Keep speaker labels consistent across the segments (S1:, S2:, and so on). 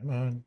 S1: Come on.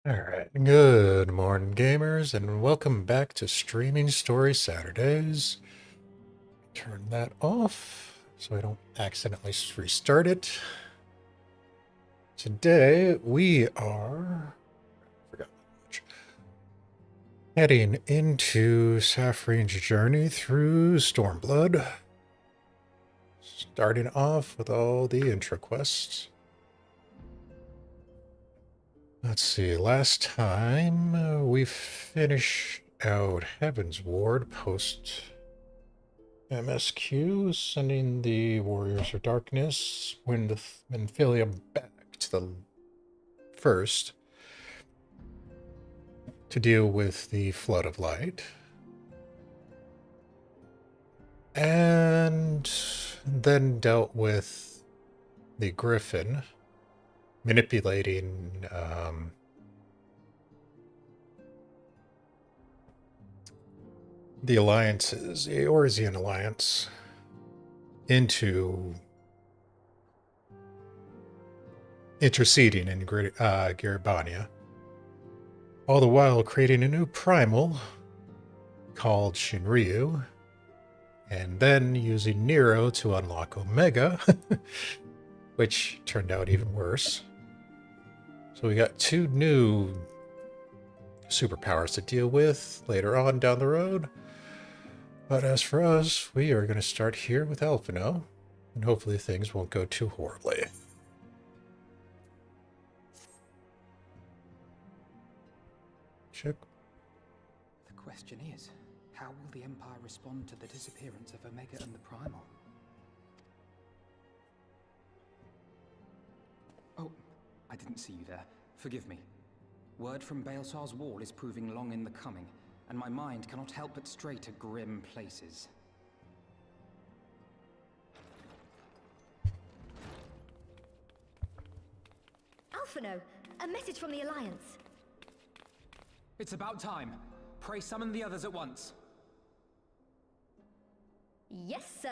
S1: All right. Good morning, gamers, and welcome back to Streaming Story Saturdays. Turn that off so I don't accidentally restart it. Today we are heading into Saphrine's journey through Stormblood. Starting off with all the intro quests. Let's see, last time we finished out Heaven's Ward post MSQ, sending the Warriors of Darkness, Wind and Philia back to the first to deal with the Flood of Light. And then dealt with the Griffin, manipulating the alliances, the Orzian alliance, into interceding in Garibania, all the while creating a new primal called Shinryu, and then using Nero to unlock Omega, which turned out even worse. So we got two new superpowers to deal with later on down the road. But as for us, we are going to start here with Alphino, and hopefully things won't go too horribly. Check.
S2: The question is, how will the Empire respond to the disappearance of Omega and the Primal? Oh, I didn't see you there. Forgive me. Word from Baelsar's wall is proving long in the coming, and my mind cannot help but stray to grim places.
S3: Alphino, a message from the Alliance.
S2: It's about time. Pray summon the others at once.
S3: Yes, sir.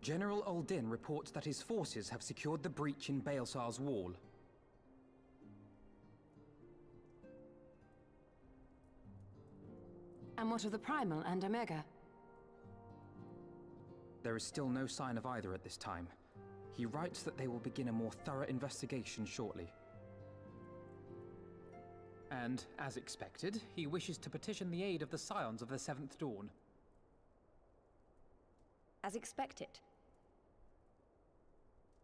S2: General Uldin reports that his forces have secured the breach in Baelsar's wall.
S4: And what of the Primal and Omega?
S2: There is still no sign of either at this time. He writes that they will begin a more thorough investigation shortly. And, as expected, he wishes to petition the aid of the Scions of the Seventh Dawn.
S3: As expected.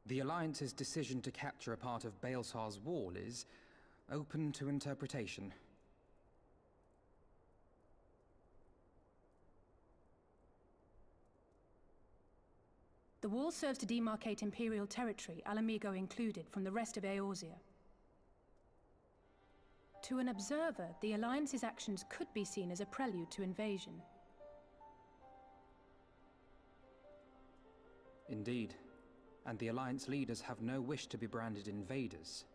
S2: The Alliance's decision to capture a part of Baelsar's wall is open to interpretation.
S5: The wall serves to demarcate Imperial territory, Alamigo included, from the rest of Eorzea. To an observer, the Alliance's actions could be seen as a prelude to invasion.
S2: Indeed. And the Alliance leaders have no wish to be branded invaders.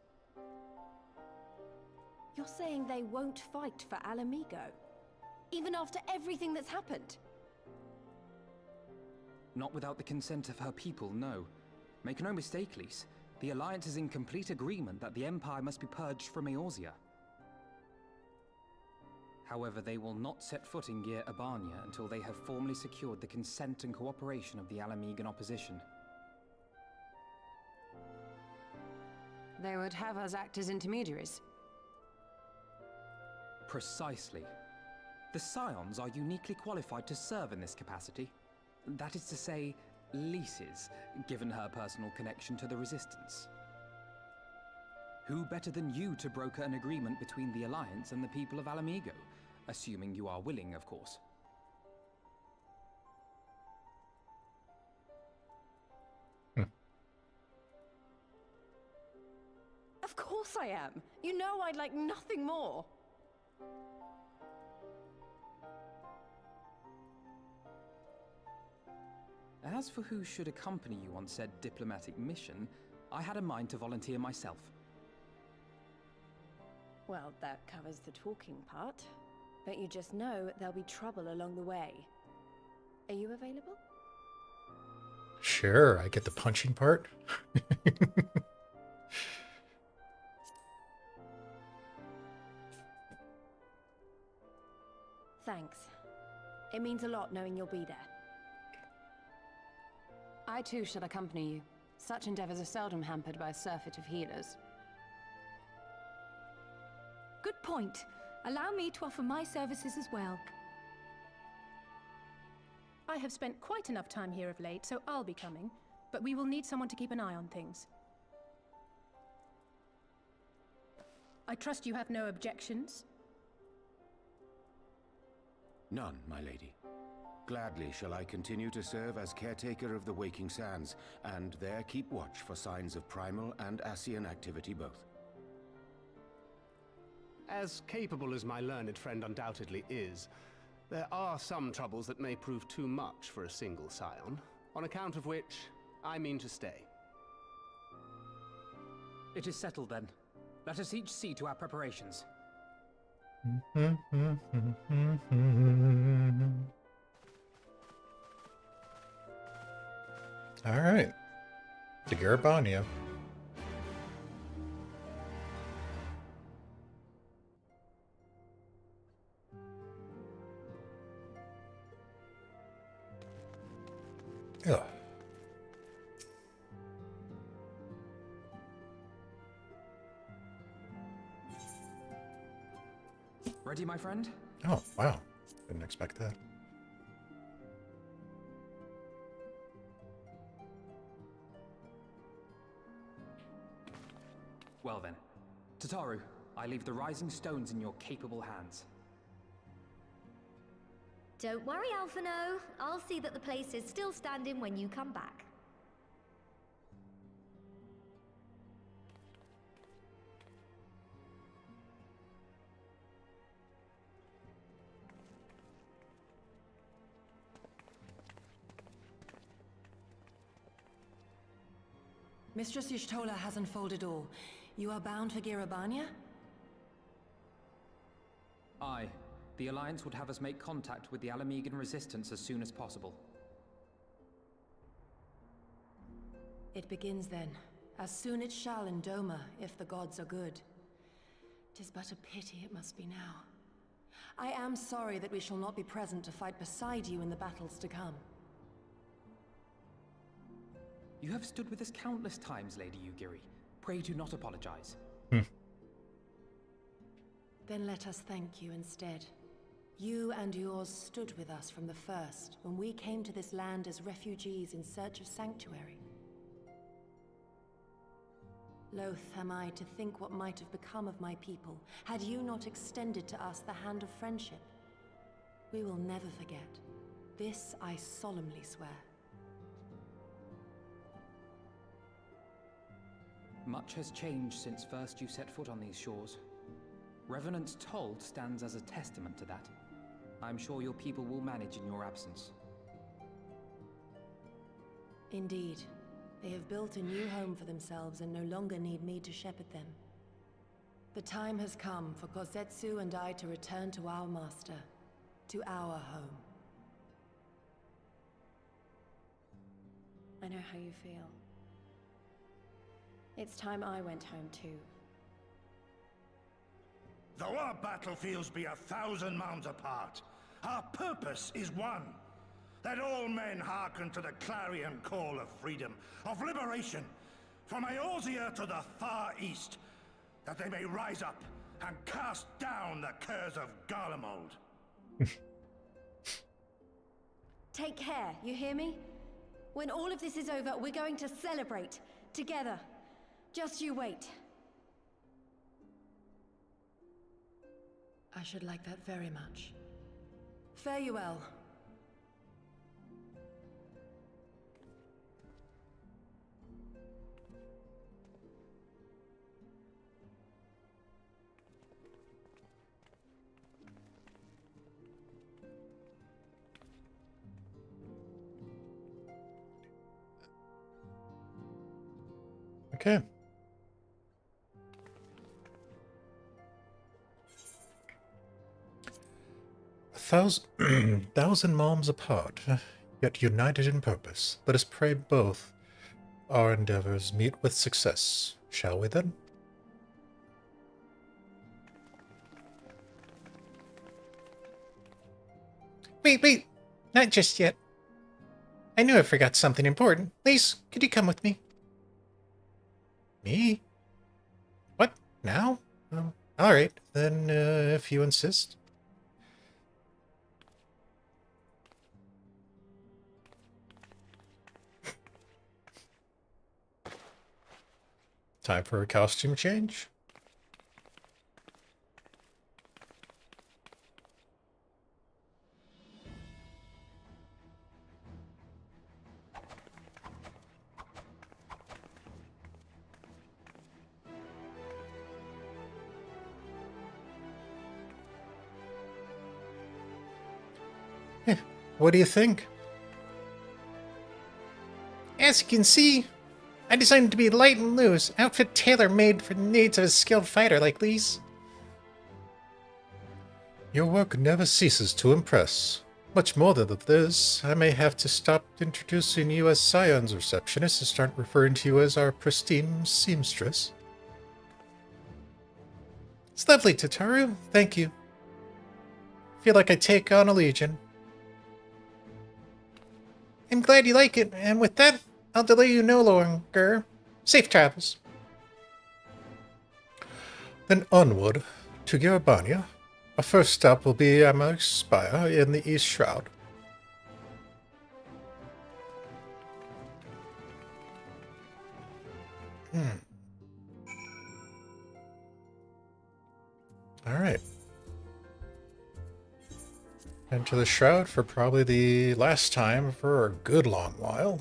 S3: You're saying they won't fight for Alamigo? Even after everything that's happened?
S2: Not without the consent of her people, no. Make no mistake, Lise. The Alliance is in complete agreement that the Empire must be purged from Eorzea. However, they will not set foot in Gyr Abania until they have formally secured the consent and cooperation of the Alamigan opposition.
S4: They would have us act as intermediaries.
S2: Precisely. The Scions are uniquely qualified to serve in this capacity. That is to say, Lise's, given her personal connection to the Resistance. Who better than you to broker an agreement between the Alliance and the people of Alamigo? Assuming you are willing, of course.
S3: Of course I am. You know I'd like nothing more.
S2: As for who should accompany you on said diplomatic mission, I had a mind to volunteer myself.
S3: Well, that covers the talking part. But you just know there'll be trouble along the way. Are you available?
S1: Sure, I get the punching part.
S3: Thanks. It means a lot knowing you'll be there.
S4: I too shall accompany you. Such endeavors are seldom hampered by a surfeit of healers.
S3: Good
S6: point. Allow me to offer my services as well.
S5: I have spent quite enough time here of late, so I'll be coming. But we will need someone to keep an eye on things. I trust you have no objections?
S7: None, my lady. Gladly shall I continue to serve as caretaker of the Waking Sands, and there keep watch for signs of primal and Ascian activity both.
S8: As capable as my learned friend undoubtedly is, there are some troubles that may prove too much for a single scion, on account of which I mean to stay.
S2: It is settled then. Let us each see to our preparations.
S1: All right. To Garabania. Ugh.
S2: Ready, my friend?
S1: Oh, wow. Didn't expect that.
S2: Well then. Tataru, I leave the rising stones in your capable hands.
S9: Don't worry, Alphino. I'll see that the place is still standing when you come back.
S4: Mistress Y'shtola has unfolded all. You are bound for Garabania?
S2: Aye. The Alliance would have us make contact with the Alamegan resistance as soon as possible.
S4: It begins then. As soon it shall in Doma, if the gods are good. 'Tis but a pity it must be now. I am sorry that we shall not be present to fight beside you in the battles to come.
S2: You have stood with us countless times, Lady Yugiri. Pray do not apologize.
S4: Then let us thank you instead. You and yours stood with us from the first, when we came to this land as refugees in search of sanctuary. Loath am I to think what might have become of my people, had you not extended to us the hand of friendship. We will never forget. This I solemnly swear.
S2: Much has changed since first you set foot on these shores. Revenant's Toll stands as a testament to that. I'm sure your people will manage in your absence.
S4: Indeed. They have built a new home for themselves and no longer need me to shepherd them. The time has come for Kosetsu and I to return to our master, to our home.
S3: I know how you feel. It's time I went home too.
S10: Though our battlefields be 1,000 mounds apart, our purpose is one. That all men hearken to the clarion call of freedom, of liberation, from Eorzea to the far east, that they may rise up and cast down the curse of Garlemald.
S3: Take care, you hear me? When all of this is over, we're going to celebrate, together. Just you wait.
S4: I should like that very much. Fare you well.
S1: Okay. Thousand malms apart, yet united in purpose. Let us pray both our endeavors meet with success. Shall we then? Wait, not just yet. I knew I forgot something important. Please, could you come with me? Me? What? Now? Alright, then if you insist. Time for a costume change. What do you think? As you can see, I designed to be light and loose, outfit tailor-made for the needs of a skilled fighter like these. Your work never ceases to impress. Much more than this, I may have to stop introducing you as Scion's receptionist and start referring to you as our pristine seamstress. It's lovely, Tataru. Thank you. Feel like I take on a legion. I'm glad you like it, and with that, I'll delay you no longer. Safe travels. Then onward to Garabania. Our first stop will be Amar's Spire in the East Shroud. Alright. Enter the Shroud for probably the last time for a good long while.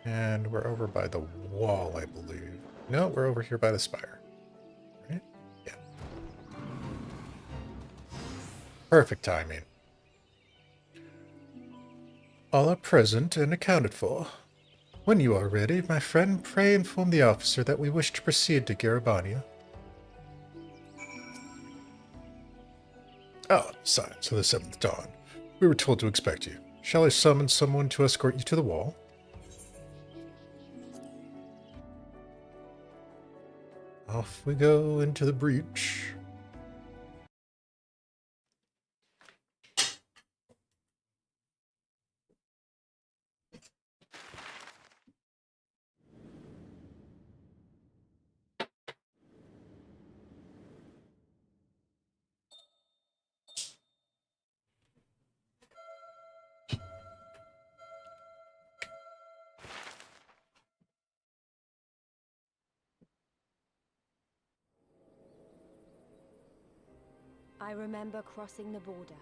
S1: And we're over by the wall, I believe. No, we're over here by the spire. Right? Yeah. Perfect timing. All are present and accounted for. When you are ready, my friend, pray inform the officer that we wish to proceed to Garabania. Ah, signs of the 7th dawn. We were told to expect you. Shall I summon someone to escort you to the wall? Off we go into the breach.
S3: I remember crossing the border,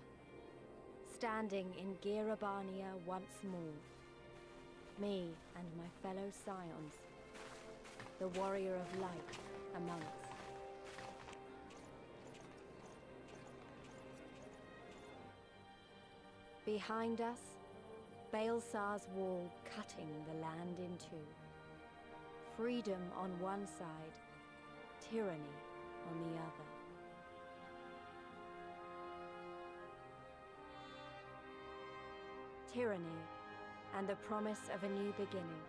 S3: standing in Garabania once more. Me and my fellow Scions, the warrior of light among us. Behind us, Baelsar's wall cutting the land in two. Freedom on one side, tyranny on the other. Tyranny and the promise of a new beginning.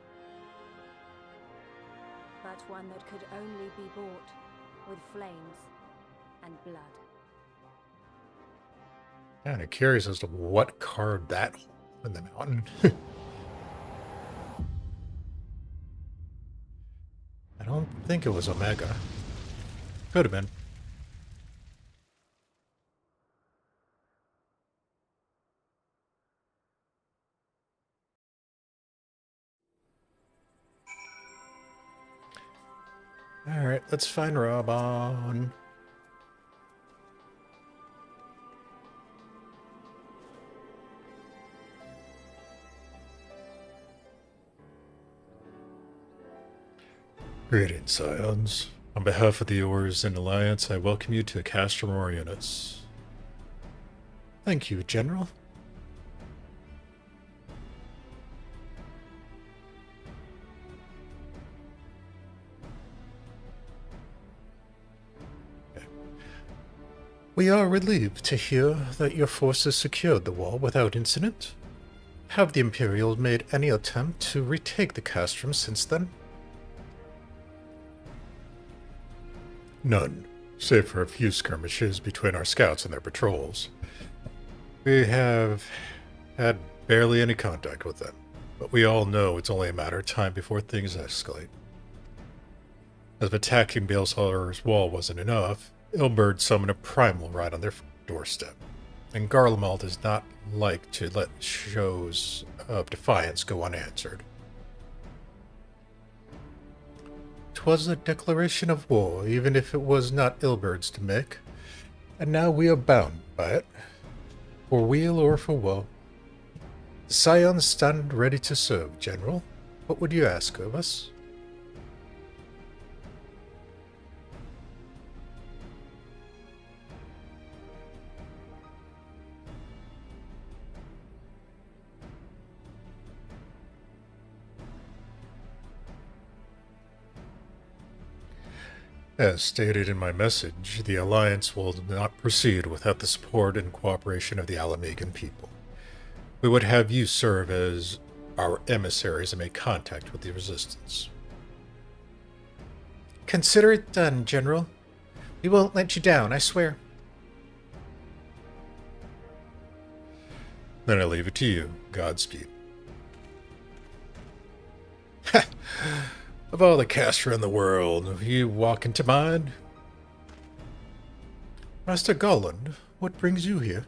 S3: But one that could only be bought with flames and blood.
S1: Kind of curious as to what carved that hole in the mountain. I don't think it was Omega. Could have been. Alright, let's find Robon. Greetings, Scions. On behalf of the Orzen Alliance, I welcome you to Castrum Orionis. Thank you, General. We are relieved to hear that your forces secured the wall without incident. Have the Imperials made any attempt to retake the castrum since then? None. save for a few skirmishes between our scouts and their patrols. We have had barely any contact with them, but we all know it's only a matter of time before things escalate. As if attacking Balesar's wall wasn't enough, Ilberd summoned a primal right on their doorstep, and Garlemald does not like to let shows of defiance go unanswered. 'Twas a declaration of war, even if it was not Ilberd's to make, and now we are bound by it, for weal or for woe. The Scions stand ready to serve, General. What would you ask of us? As stated in my message, the Alliance will not proceed without the support and cooperation of the Alamegan people. We would have you serve as our emissaries and make contact with the Resistance. Consider it done, General. We won't let you down, I swear. Then I leave it to you. Godspeed. Of all the Castra in the world, you walk into mind? Master Golland, what brings you here?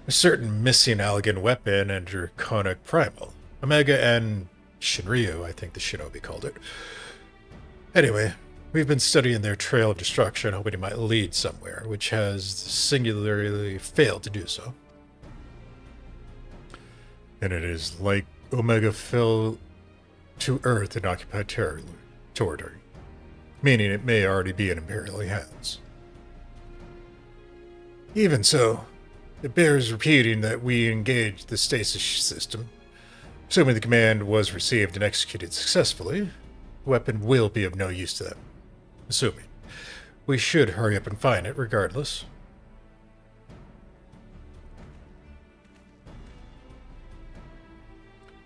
S1: A certain missing elegant weapon and draconic primal. Omega and Shinryu, I think the shinobi called it. Anyway, we've been studying their trail of destruction, hoping it might lead somewhere, which has singularly failed to do so. And it is like Omega fell to Earth and occupied territory, meaning it may already be in Imperial hands. Even so, it bears repeating that we engaged the stasis system. Assuming the command was received and executed successfully, the weapon will be of no use to them. Assuming. We should hurry up and find it regardless.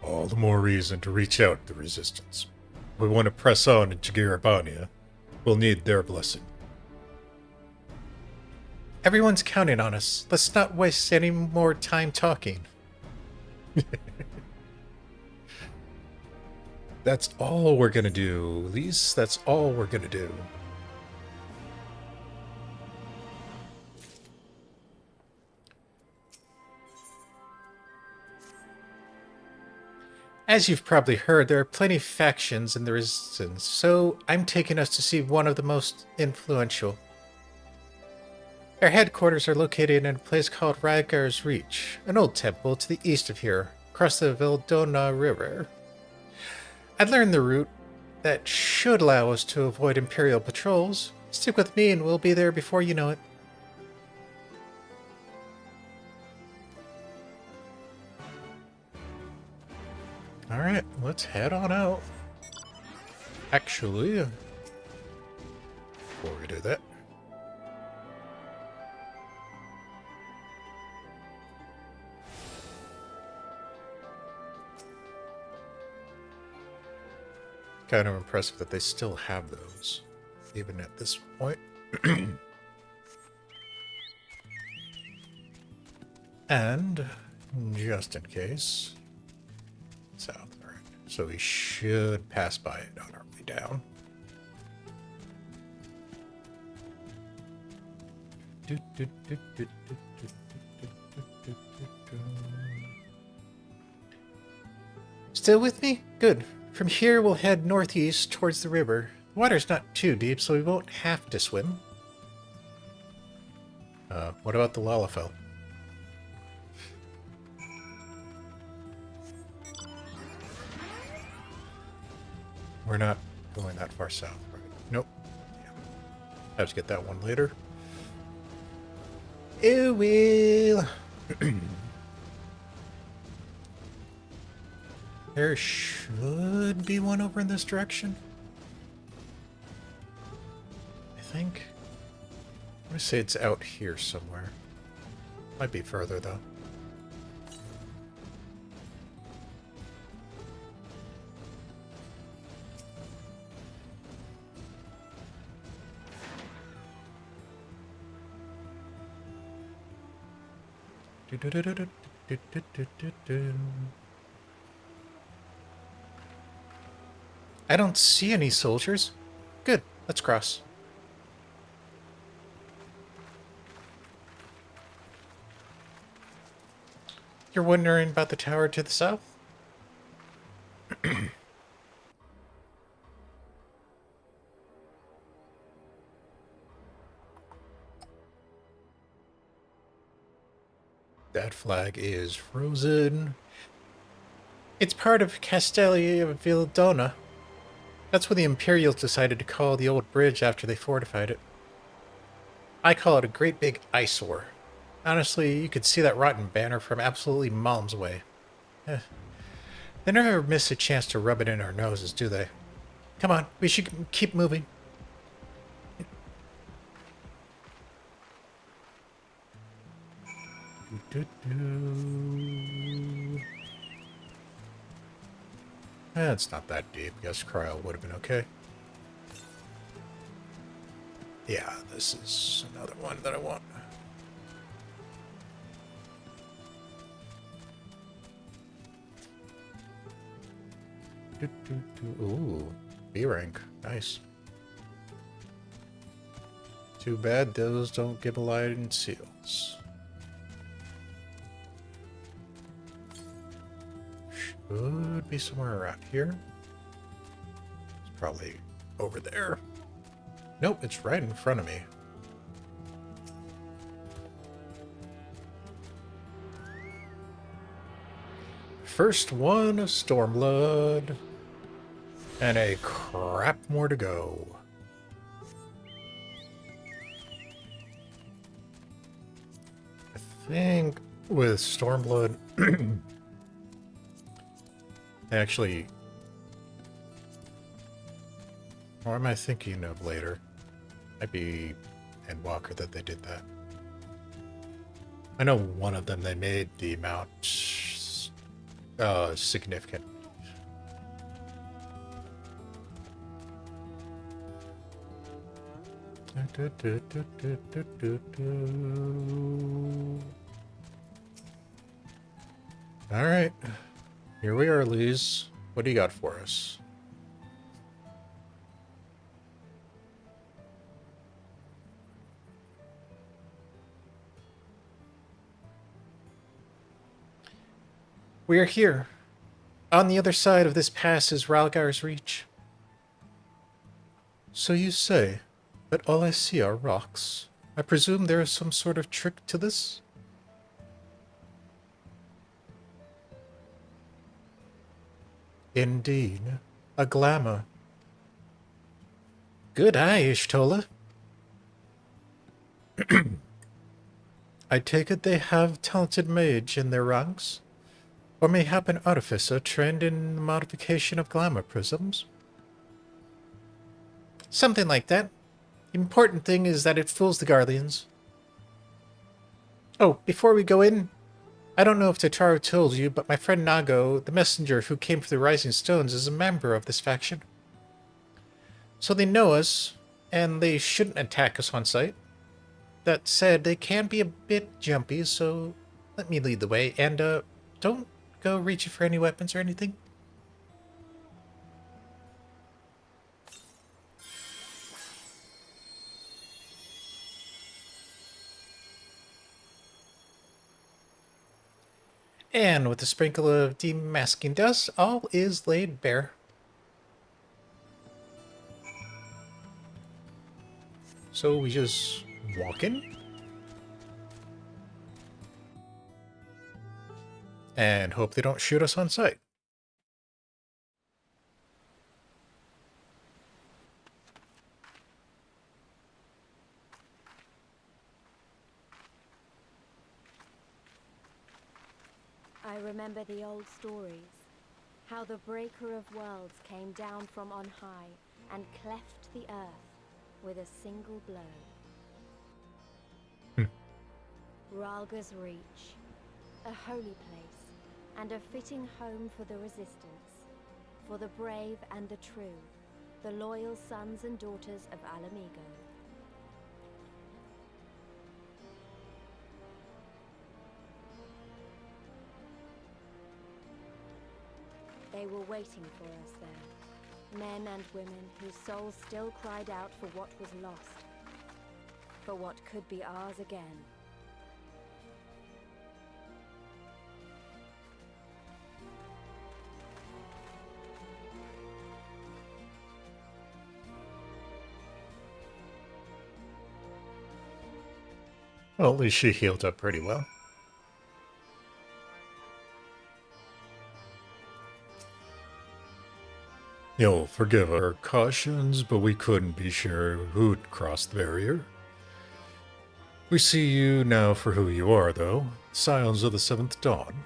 S1: All the more reason to reach out to the Resistance. If we want to press on into Garabania, we'll need their blessing. Everyone's counting on us. Let's not waste any more time talking. That's all we're gonna do, Lise. That's all we're gonna do. As you've probably heard, there are plenty of factions in the Resistance, so I'm taking us to see one of the most influential. Their headquarters are located in a place called Radgar's Reach, an old temple to the east of here, across the Vildona River. I'd learned the route that should allow us to avoid Imperial patrols. Stick with me and we'll be there before you know it. Alright, let's head on out. Actually, before we do that, kind of impressive that they still have those, even at this point. And, just in case, south, right? So we should pass by it on our way down. Still with me? Good. From here, we'll head northeast towards the river. The water's not too deep, so we won't have to swim. What about the Lalafell? We're not going that far south, right? Nope. Yeah. Have to get that one later. It will. There should be one over in this direction. I think. I'm gonna say it's out here somewhere. Might be further though. I don't see any soldiers. Good, let's cross. You're wondering about the tower to the south? That flag is frozen. It's part of Castelli Villadona. That's what the Imperials decided to call the old bridge after they fortified it. I call it a great big eyesore. Honestly, you could see that rotten banner from absolutely miles away. They never miss a chance to rub it in our noses, do they? Come on, we should keep moving. It's not that deep. Guess cryo would have been okay. Yeah, this is another one that I want. Ooh, B rank. Nice. Too bad those don't give Alliance seals. Should be somewhere around here. It's probably over there. Nope, it's right in front of me. First one of Stormblood. And a crap more to go. I think with Stormblood, actually, or am I thinking of later? Might be Endwalker that they did that. I know one of them they made the amount significant. All right, here we are, Lise. What do you got for us? We are here. On the other side of this pass is Ralgar's Reach. So you say, but all I see are rocks. I presume there is some sort of trick to this? Indeed. A glamour. Good eye, Ishtola. I take it they have talented mage in their ranks? Or mayhap an artificer trained in the modification of glamour prisms? Something like that. The important thing is that it fools the Guardians. Oh, before we go in, I don't know if Tataru told you, but my friend Nago, the messenger who came for the Rising Stones, is a member of this faction. So they know us, and they shouldn't attack us on sight. That said, they can be a bit jumpy, so let me lead the way, and don't go reaching for any weapons or anything. And with a sprinkle of demasking dust, all is laid bare. So we just walk in. And hope they don't shoot us on sight.
S3: I remember the old stories. How the Breaker of Worlds came down from on high and cleft the earth with a single blow. Ralgar's Reach. A holy place, and a fitting home for the Resistance. For the brave and the true. The loyal sons and daughters of Alamigo. They were waiting for us there. Men and women whose souls still cried out for what was lost. For what could be ours again.
S1: Well, at least she healed up pretty well. You'll forgive our cautions, but we couldn't be sure who'd crossed the barrier. We see you now for who you are, though. Scions of the Seventh Dawn.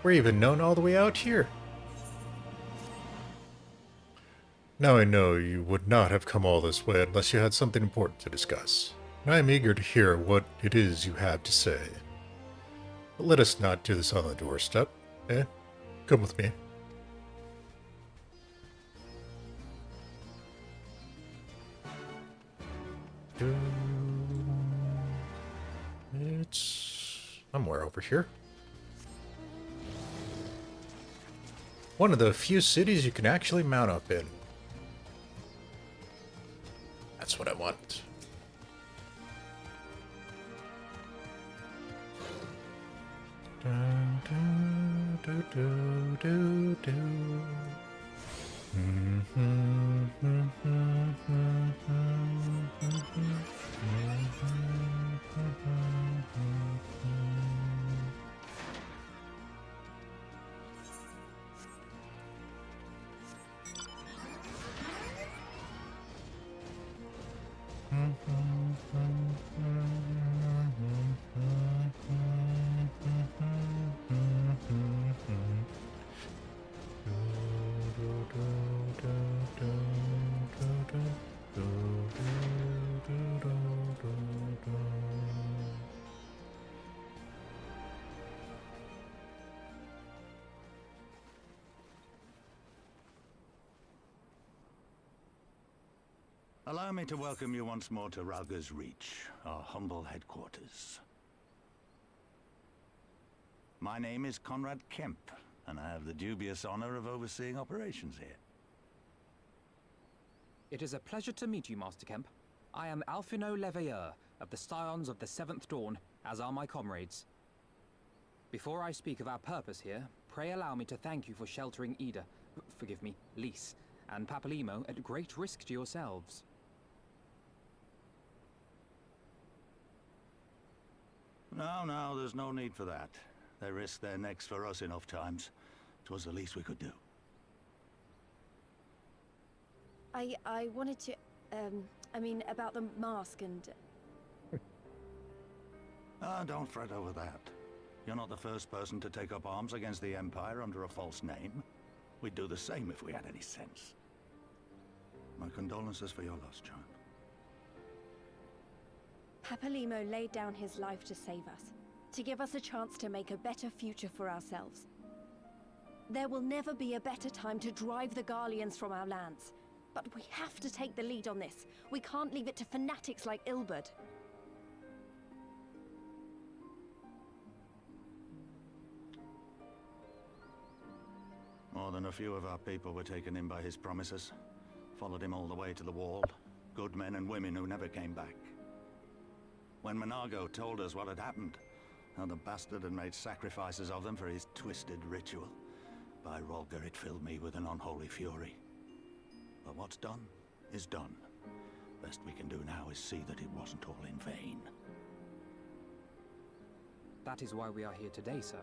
S1: We're even known all the way out here. Now I know you would not have come all this way unless you had something important to discuss. And I am eager to hear what it is you have to say. But let us not do this on the doorstep, eh? Come with me. It's somewhere over here. One of the few cities you can actually mount up in. That's what I want.
S11: Allow me to welcome you once more to Rauga's Reach, our humble headquarters. My name is Conrad Kemp, and I have the dubious honor of overseeing operations here.
S2: It is a pleasure to meet you, Master Kemp. I am Alphino Leveilleur of the Scions of the Seventh Dawn, as are my comrades. Before I speak of our purpose here, pray allow me to thank you for sheltering Ida, forgive me, Lys, and Papalymo at great risk to yourselves.
S11: No, there's no need for that. They risked their necks for us enough times. 'Twas the least we could do.
S3: I wanted to, I mean, about the mask and...
S11: Don't fret over that. You're not the first person to take up arms against the Empire under a false name. We'd do the same if we had any sense. My condolences for your loss, child.
S3: Papalymo laid down his life to save us, to give us a chance to make a better future for ourselves. There will never be a better time to drive the Garleans from our lands. But we have to take the lead on this. We can't leave it to fanatics like Ilberd.
S11: More than a few of our people were taken in by his promises. Followed him all the way to the wall. Good men and women who never came back. When Monago told us what had happened, how the bastard had made sacrifices of them for his twisted ritual, by Rolger it filled me with an unholy fury. But what's done is done. Best we can do now is see that it wasn't all in vain.
S2: That is why we are here today, sir,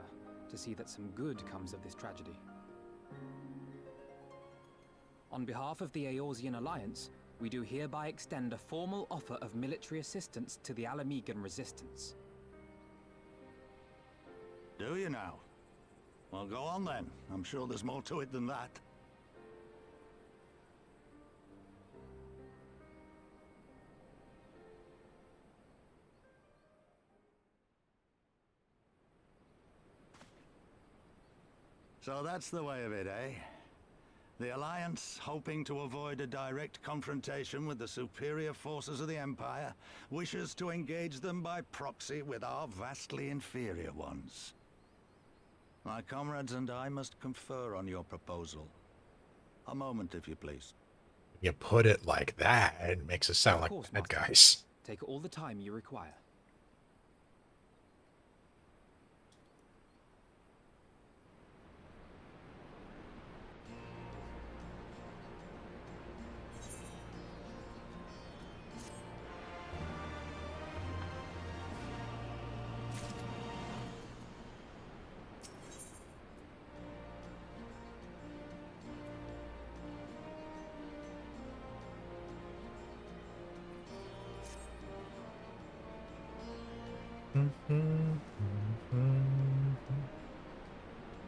S2: to see that some good comes of this tragedy. On behalf of the Eorzean Alliance, we do hereby extend a formal offer of military assistance to the Alamegan resistance.
S11: Do you now? Well, go on then. I'm sure there's more to it than that. So that's the way of it, eh? The Alliance, hoping to avoid a direct confrontation with the superior forces of the Empire, wishes to engage them by proxy with our vastly inferior ones. My comrades and I must confer on your proposal. A moment, if you please.
S1: You put it like that, it makes it sound like
S2: course,
S1: bad
S2: Master.
S1: guys.
S2: Take all the time you require.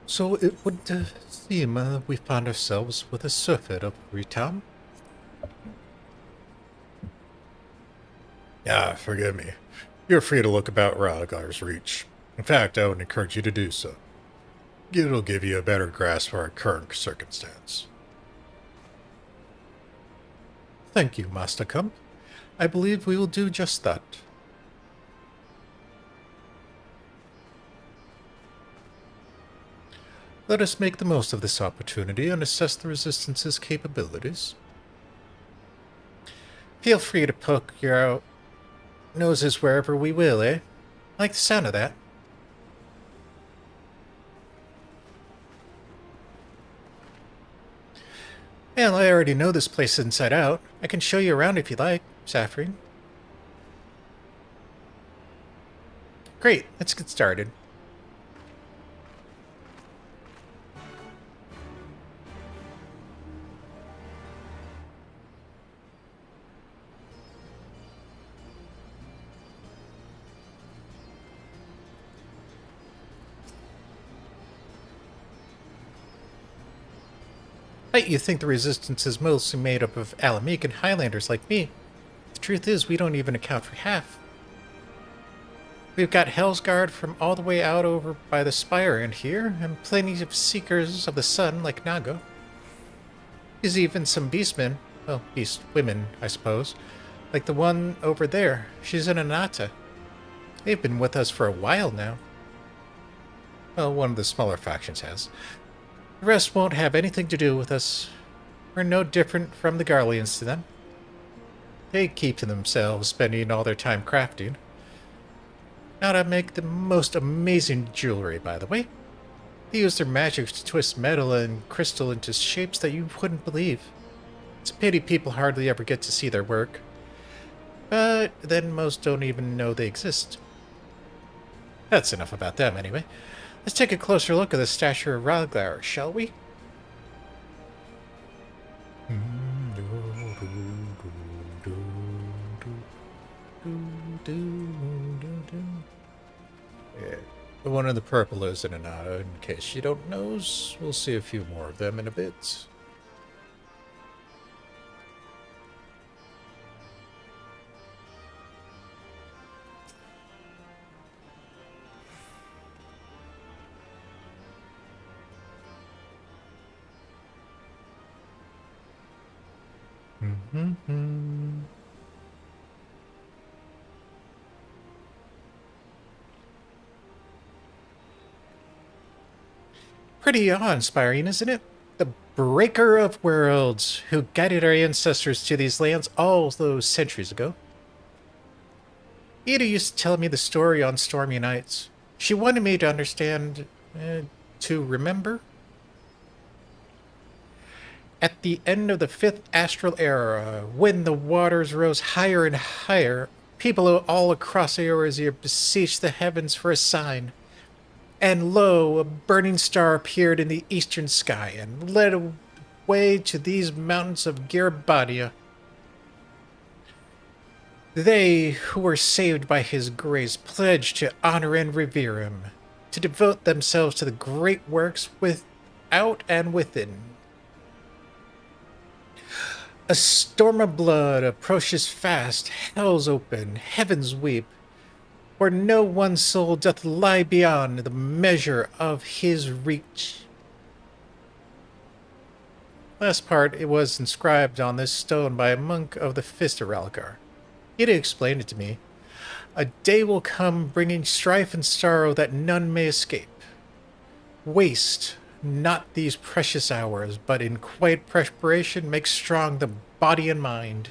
S1: So it would seem we found ourselves with a surfeit of free time. Ah, forgive me. You're free to look about Ralgar's reach. In fact, I would encourage you to do so. It'll give you a better grasp of our current circumstance. Thank you, Master Kump. I believe we will do just that. Let us make the most of this opportunity and assess the Resistance's capabilities. Feel free to poke your noses wherever we will, eh? I like the sound of that. Well, I already know this place inside out. I can show you around if you like, Saphrine. Great, let's get started. You think the Resistance is mostly made up of Alameek and Highlanders like me. The truth is, we don't even account for half. We've got Hellsguard from all the way out over by the Spire and here, and plenty of Seekers of the Sun like Nago. There's even some Beastmen, well, Beast women, I suppose, like the one over there. She's an Anata. They've been with us for a while now. Well, one of the smaller factions has. The rest won't have anything to do with us. We're no different from the Garleans to them. They keep to themselves, spending all their time crafting. Now to make the most amazing jewelry, by the way. They use their magic to twist metal and crystal into shapes that you wouldn't believe. It's a pity people hardly ever get to see their work. But then most don't even know they exist. That's enough about them, anyway. Let's take a closer look at the statue of Ralgar, shall we? Yeah. The one in the purple is an Anata, in case you don't know. We'll see a few more of them in a bit. Pretty awe-inspiring, isn't it? The Breaker of Worlds, who guided our ancestors to these lands all those centuries ago. Ada used to tell me the story on stormy nights. She wanted me to understand, to remember. At the end of the 5th astral era, when the waters rose higher and higher, people all across Eorzea beseeched the heavens for a sign. And lo, a burning star appeared in the eastern sky and led away to these mountains of Girabania. They who were saved by his grace pledged to honor and revere him, to devote themselves to the great works without and within. A storm of blood approaches fast, hell's open, heavens weep, where no one soul doth lie beyond the measure of his reach. Last part, it was inscribed on this stone by a monk of the Fist of Ralgar. He had explained it to me. A day will come bringing strife and sorrow that none may escape. Waste not these precious hours, but in quiet preparation make strong the body and mind.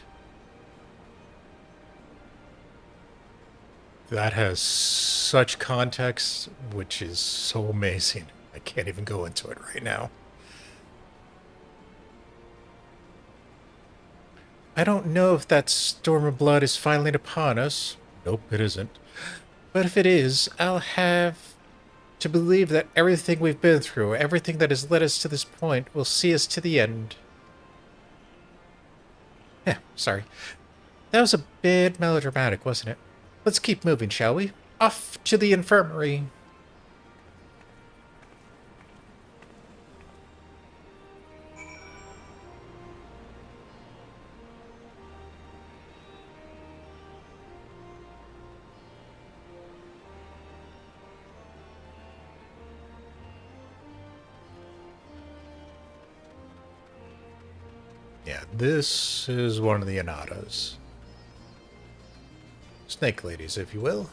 S1: That has such context, which is so amazing. I can't even go into it right now. I don't know if that storm of blood is finally upon us. Nope, it isn't. But if it is, I'll have to believe that everything we've been through, everything that has led us to this point, will see us to the end. Yeah, sorry. That was a bit melodramatic, wasn't it? Let's keep moving, shall we? Off to the infirmary. Yeah, this is one of the Anadas. Snake ladies, if you will.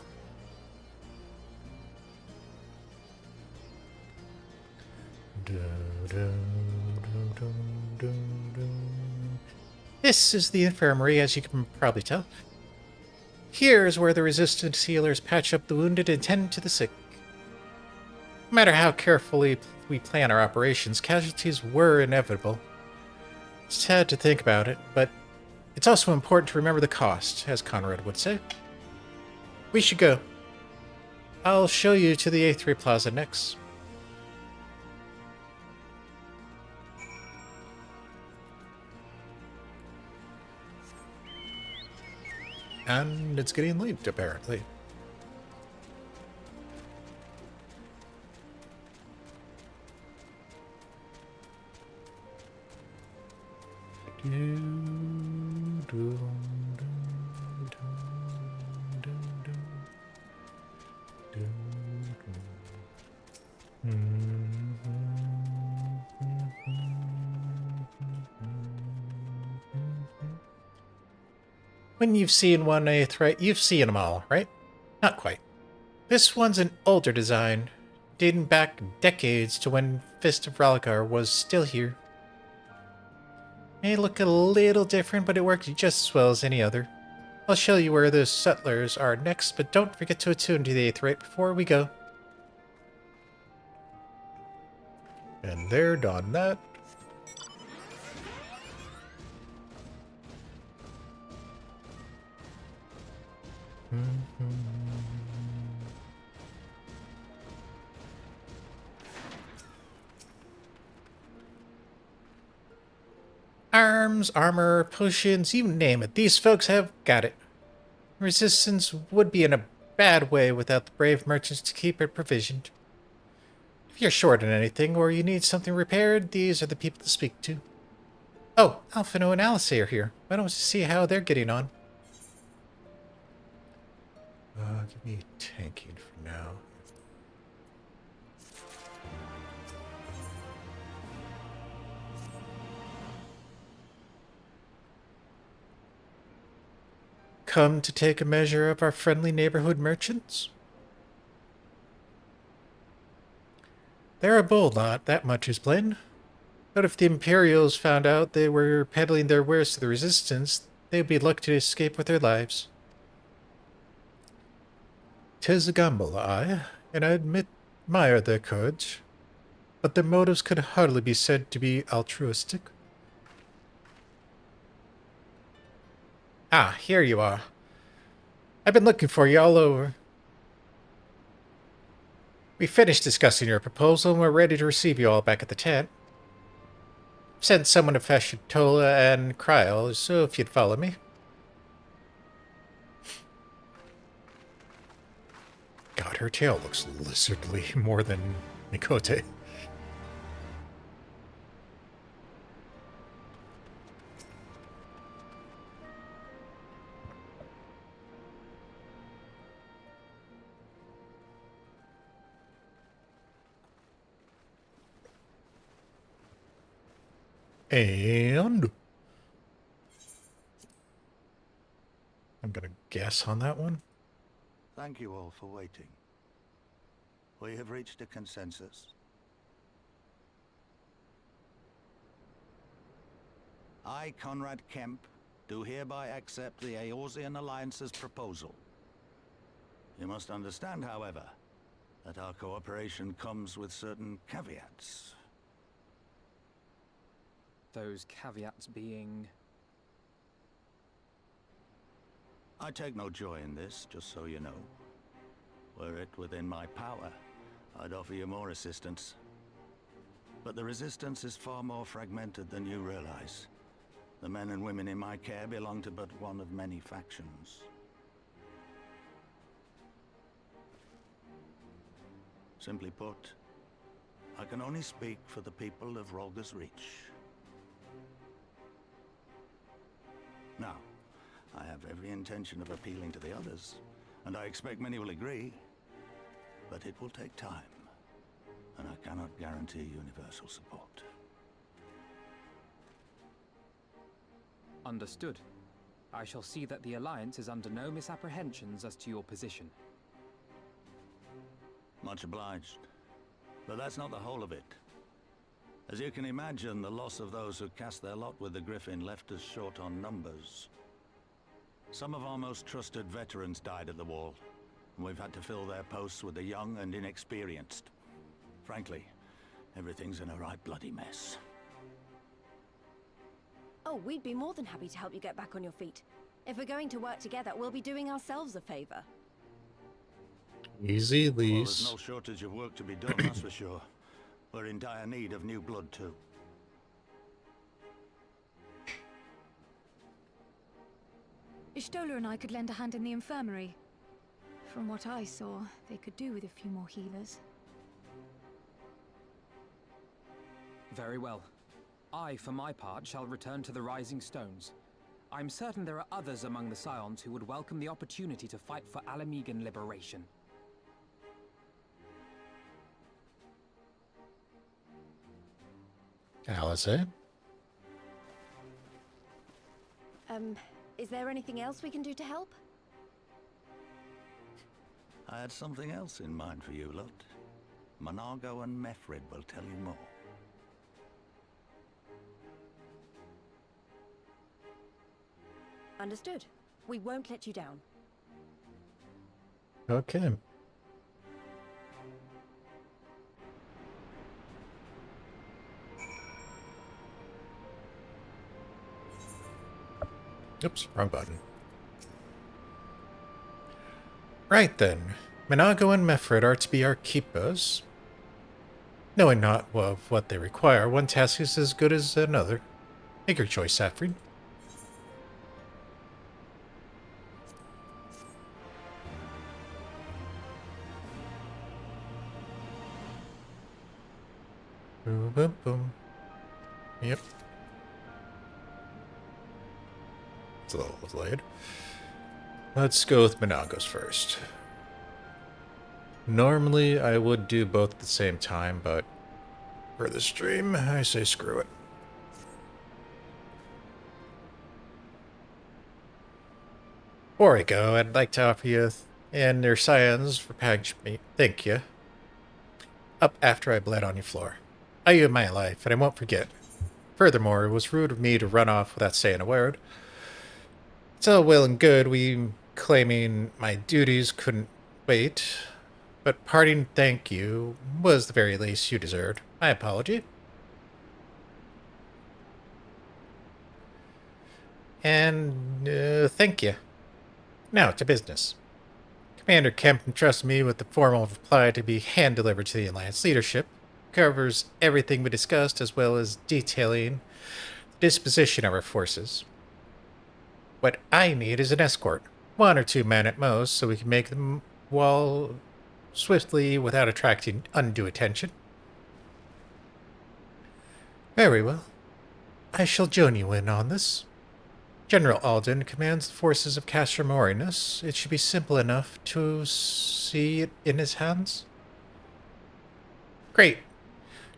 S1: This is the infirmary, as you can probably tell. Here is where the resistance healers patch up the wounded and tend to the sick. No matter how carefully we plan our operations, casualties were inevitable. It's sad to think about it, but it's also important to remember the cost, as Conrad would say. We should go. I'll show you to the A3 Plaza next. And it's getting late, apparently. When you've seen one A3, you've seen them all, right? Not quite. This one's an older design, dating back decades to when Fist of Ralakar was still here. May look a little different, but it works just as well as any other. I'll show you where the settlers are next, but don't forget to attune to the A3 before we go. And there, done that. Arms, armor, potions, you name it. These folks have got it. Resistance would be in a bad way without the brave merchants to keep it provisioned. If you're short on anything or you need something repaired, these are the people to speak to. Oh, Alphino and Alice are here. Why don't we see how they're getting on? Give me tanking for now. Come to take a measure of our friendly neighborhood merchants? They're a bold lot, that much is plain. But if the Imperials found out they were peddling their wares to the Resistance, they'd be lucky to escape with their lives. 'Tis a gamble, aye, and I admire their courage, but their motives could hardly be said to be altruistic. Ah, here you are. I've been looking for you all over. We finished discussing your proposal and we're ready to receive you all back at the tent. Sent someone to fetch Tola and Kryl, so if you'd follow me. God, her tail looks lizardly more than Mikote. And I'm gonna guess on that one.
S11: Thank you all for waiting. We have reached a consensus. I, Conrad Kemp, do hereby accept the Eorzean Alliance's proposal. You must understand, however, that our cooperation comes with certain caveats.
S2: Those caveats being...
S11: I take no joy in this, just so you know. Were it within my power, I'd offer you more assistance. But the Resistance is far more fragmented than you realize. The men and women in my care belong to but one of many factions. Simply put, I can only speak for the people of Rolga's Reach. Now, I have every intention of appealing to the others, and I expect many will agree, but it will take time, and I cannot guarantee universal support.
S2: Understood. I shall see that the Alliance is under no misapprehensions as to your position.
S11: Much obliged. But that's not the whole of it. As you can imagine, the loss of those who cast their lot with the Griffin left us short on numbers. Some of our most trusted veterans died at the Wall, and we've had to fill their posts with the young and inexperienced. Frankly, everything's in a right bloody mess.
S3: Oh, we'd be more than happy to help you get back on your feet. If we're going to work together, we'll be doing ourselves a favor.
S1: Easy,
S11: Well,
S1: Lise.
S11: there's no shortage of work to be done, that's for sure. We're in dire need of new blood, too.
S6: Ishtola and I could lend a hand in the infirmary. From what I saw, they could do with a few more healers.
S2: Very well. I, for my part, shall return to the Rising Stones. I'm certain there are others among the Scions who would welcome the opportunity to fight for Alamegan liberation.
S1: Alice, eh?
S3: Is there anything else we can do to help?
S11: I had something else in mind for you, Lot. Monargo and Mefrid will tell you more.
S3: Understood. We won't let you down.
S1: Okay. Oops, wrong button. Right then. Minago and Mefrid are to be our keepers. Knowing not of what they require, one task is as good as another. Make your choice, Saphrine. Boom, boom, boom. Yep. It's a little delayed. Let's go with Minago's first. Normally, I would do both at the same time, but for the stream, I say screw it. Before I go, I'd like to offer you and your scions for packaging me. Thank you. Up after I bled on your floor. I owe you my life, and I won't forget. Furthermore, it was rude of me to run off without saying a word. It's all well and good, we claiming my duties couldn't wait, but parting thank you was the very least you deserved. My apology. And, thank you. Now to business. Commander Kemp entrusted me with the formal reply to be hand-delivered to the Alliance leadership. Covers everything we discussed, as well as detailing the disposition of our forces. What I need is an escort. 1 or 2 men at most, so we can make the wall swiftly without attracting undue attention. Very well. I shall join you in on this. General Alden commands the forces of Castor Morinus. It should be simple enough to see it in his hands. Great.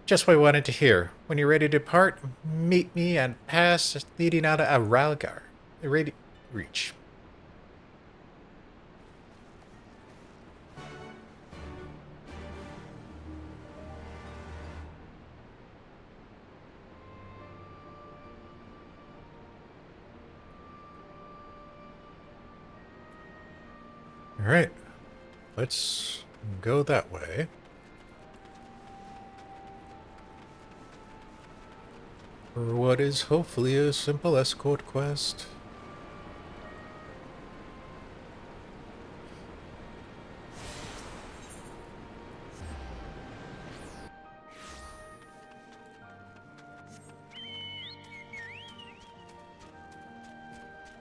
S1: Just what I wanted to hear. When you're ready to depart, meet me and pass leading out of Ralgar. Ready reach. Alright. Let's go that way. For what is hopefully a simple escort quest.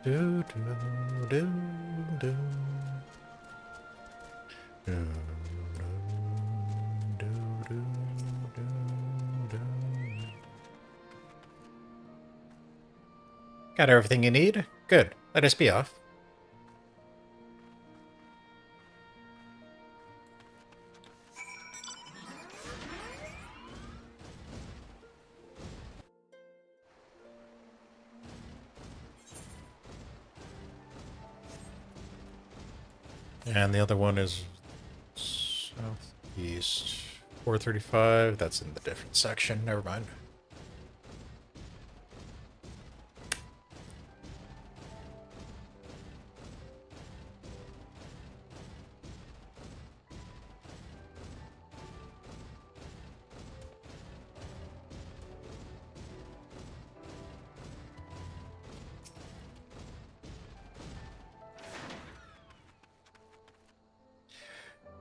S1: Do, do, do, do. Do, do, do, do, do. Got everything you need? Good. Let us be off. And the other one is southeast 435. That's in the different section. Never mind.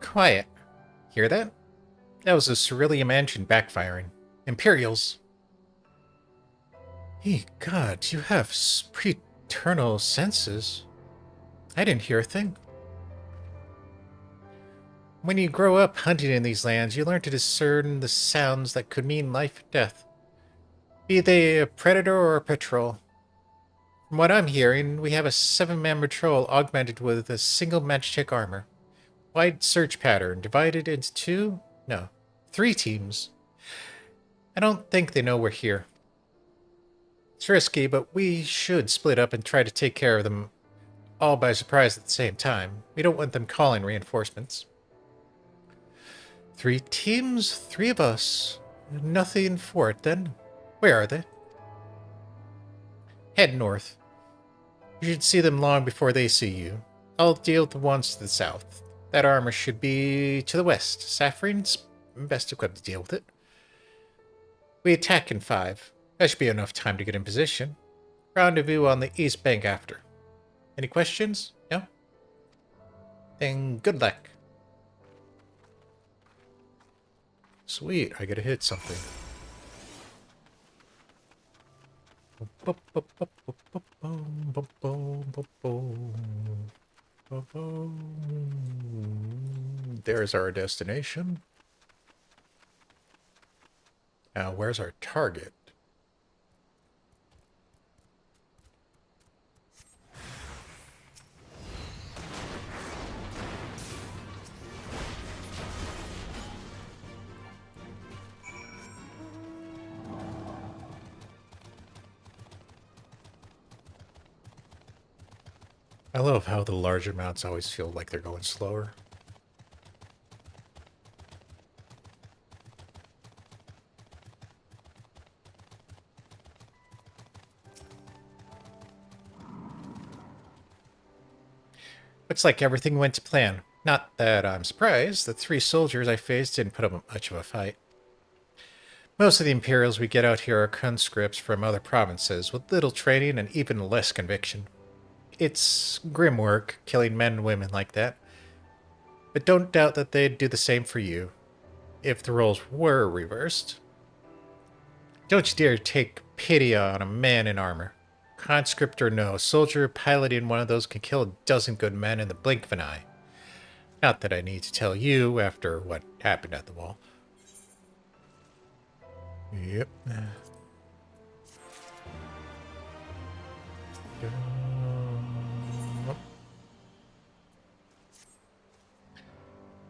S1: Quiet. Hear that? That was a Cerulean engine backfiring. Imperials. Hey, God, you have preternal senses. I didn't hear a thing. When you grow up hunting in these lands, you learn to discern the sounds that could mean life or death. Be they a predator or a patrol. From what I'm hearing, we have a 7-man patrol augmented with a single matchstick armor. Wide search pattern, divided into 2? No, 3 teams. I don't think they know we're here. It's risky, but we should split up and try to take care of them all by surprise at the same time. We don't want them calling reinforcements. 3 teams, 3 of us. Nothing for it, then. Where are they? Head north. You should see them long before they see you. I'll deal with the ones to the south. That armor should be to the west. Saphrine's best equipped to deal with it. We attack in 5. That should be enough time to get in position. Rendezvous on the east bank after. Any questions? No? Then good luck. Sweet, I gotta hit something. There's our destination. Now, where's our target? I love how the larger mounts always feel like they're going slower. Looks like everything went to plan. Not that I'm surprised. The 3 soldiers I faced didn't put up much of a fight. Most of the Imperials we get out here are conscripts from other provinces with little training and even less conviction. It's grim work, killing men and women like that. But don't doubt that they'd do the same for you, if the roles were reversed. Don't you dare take pity on a man in armor. Conscript or no, a soldier piloting one of those can kill a dozen good men in the blink of an eye. Not that I need to tell you after what happened at the wall. Yep.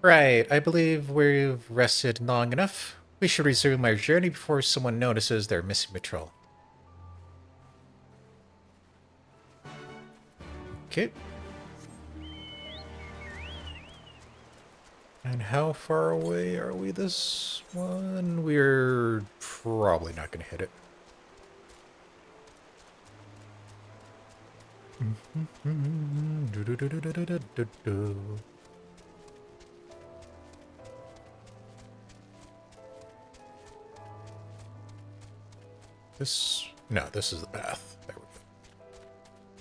S1: Right, I believe we've rested long enough. We should resume our journey before someone notices their missing patrol. Okay. And how far away are we this one? We're probably not going to hit it. This, no, this is the path. There we go.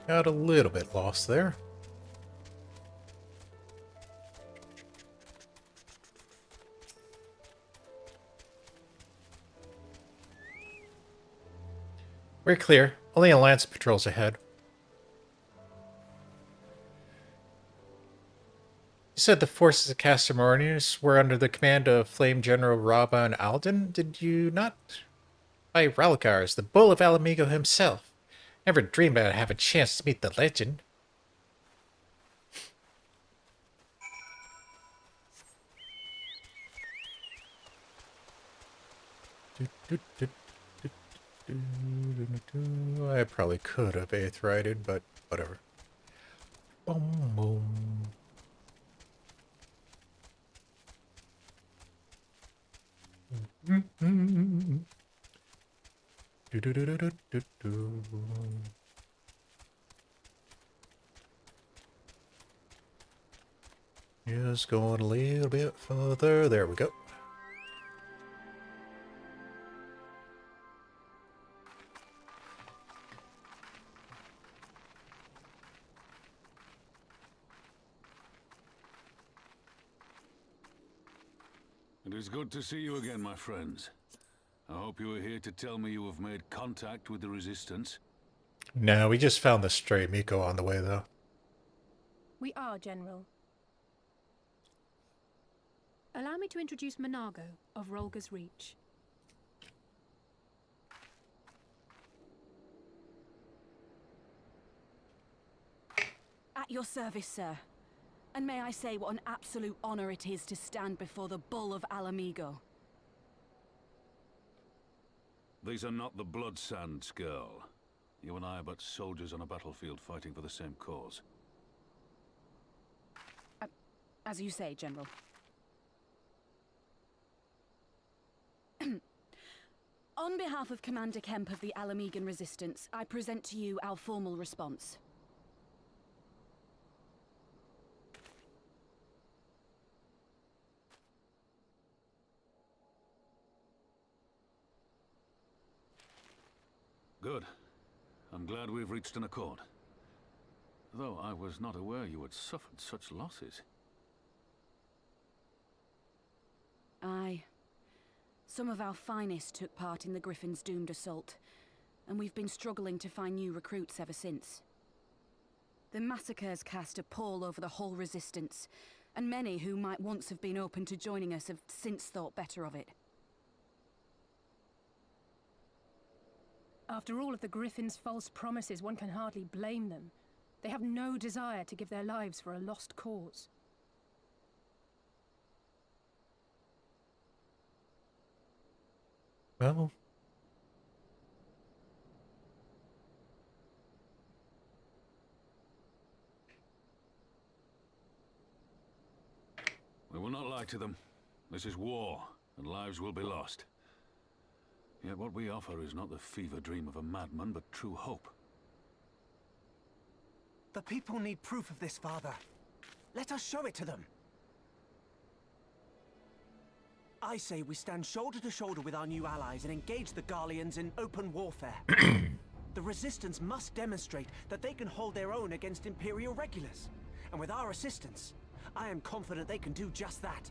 S1: Got a little bit lost there. We're clear. Only a lance patrols ahead. You said the forces of Castamarnius were under the command of Flame General Raban Alden, did you not? By Ralgars, the Bull of Alamigo himself. Never dreamed I'd have a chance to meet the legend. I probably could have aetherided, but whatever. Boom, boom. Just going a little bit further. There we go.
S12: It is good to see you again, my friends. I hope you are here to tell me you have made contact with the Resistance.
S1: No, we just found the stray Miko on the way, though.
S5: We are, General. Allow me to introduce Monago of Rolga's Reach.
S13: At your service, sir. And may I say what an absolute honor it is to stand before the Bull of Alamigo.
S12: These are not the Blood Sands, girl. You and I are but soldiers on a battlefield fighting for the same cause.
S13: As you say, General. On behalf of Commander Kemp of the Alamigan Resistance, I present to you our formal response.
S12: Good. I'm glad we've reached an accord. Though I was not aware you had suffered such losses.
S13: Aye. Some of our finest took part in the Griffin's doomed assault, and we've been struggling to find new recruits ever since. The massacres cast a pall over the whole Resistance, and many who might once have been open to joining us have since thought better of it.
S5: After all of the Griffin's false promises, one can hardly blame them. They have no desire to give their lives for a lost cause.
S1: Well,
S12: We will not lie to them. This is war, and lives will be lost. Yet what we offer is not the fever dream of a madman, but true hope.
S14: The people need proof of this, Father. Let us show it to them. I say we stand shoulder to shoulder with our new allies and engage the Garleans in open warfare. The Resistance must demonstrate that they can hold their own against Imperial regulars. And with our assistance, I am confident they can do just that.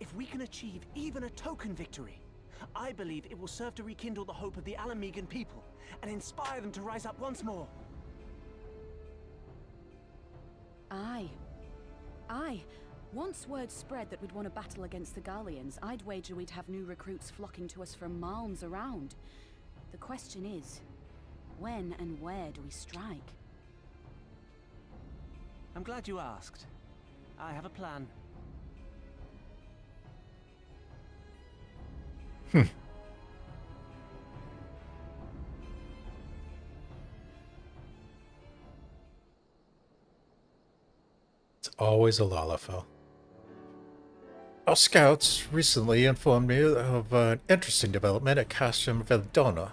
S14: If we can achieve even a token victory, I believe it will serve to rekindle the hope of the Alamigan people and inspire them to rise up once more.
S13: Aye. Aye. Once word spread that we'd won a battle against the Garleans, I'd wager we'd have new recruits flocking to us from miles around. The question is, when and where do we strike?
S14: I'm glad you asked. I have a plan.
S1: It's always a Lalafell. Our scouts recently informed me of an interesting development at Castrum Veldona.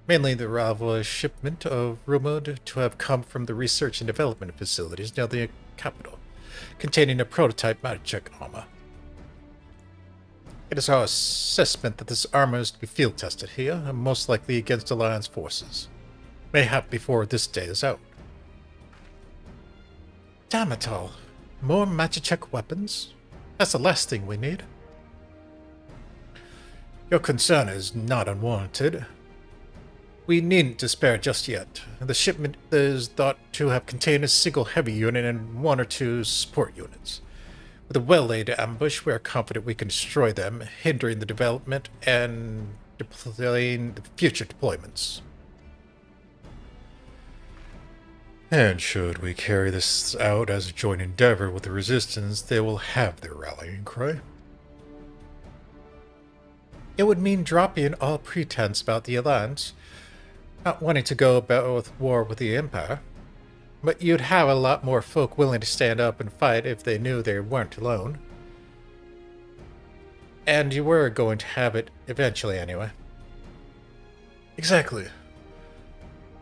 S1: Mainly the arrival a shipment of rumored to have come from the research and development facilities near the capital, containing a prototype magic armor. It is our assessment that this armor is to be field tested here, and most likely against Alliance forces. Mayhap before this day is out. Damn it all. More Magicheck weapons? That's the last thing we need. Your concern is not unwarranted. We needn't despair just yet. The shipment is thought to have contained a single heavy unit and 1 or 2 support units. With a well-laid ambush, we are confident we can destroy them, hindering the development and delaying the future deployments. And should we carry this out as a joint endeavor with the Resistance, they will have their rallying cry. It would mean dropping all pretense about the Alliance, not wanting to go about with war with the Empire, but you'd have a lot more folk willing to stand up and fight if they knew they weren't alone. And you were going to have it eventually anyway. Exactly.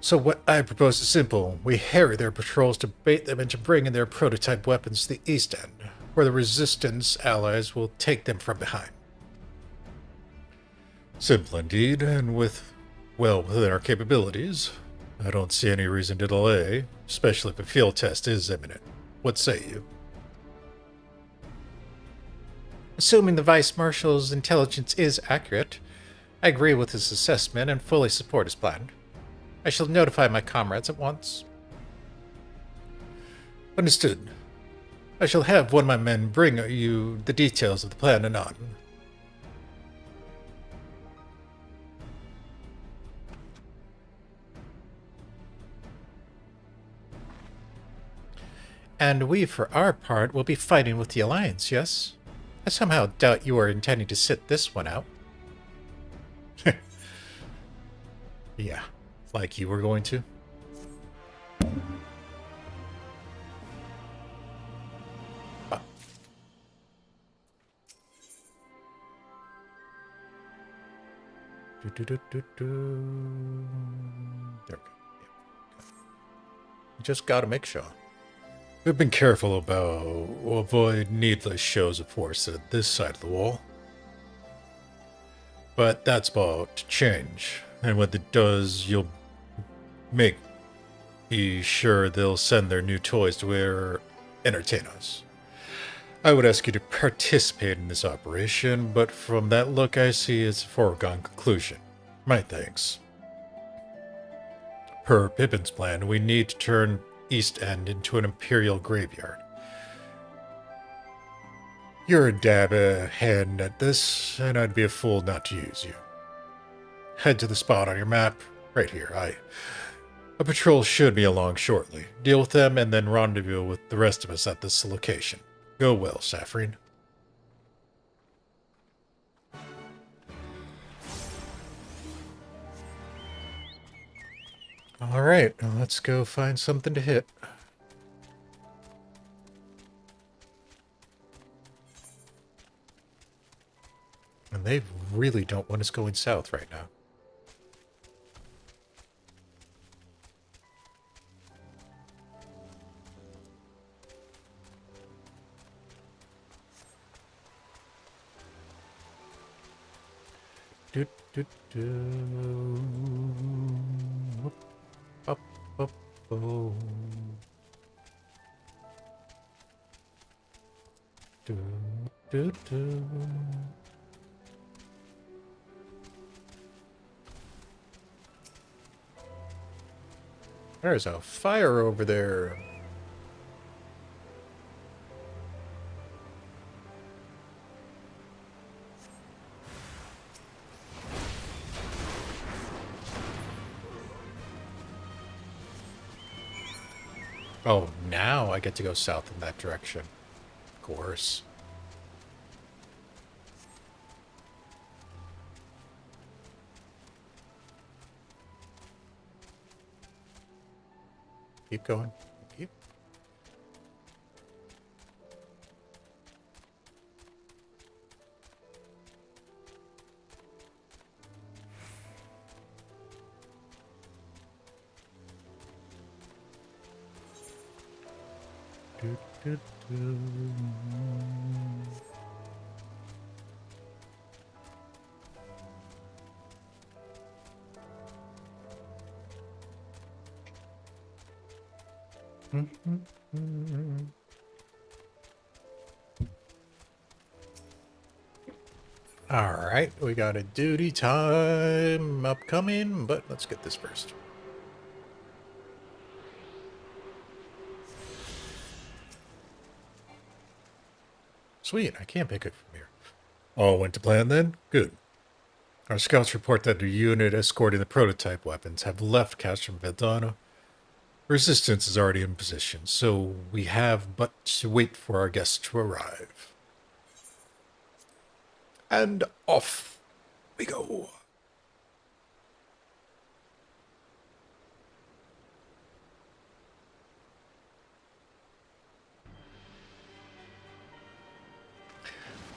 S1: So what I propose is simple. We harry their patrols to bait them into bringing their prototype weapons to the East End, where the Resistance allies will take them from behind. Simple indeed, and well within our capabilities. I don't see any reason to delay, especially if a field test is imminent. What say you? Assuming the Vice Marshal's intelligence is accurate, I agree with his assessment and fully support his plan. I shall notify my comrades at once. Understood. I shall have one of my men bring you the details of the plan anon. And we, for our part, will be fighting with the Alliance, yes? I somehow doubt you are intending to sit this one out. Yeah, like you were going to. Ah. There we go. Yeah. Just gotta make sure. We've been careful about avoid needless shows of force at this side of the wall. But that's about to change, and when it does, you'll be sure they'll send their new toys to entertain us. I would ask you to participate in this operation, but from that look I see it's a foregone conclusion. My thanks. Per Pippin's plan, we need to turn East End into an Imperial graveyard. You're a dab hand at this, and I'd be a fool not to use you. Head to the spot on your map, right here. A patrol should be along shortly. Deal with them and then rendezvous with the rest of us at this location. Go well, Saphrine. Alright, let's go find something to hit. And they really don't want us going south right now. Do, do, do. Up, up, oh. Do, do, do. There's a fire over there. Oh, now I get to go south in that direction. Of course. Keep going. Keep. All right, we got a duty time upcoming, but let's get this first. Sweet, I can't pick it from here. All went to plan then? Good. Our scouts report that a unit escorting the prototype weapons have left Castrum Vedana. Resistance is already in position, so we have but to wait for our guests to arrive. And off we go.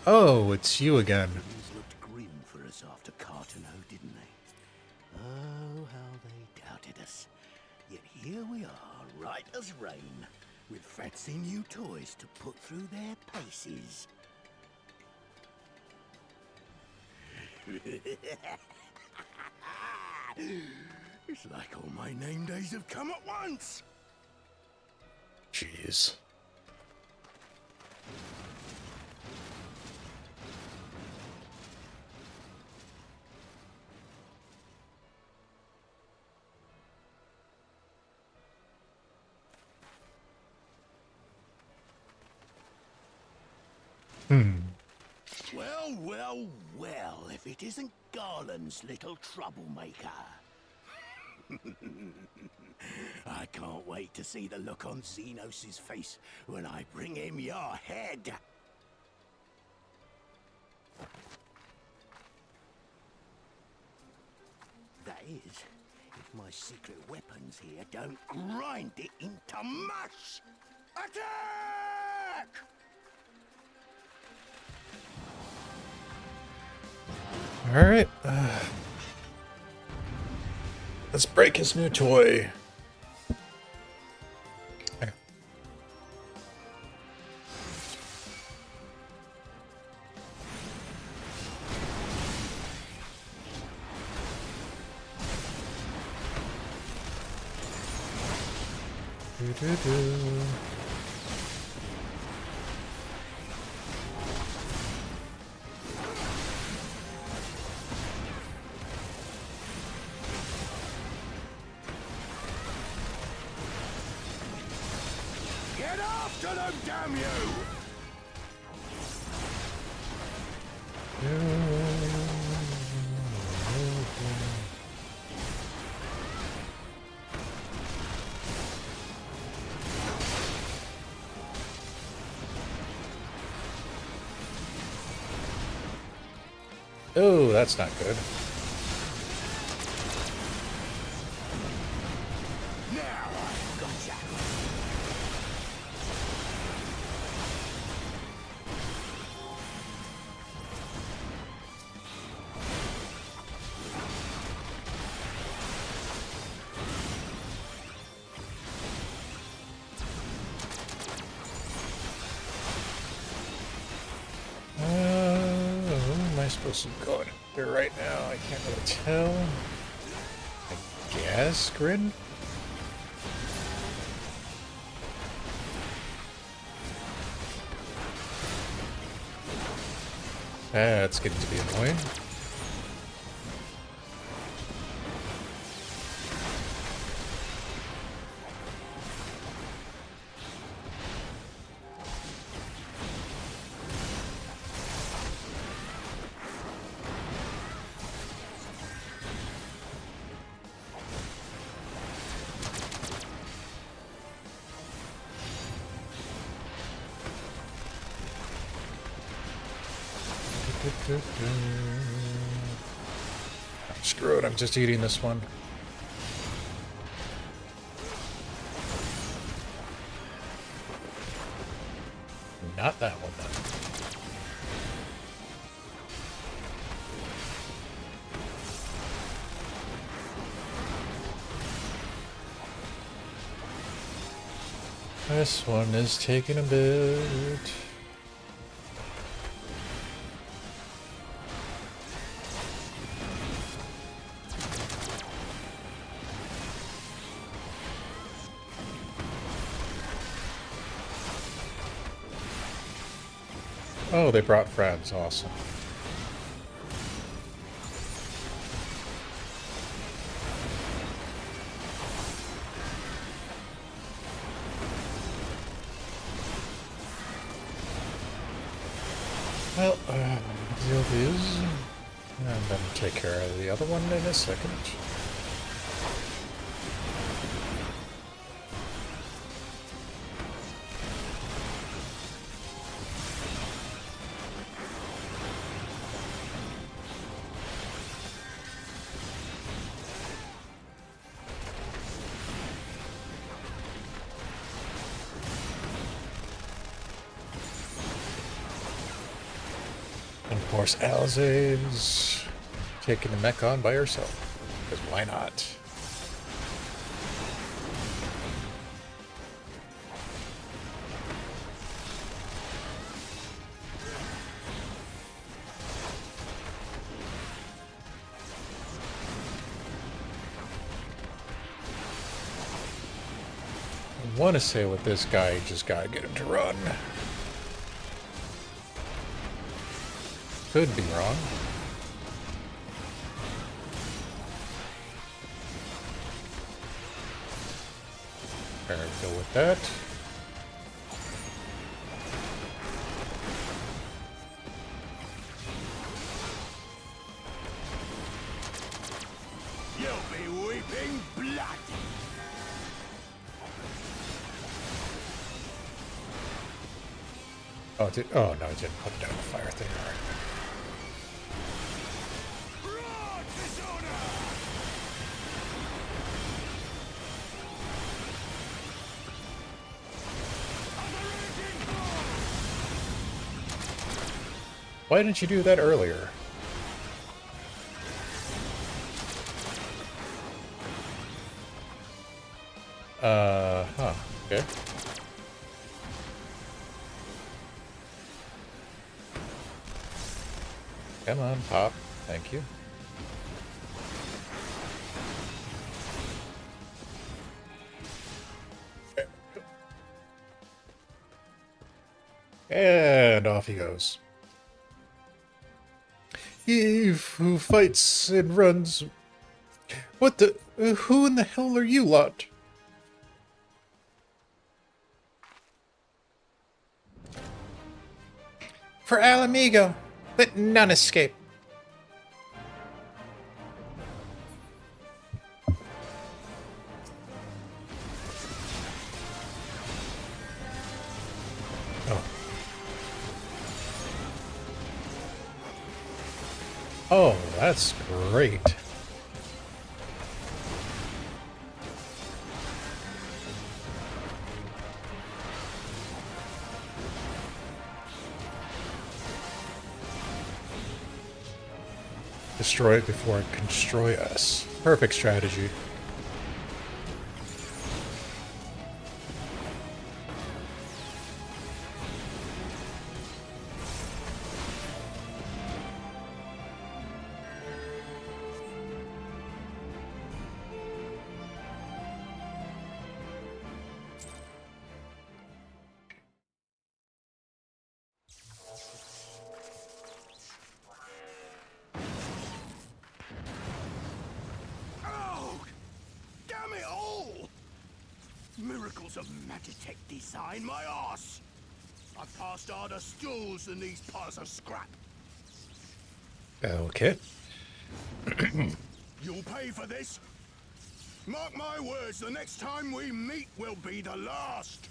S1: Oh, it's you again.
S15: Things looked grim for us after Cartano, didn't they? Oh, how they doubted us. Yet here we are, right as rain, with fancy new toys to put through their paces. It's like all my name days have come at once.
S1: Jeez.
S15: Well, well, well, if it isn't Garland's little troublemaker. I can't wait to see the look on Xenos' face when I bring him your head. That is, if my secret weapons here don't grind it into mush. Attack!
S1: All right. Let's break his new toy. Okay.
S15: Get after them, damn you!
S1: Oh, that's not good.
S15: Now I've gotcha.
S1: Who am I supposed to be going here right now? I can't really tell. I guess Grid? That's getting to be annoying. Screw it, I'm just eating this one. Not that one, then. This one is taking a bit. Oh, they brought friends. Awesome. Well, deal is, I'm gonna take care of the other one in a second. And of course, Alza's taking the mech on by herself. Because why not? I want to say with this guy, you just gotta get him to run. Could be wrong. There we go with that.
S10: You'll be weeping blood.
S1: Oh, oh no, I didn't put down the fire thing. All right. Why didn't you do that earlier? Huh, okay. Come on, pop. Thank you. And off he goes. He who fights and runs. What the? Who in the hell are you lot? For Alamigo, let none escape. Oh. Oh, that's great. Destroy it before it can destroy us. Perfect strategy.
S10: Miracles of Magitech design, my arse! I've passed harder stools than these piles of scrap.
S1: Okay.
S10: You'll pay for this. Mark my words, the next time we meet will be the last.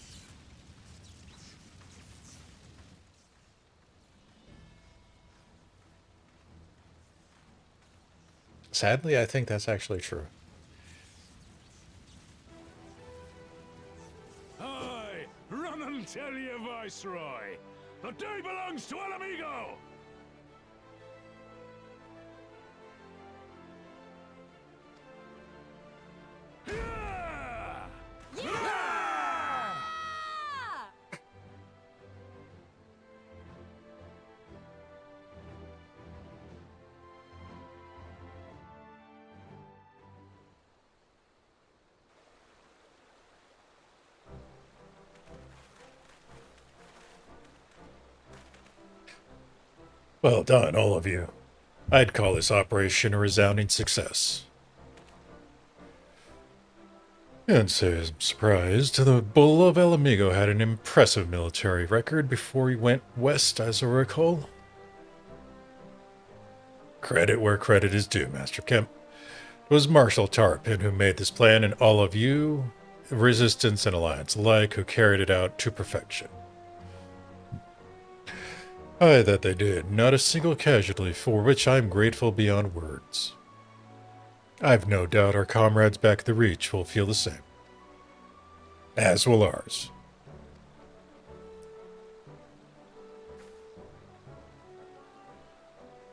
S1: Sadly, I think that's actually true.
S12: Aye, run and tell your Viceroy. The day belongs to Alamigo!
S1: Well done, all of you. I'd call this operation a resounding success. Can't say I'm surprised. The Bull of El Amigo had an impressive military record before he went west, as I recall. Credit where credit is due, Master Kemp. It was Marshal Tarpin who made this plan, and all of you, Resistance and Alliance alike, who carried it out to perfection. Aye, that they did. Not a single casualty, for which I am grateful beyond words. I've no doubt our comrades back at the Reach will feel the same. As will ours.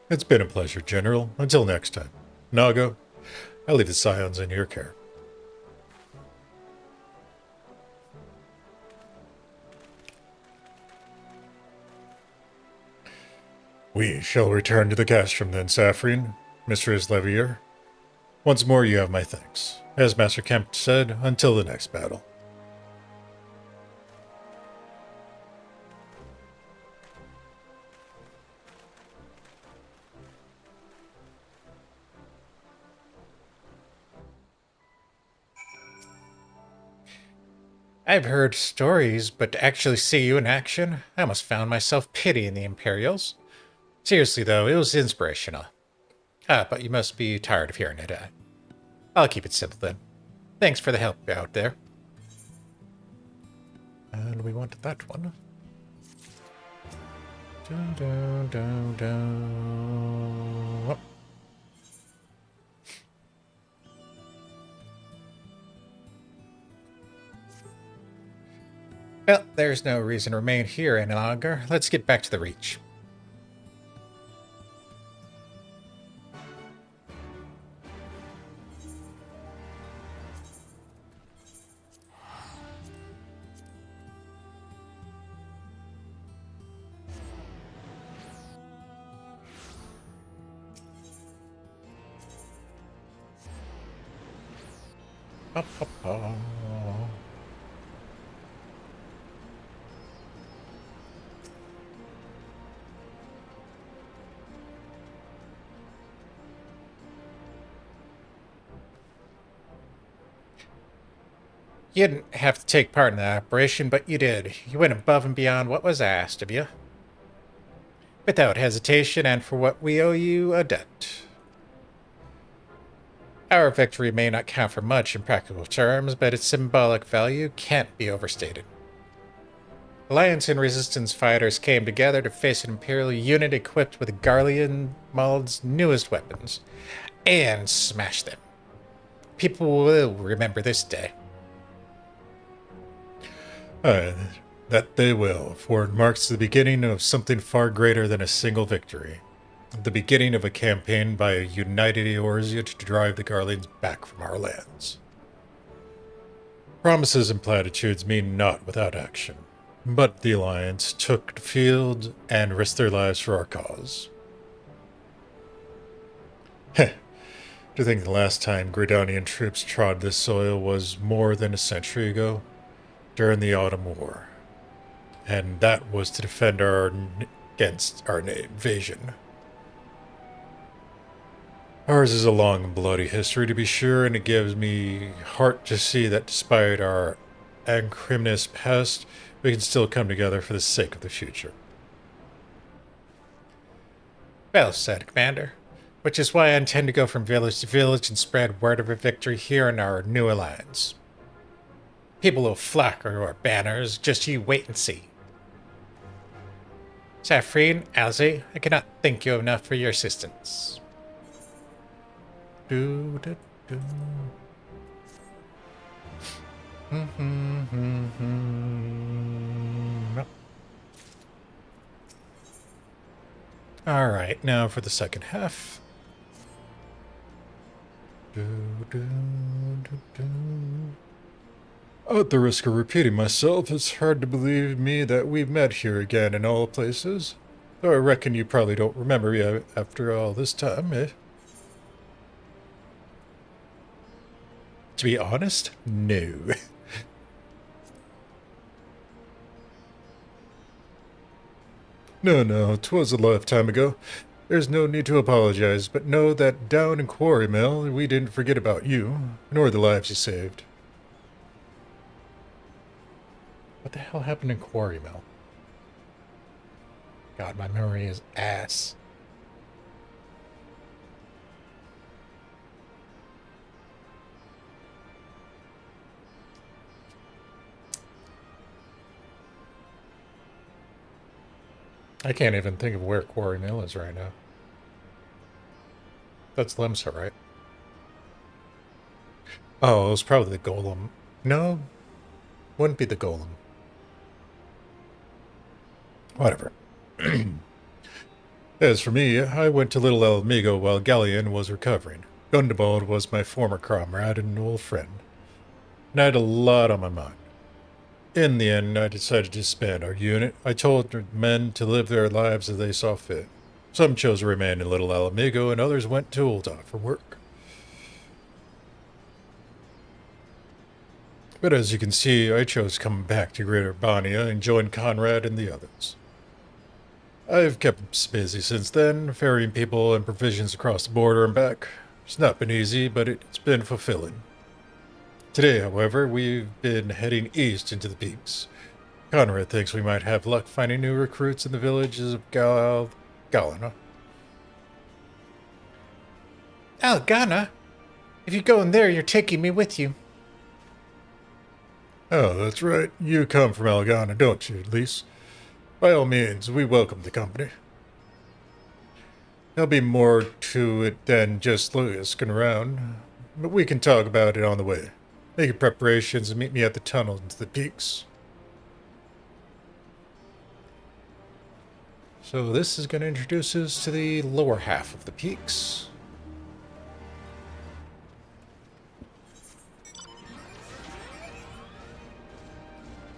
S1: It's been a pleasure, General. Until next time. Nago, I leave the Scions in your care. We shall return to the castrum then, Saphrine, Mistress Levier. Once more you have my thanks. As Master Kemp said, until the next battle.
S16: I've heard stories, but to actually see you in action, I almost found myself pitying the Imperials. Seriously, though, it was inspirational. But you must be tired of hearing it. I'll keep it simple then. Thanks for the help out there.
S1: And we want that one. Dun, dun, dun, dun. Oh.
S16: Well, there's no reason to remain here any longer. Let's get back to the Reach. You didn't have to take part in the operation, but you did. You went above and beyond what was asked of you. Without hesitation, and for what we owe you a debt. Our victory may not count for much in practical terms, but its symbolic value can't be overstated. Alliance and Resistance fighters came together to face an Imperial unit equipped with Garlean Mald's newest weapons, and smash them. People will remember this day.
S1: That they will, for it marks the beginning of something far greater than a single victory. The beginning of a campaign by a united Eorzea to drive the Garleans back from our lands. Promises and platitudes mean naught without action, but the Alliance took the field and risked their lives for our cause. Heh. To think the last time Gridanian troops trod this soil was more than a century ago, during the Autumn War. And that was to defend against our invasion. Ours is a long and bloody history, to be sure, and it gives me heart to see that despite our acrimonious past, we can still come together for the sake of the future.
S16: Well said, Commander. Which is why I intend to go from village to village and spread word of a victory here in our new alliance. People will flock to our banners, just you wait and see. Saphrine, Alze, I cannot thank you enough for your assistance.
S1: Do. Alright, now for the second half. At the risk of repeating myself, it's hard to believe me that we've met here again in all places. Though I reckon you probably don't remember me after all this time, eh? To be honest, no. No, 'twas a lifetime ago. There's no need to apologize, but know that down in Quarry Mill, we didn't forget about you, nor the lives you saved. What the hell happened in Quarry Mill? God, my memory is ass. I can't even think of where Quarry Mill is right now. That's Lemsa, right? Oh, it was probably the Golem. No, wouldn't be the Golem. Whatever. As for me, I went to Little El Amigo while Galleon was recovering. Gundabald was my former comrade and old friend, and I had a lot on my mind. In the end, I decided to disband our unit. I told the men to live their lives as they saw fit. Some chose to remain in Little El Amigo, and others went to Ul'dah for work. But as you can see, I chose to come back to Greater Bania and join Conrad and the others. I've kept busy since then, ferrying people and provisions across the border and back. It's not been easy, but it's been fulfilling. Today, however, we've been heading east into the peaks. Conrad thinks we might have luck finding new recruits in the villages of Galana. Algana? If you go in there, you're taking me with you. Oh, that's right. You come from Algana, don't you, Lise? By all means, we welcome the company. There'll be more to it than just looking around, but we can talk about it on the way. Make your preparations and meet me at the tunnel into the peaks. So this is going to introduce us to the lower half of the peaks.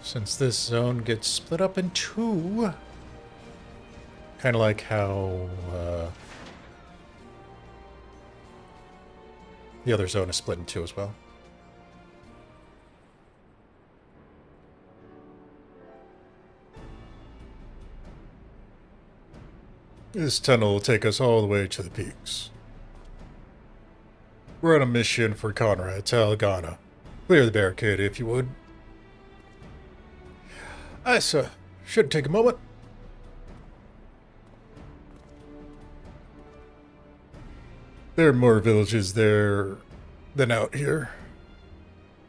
S1: Since this zone gets split up in two, kind of like how the other zone is split in two as well. This tunnel will take us all the way to the peaks. We're on a mission for Conrad to Algana. Clear the barricade, if you would. Aye, sir. Should take a moment. There are more villages there than out here.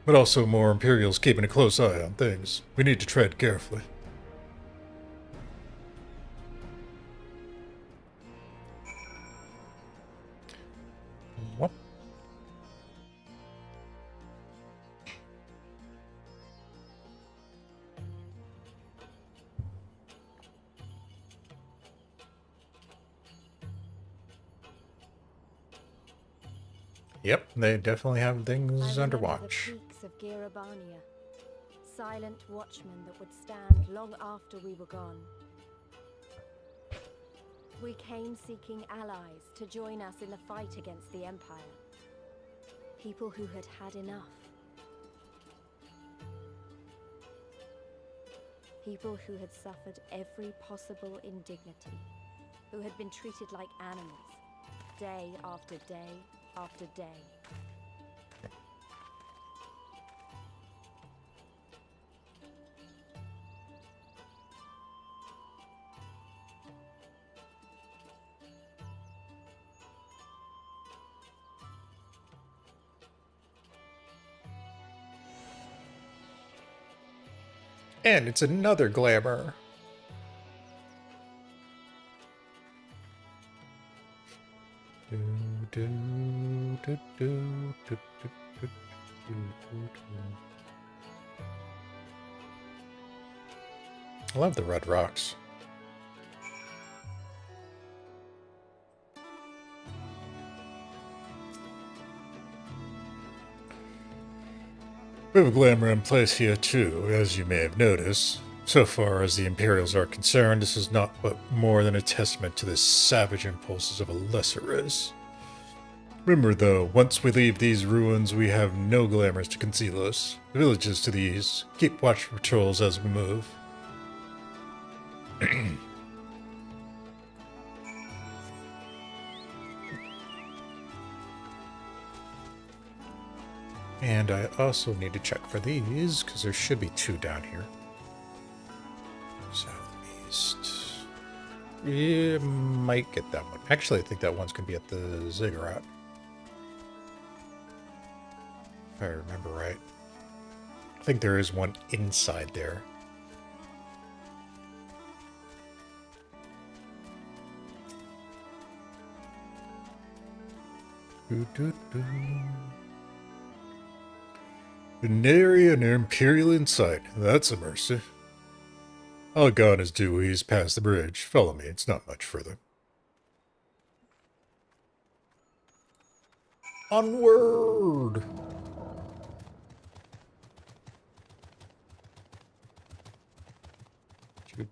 S1: But also more Imperials keeping a close eye on things. We need to tread carefully. What? Yep, they definitely have things under watch.
S3: The peaks of Girabania, silent watchmen that would stand long after we were gone. We came seeking allies to join us in the fight against the Empire. People who had had enough. People who had suffered every possible indignity. Who had been treated like animals, day after day after day.
S1: And it's another glamour. I love the red rocks. We have a glamour in place here too, as you may have noticed. So far as the Imperials are concerned, this is not but more than a testament to the savage impulses of a lesser race. Remember though, once we leave these ruins, we have no glamours to conceal us. The villages to the east, keep watch patrols as we move.
S16: And I also need to check for these, because there should be 2 down here. Southeast. You might get that one. Actually, I think that one's going to be at the Ziggurat. If I remember right. I think there is one inside there.
S1: An area near Imperial Insight. That's a mercy. Algon is due east past the bridge. Follow me, it's not much further. Onward!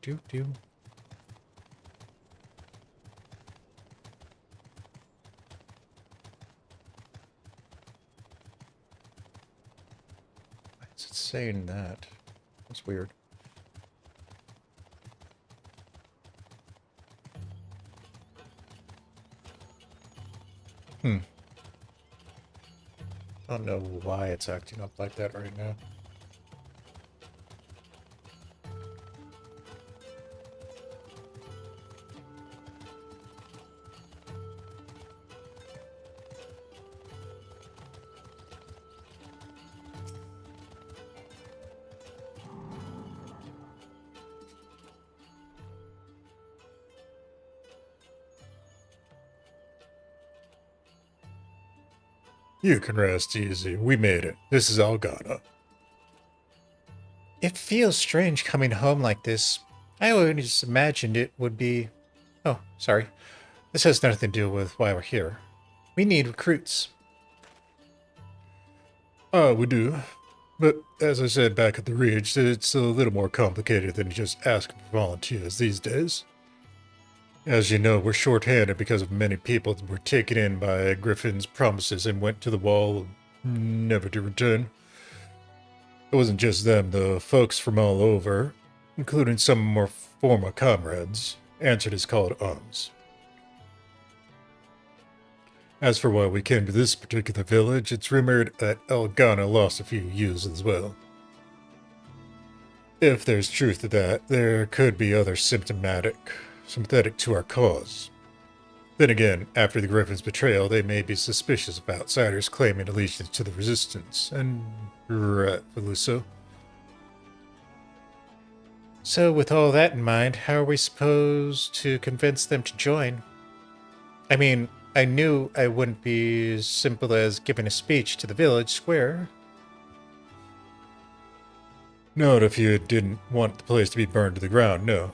S16: Do. Why is it saying that? That's weird. I don't know why it's acting up like that right now.
S1: You can rest easy. We made it. This is Algana.
S16: It feels strange coming home like this. I always imagined it would be... Oh, sorry. This has nothing to do with why we're here. We need recruits.
S1: We do. But as I said back at the Ridge, it's a little more complicated than just asking for volunteers these days. As you know, we're short-handed because of many people that were taken in by Griffin's promises and went to the wall, never to return. It wasn't just them, the folks from all over, including some of our former comrades, answered his call to arms. As for why we came to this particular village, it's rumored that Algana lost a few youths as well. If there's truth to that, there could be other sympathetic to our cause. Then again, after the Griffin's betrayal, they may be suspicious of outsiders claiming allegiance to the Resistance, and rightfully so.
S16: So with all that in mind, how are we supposed to convince them to join? I mean, I knew I wouldn't be as simple as giving a speech to the village square.
S1: Not if you didn't want the place to be burned to the ground, no.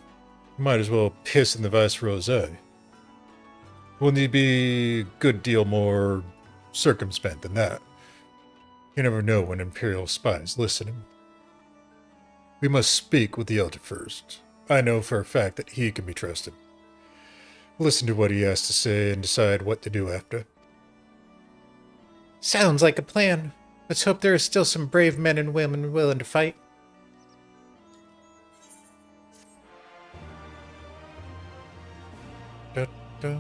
S1: You might as well piss in the Viceroy's eye. We'll need to be a good deal more circumspect than that. You never know when Imperial spies listening. We must speak with the Elder first. I know for a fact that he can be trusted. Listen to what he has to say and decide what to do after.
S16: Sounds like a plan. Let's hope there are still some brave men and women willing to fight. Da-da.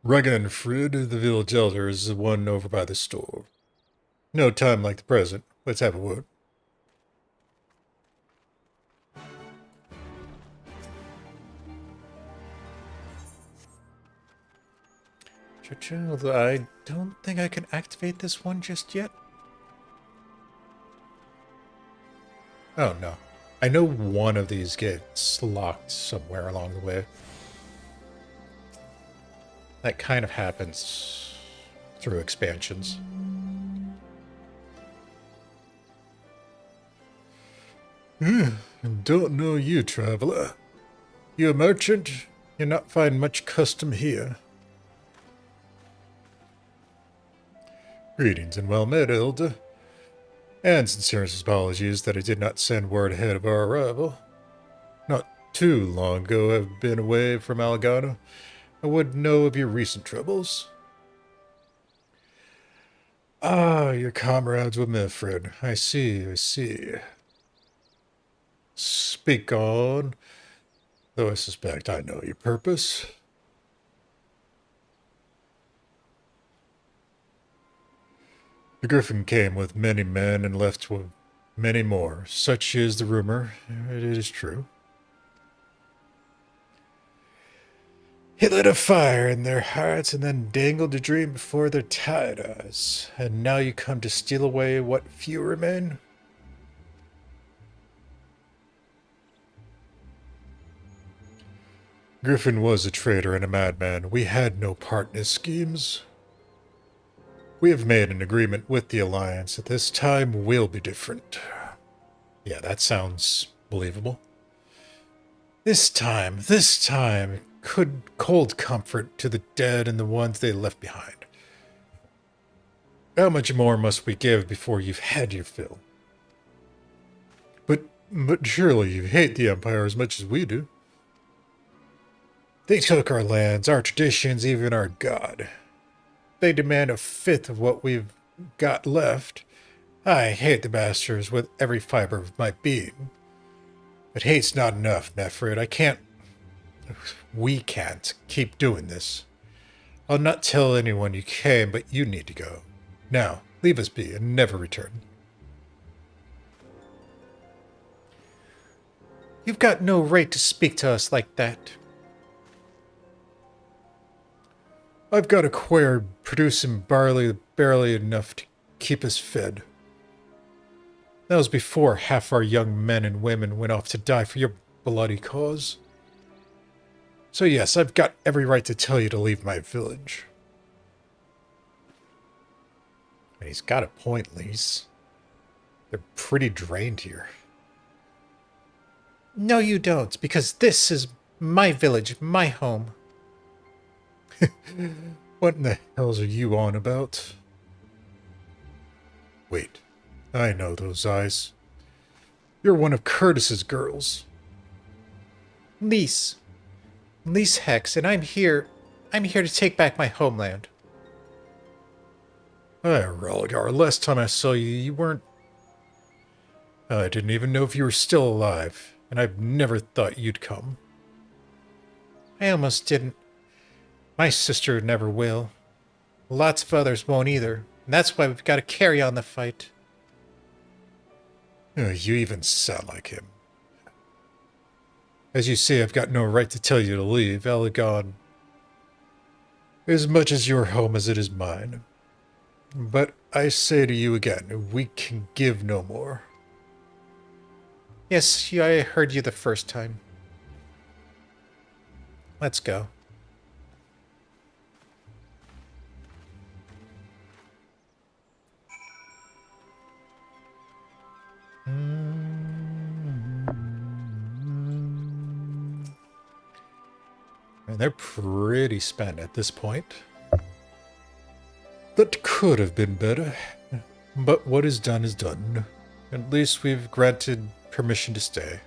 S1: Regan Frid, the village elder, is the one over by the store. No time like the present. Let's have a word.
S16: Although I don't think I can activate this one just yet. Oh no. I know one of these gets locked somewhere along the way. That kind of happens through expansions.
S1: Don't know you, traveler. You a merchant? You're not find much custom here. Greetings and well met, Elder. And sincerest apologies that I did not send word ahead of our arrival. Not too long ago I've been away from Algana. I wouldn't know of your recent troubles. Ah, your comrades with Mifrid. I see. Speak on. Though I suspect I know your purpose. The Griffin came with many men and left with many more. Such is the rumor. It is true. He lit a fire in their hearts and then dangled a dream before their tired eyes. And now you come to steal away what few remain? Griffin was a traitor and a madman. We had no part in his schemes. We have made an agreement with the Alliance. At this time will be different. Yeah, that sounds believable. This time, could cold comfort to the dead and the ones they left behind. How much more must we give before you've had your fill? But surely you hate the Empire as much as we do. They took our lands, our traditions, even our god. They demand a fifth of what we've got left. I hate the bastards with every fiber of my being. But hate's not enough, Nephrid. We can't keep doing this. I'll not tell anyone you came, but you need to go. Now, leave us be and never return. You've got no right to speak to us like that. I've got a choir producing barely enough to keep us fed. That was before half our young men and women went off to die for your bloody cause. So yes, I've got every right to tell you to leave my village. And he's got a point, Lise. They're pretty drained here. No, you don't, because this is my village, my home. What in the hells are you on about? Wait, I know those eyes. You're one of Curtis's girls. Lise Hex, and I'm here to take back my homeland. Rolgar, last time I saw you, you weren't... I didn't even know if you were still alive, and I've never thought you'd come. I almost didn't. My sister never will. Lots of others won't either, and that's why we've got to carry on the fight. You even sound like him. As you say, I've got no right to tell you to leave. Elegon is as much as your home as it is mine. But I say to you again, we can give no more. Yes, I heard you the first time. Let's go. And they're pretty spent at this point. That could have been better, but what is done is done. At least we've granted permission to stay.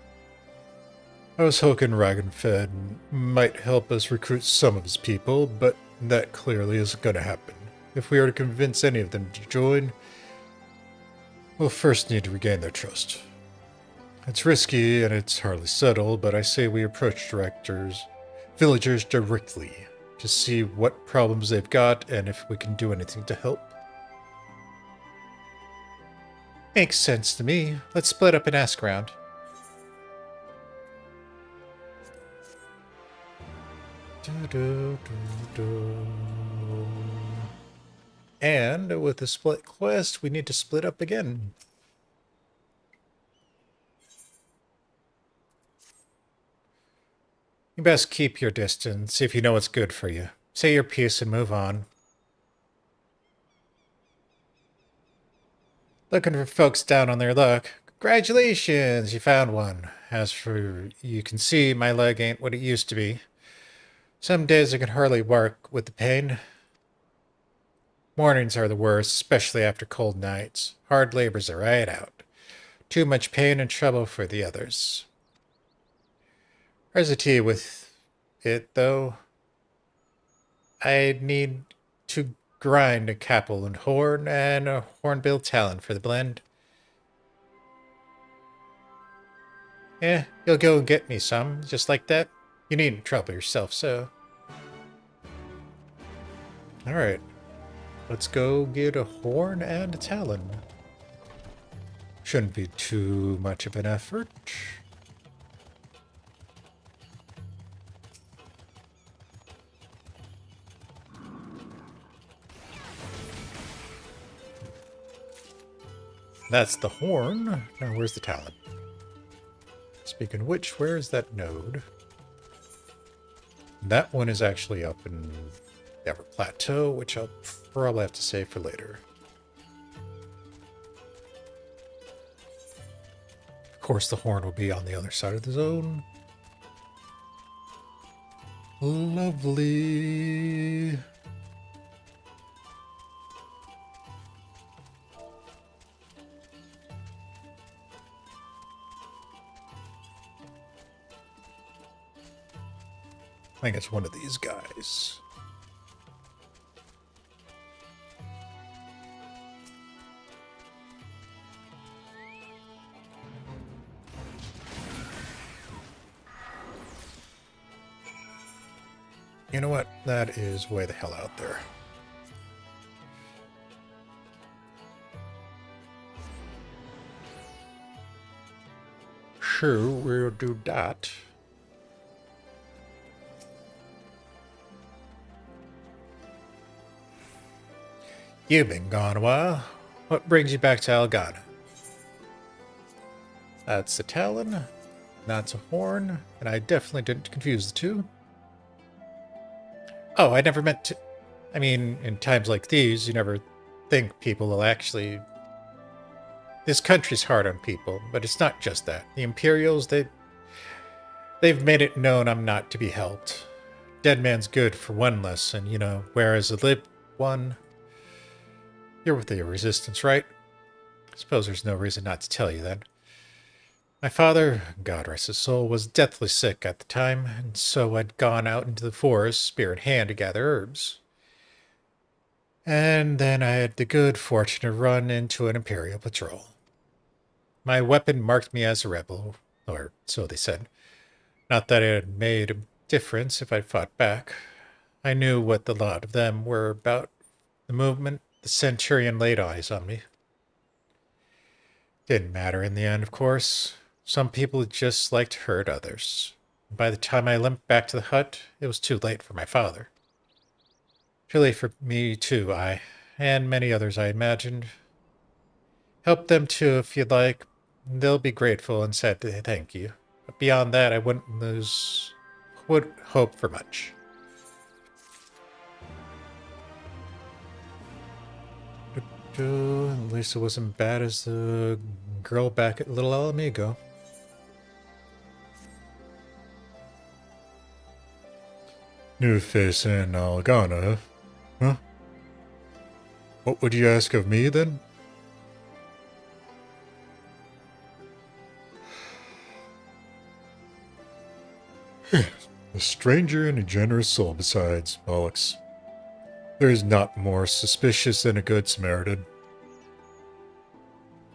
S1: I was hoping Ragnfed might help us recruit some of his people, but that clearly isn't going to happen. If we are to convince any of them to join, we'll first need to regain their trust. It's risky and it's hardly settled, but I say we approach villagers directly to see what problems they've got and if we can do anything to help. Makes sense to me. Let's split up and ask around. And with the split quest, we need to split up again. You best keep your distance if you know what's good for you. Say your piece and move on. Looking for folks down on their luck. Congratulations, you found one. As for you can see, my leg ain't what it used to be. Some days I can hardly work with the pain. Mornings are the worst, especially after cold nights. Hard labor's a right out. Too much pain and trouble for the others. Where's the tea with it, though? I'd need to grind a capel and horn and a hornbill talon for the blend. You'll go and get me some, just like that?
S16: You needn't trouble yourself, so. Alright. Let's go get a horn and a talon. Shouldn't be too much of an effort. That's the horn. Now where's the talon? Speaking of which, where is that node? That one is actually up in the Upper Plateau, which I'll probably have to save for later. Of course, the horn will be on the other side of the zone. Lovely. I think it's one of these guys. You know what? That is way the hell out there. Sure, we'll do that. You've been gone a while. What brings you back to Algana? That's a talon, that's a horn, and I definitely didn't confuse the two. Oh, I never meant to... I mean, in times like these, you never think people will actually... This country's hard on people, but it's not just that. The Imperials, they've made it known I'm not to be helped. Dead man's good for one lesson, you know, whereas a lived one... You're with the Resistance, right? I suppose there's no reason not to tell you then. My father, God rest his soul, was deathly sick at the time, and so I'd gone out into the forest, spear in hand, to gather herbs. And then I had the good fortune to run into an Imperial patrol. My weapon marked me as a rebel, or so they said. Not that it had made a difference if I'd fought back. I knew what the lot of them were about. The movement, the Centurion laid eyes on me. Didn't matter in the end, of course. Some people just like to hurt others. By the time I limped back to the hut, it was too late for my father. Too late for me too, and many others I imagined. Help them too if you'd like. They'll be grateful and said thank you. But beyond that, I wouldn't hope for much. At least it wasn't bad as the girl back at Little Alamigo. New face in Algana, huh? What would you ask of me, then? A stranger and a generous soul besides, bollocks. There is not more suspicious than a good Samaritan.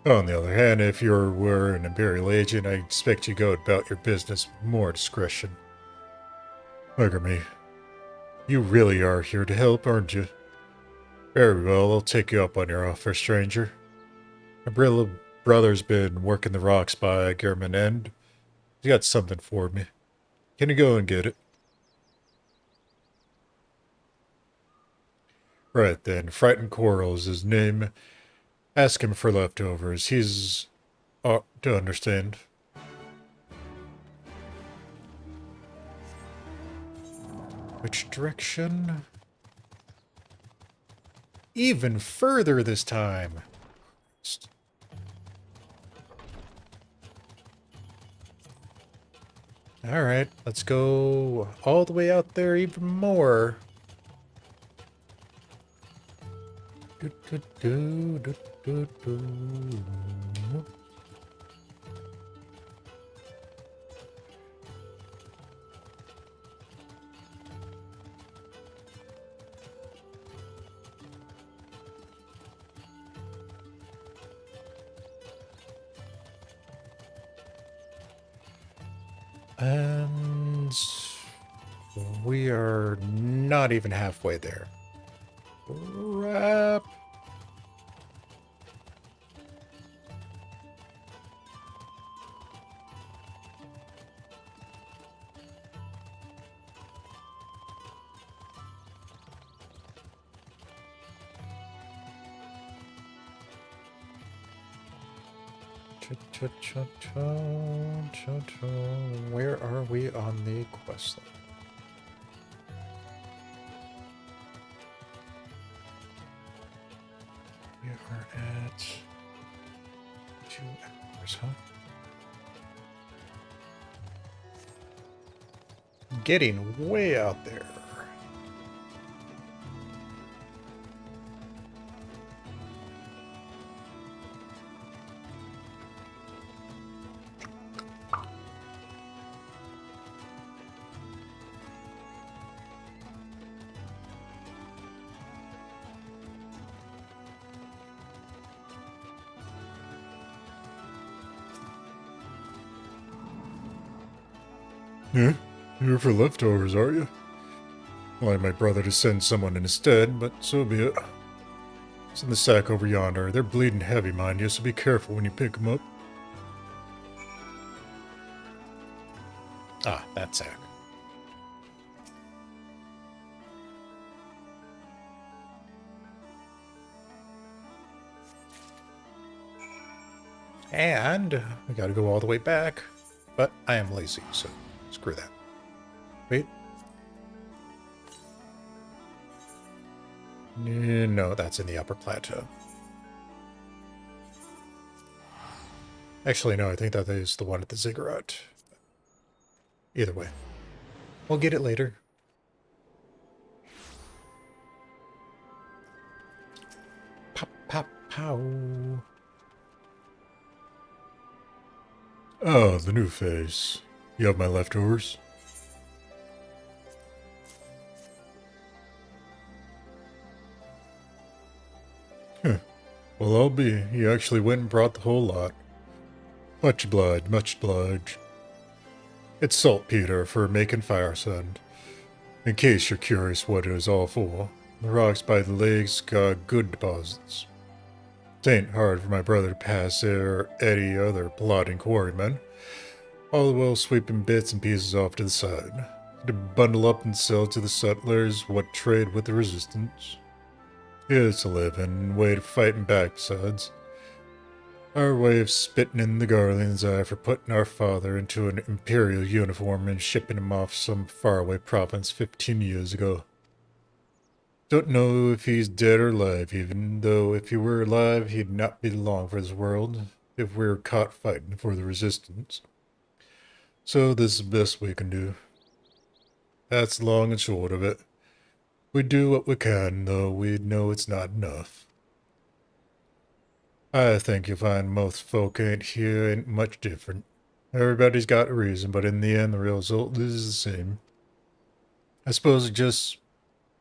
S16: On the other hand, if you were an Imperial agent, I expect you go about your business with more discretion. Look at me. You really are here to help, aren't you? Very well, I'll take you up on your offer, stranger. My brother's been working the rocks by German End. He's got something for me. Can you go and get it? Right then, Frightened Coral is his name. Ask him for leftovers. He's ought to understand. Which direction? Even further this time. Alright, let's go all the way out there even more. And
S1: We are not even halfway there. Crap. Where are we on the quest line? We are at 2 hours, huh? Getting way out there. Yeah, you're for leftovers, are you? I'd like my brother to send someone instead, but so be it. It's in the sack over yonder. They're bleeding heavy, mind you, so be careful when you pick them up. Ah, that sack. And we gotta go all the way back. But I am lazy, so screw that. Wait. No, that's in the upper plateau. Actually, no, I think that is the one at the ziggurat. Either way. We'll get it later. Pop, pop, pow. Oh, the new face. You have my leftovers? Huh. Well, I'll be. You actually went and brought the whole lot. Much obliged, much obliged. It's saltpeter for making fire sand. In case you're curious what it is all for, the rocks by the lakes got good deposits. Tain't hard for my brother to pass there or any other plotting quarrymen, all the while sweeping bits and pieces off to the side, to bundle up and sell to the settlers what trade with the resistance. It's a living, way of fighting back besides. Our way of spitting in the Guardian's eye for putting our father into an imperial uniform and shipping him off some faraway province 15 years ago. Don't know if he's dead or alive, even though if he were alive, he'd not be long for this world if we were caught fighting for the resistance. So this is the best we can do. That's the long and short of it. We do what we can, though we know it's not enough. I think you'll find most folk ain't much different. Everybody's got a reason, but in the end, the result is the same. I suppose I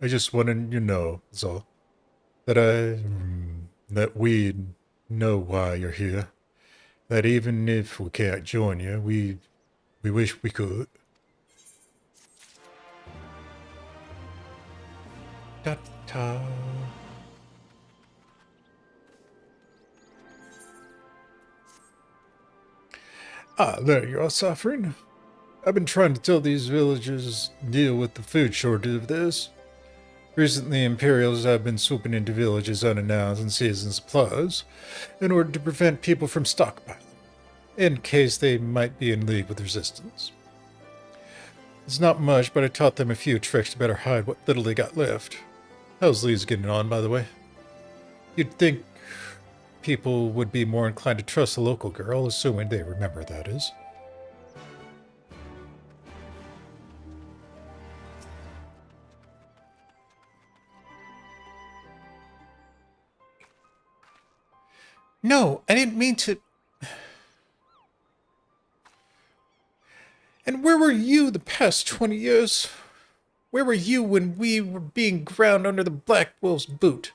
S1: just wanted you to know, that's all. That we know why you're here. That even if we can't join you, we wish we could. Ta-ta. Ah, there you are, Saphrine. I've been trying to tell these villagers deal with the food shortage of theirs. Recently, Imperials have been swooping into villages unannounced and seizing supplies in order to prevent people from stockpiling, in case they might be in league with resistance. It's not much, but I taught them a few tricks to better hide what little they got left. How's Lee's getting on, by the way? You'd think people would be more inclined to trust a local girl, assuming they remember, that is. No, I didn't mean to... And where were you the past 20 years? Where were you when we were being ground under the Black Wolf's boot?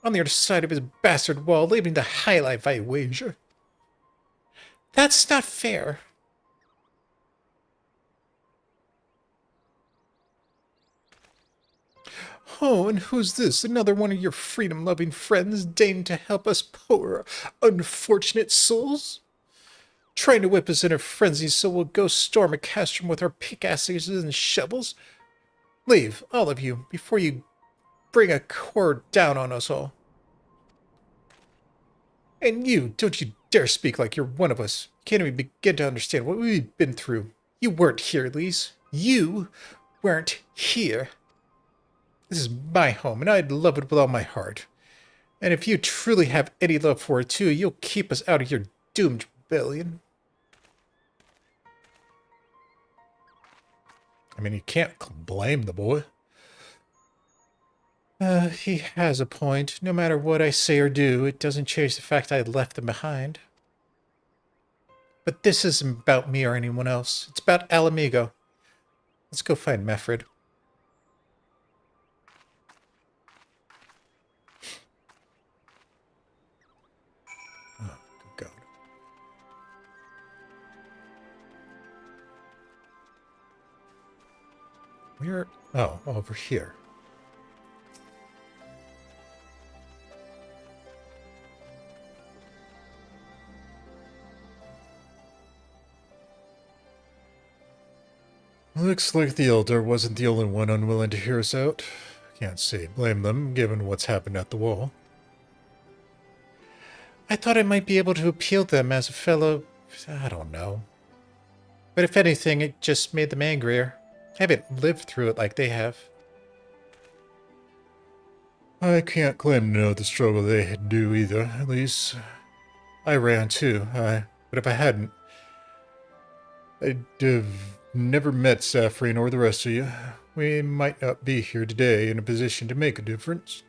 S1: On the other side of his bastard wall, leaving the high life, I wager. That's not fair.
S16: Oh, and who's this? Another one of your freedom-loving friends deign to help us poor, unfortunate souls? Trying to whip us in a frenzy so we'll go storm a castrum with our pickaxes and shovels? Leave, all of you, before you bring a cord down on us all. And you, don't you dare speak like you're one of us. Can't even begin to understand what we've been through. You weren't here, Lise. You weren't here. This is my home, and I'd love it with all my heart. And if you truly have any love for it too, you'll keep us out of your doomed rebellion. I mean, you can't blame the boy. He has a point. No matter what I say or do, it doesn't change the fact I left them behind. But this isn't about me or anyone else. It's about Alamigo. Let's go find Meffred. Oh, good God. Where? Oh, over here. Looks like the Elder wasn't the only one unwilling to hear us out. Can't say blame them, given what's happened at the wall. I thought I might be able to appeal them as a fellow... I don't know. But if anything, it just made them angrier. I haven't lived through it like they have. I can't claim to know the struggle they do either. At least, I ran too. But if I hadn't, I'd have never met Saphrine or the rest of you. We might not be here today in a position to make a difference.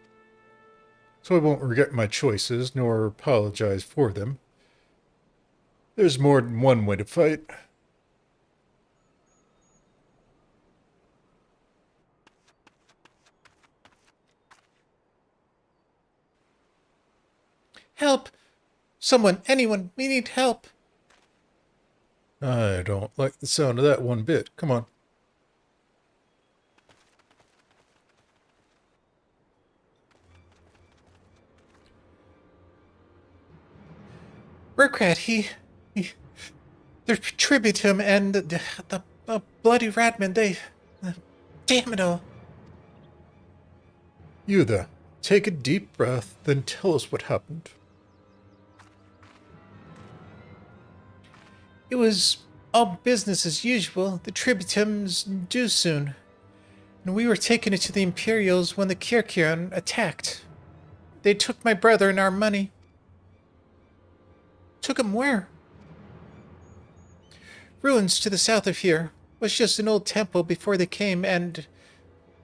S16: So I won't regret my choices, nor apologize for them. There's more than one way to fight. Help! Someone, anyone, we need help! I don't like the sound of that one bit. Come on. Burkrat, there's tribute to him and the bloody Radman, they... damn it all. Yudha, take a deep breath, then tell us what happened. It was all business as usual. The tributum's due soon. And we were taking it to the Imperials when the Kirkion attacked. They took my brother and our money. Took him where? Ruins to the south of here. Was just an old temple before they came, and...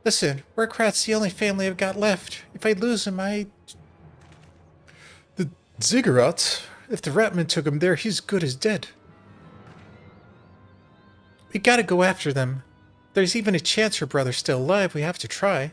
S16: Listen, Burkrat's the only family I've got left. If I lose him, The Ziggurat? If the Ratman took him there, he's good as dead. We gotta go after them. If there's even a chance her brother's still alive, we have to try.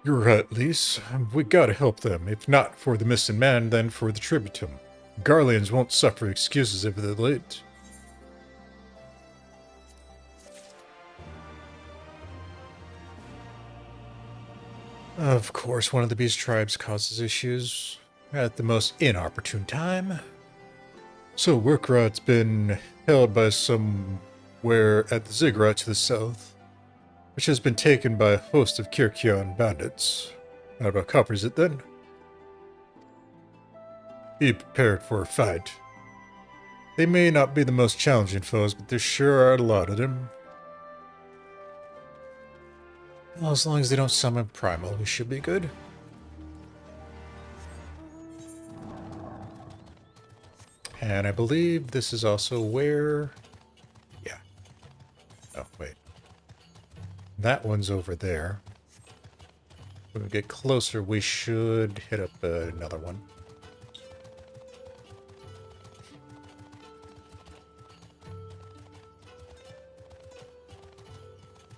S16: You're right, Lise. We gotta help them. If not for the missing man, then for the tributum. Garleans won't suffer excuses if they're late. Of course, one of the beast tribes causes issues at the most inopportune time. So Workrat's been held by somewhere at the Ziggurat to the south, which has been taken by a host of Kirkion bandits. How about coppers it then? Be prepared for a fight. They may not be the most challenging foes, but there sure are a lot of them. Well, as long as they don't summon Primal, we should be good. And I believe this is also where... Yeah. Oh, wait. That one's over there. When we get closer, we should hit up another one.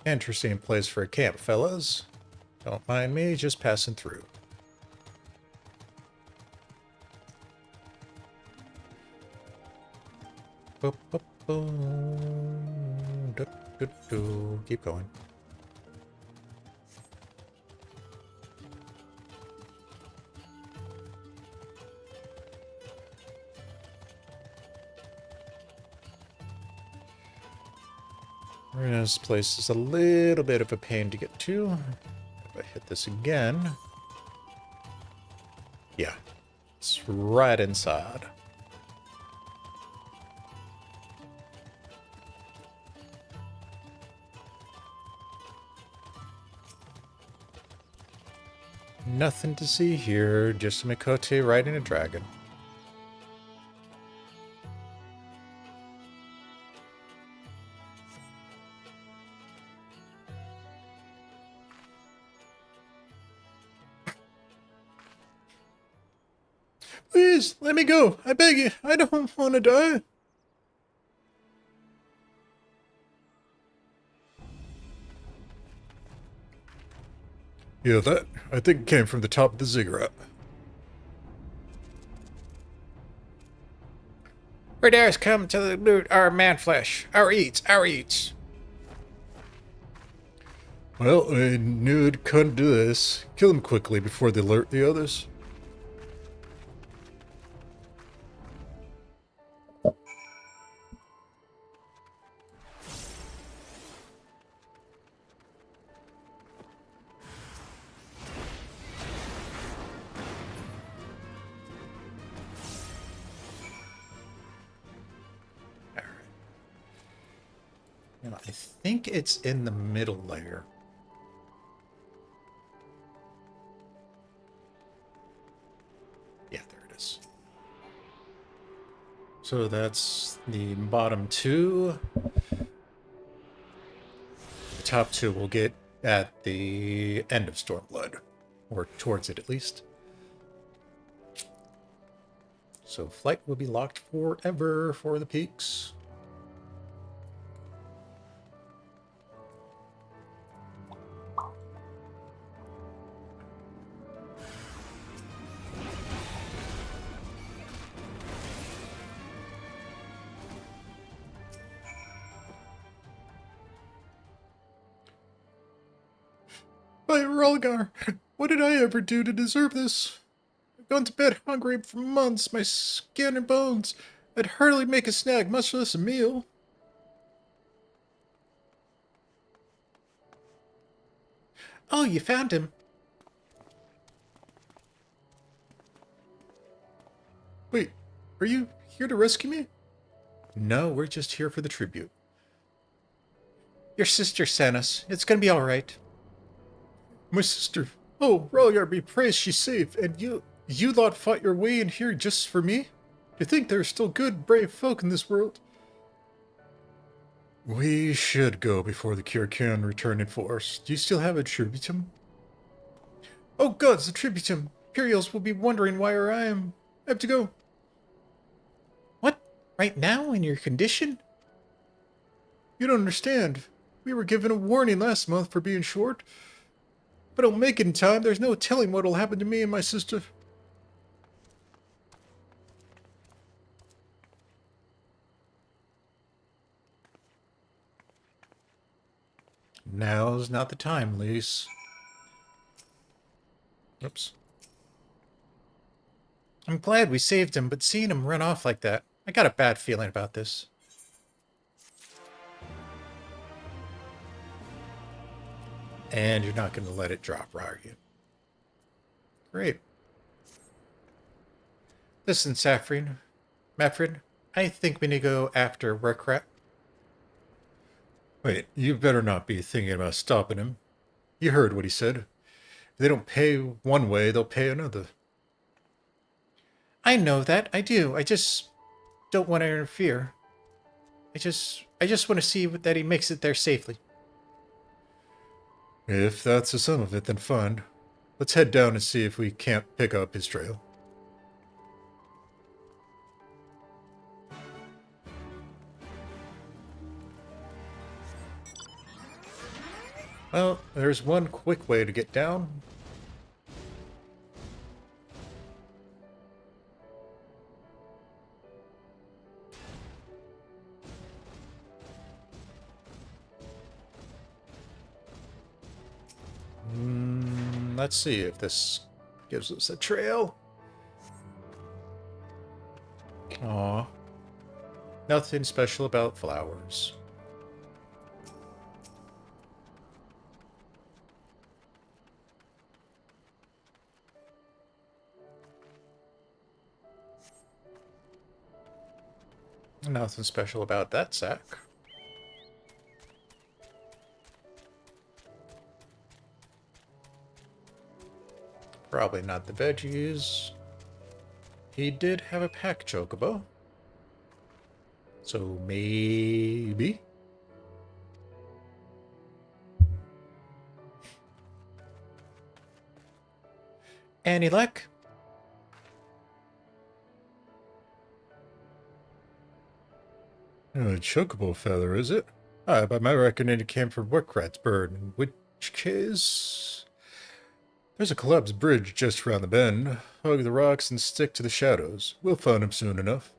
S16: Interesting place for a camp, fellas. Don't mind me, just passing through. Boop, boop, boom. Keep going. This place is a little bit of a pain to get to. If I hit this again. Yeah, it's right inside. Nothing to see here, just a Mikote riding a dragon. Please, let me go. I beg you. I don't want to die. Yeah, that, I think, came from the top of the ziggurat. Who dares come to loot our man-flesh? Our eats, our eats. Well, I knew it couldn't do this. Kill him quickly before they alert the others. Now, I think it's in the middle layer. Yeah, there it is. So that's the bottom two. The top two we'll get at the end of Stormblood, or towards it at least. So flight will be locked forever for the peaks. By Rolgar, what did I ever do to deserve this? I've gone to bed hungry for months, my skin and bones. I'd hardly make a snack, much less a meal. Oh, you found him. Wait, are you here to rescue me? No, we're just here for the tribute. Your sister sent us. It's gonna be alright. My sister. Oh, Rolgar be praised she's safe, and you lot fought your way in here just for me? You think there are still good, brave folk in this world? We should go before the cure can return in force. Do you still have a tributum? Oh gods, the tributum! Imperials will be wondering why I have to go. What? Right now, in your condition? You don't understand. We were given a warning last month for being short. If I don't make it in time, there's no telling what'll happen to me and my sister. Now's not the time, Lise. Oops. I'm glad we saved him, but seeing him run off like that, I got a bad feeling about this. And you're not going to let it drop, are you? Great. Listen, Saphrine. Meffred, I think we need to go after Rekrat. Wait, you better not be thinking about stopping him. You heard what he said. If they don't pay one way, they'll pay another. I know that, I do. I just don't want to interfere. I just want to see that he makes it there safely. If that's the sum of it, then fine. Let's head down and see if we can't pick up his trail.
S1: Well, there's one quick way to get down. Let's see if this gives us a trail. Aw. Nothing special about flowers. Nothing special about that sack. Probably not the veggies. He did have a pack chocobo. So maybe. Any luck? A chocobo feather, is it? By my reckoning it came from Woodrat's bird, in which case... There's a collapsed bridge just around the bend. Hug the rocks and stick to the shadows. We'll find him soon enough.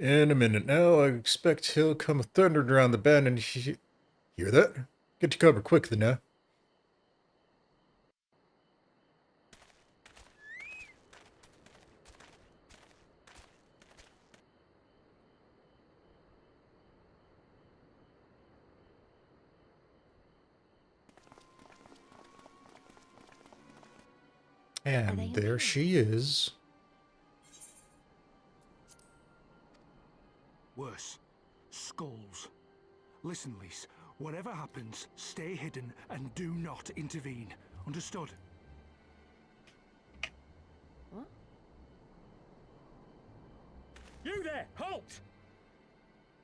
S1: In a minute now, I expect he'll come thundering around the bend and hear that? Get to cover quickly now. And there she is.
S17: Worse. Skulls. Listen, Lise. Whatever happens, stay hidden and do not intervene. Understood?
S18: What?
S19: You there! Halt!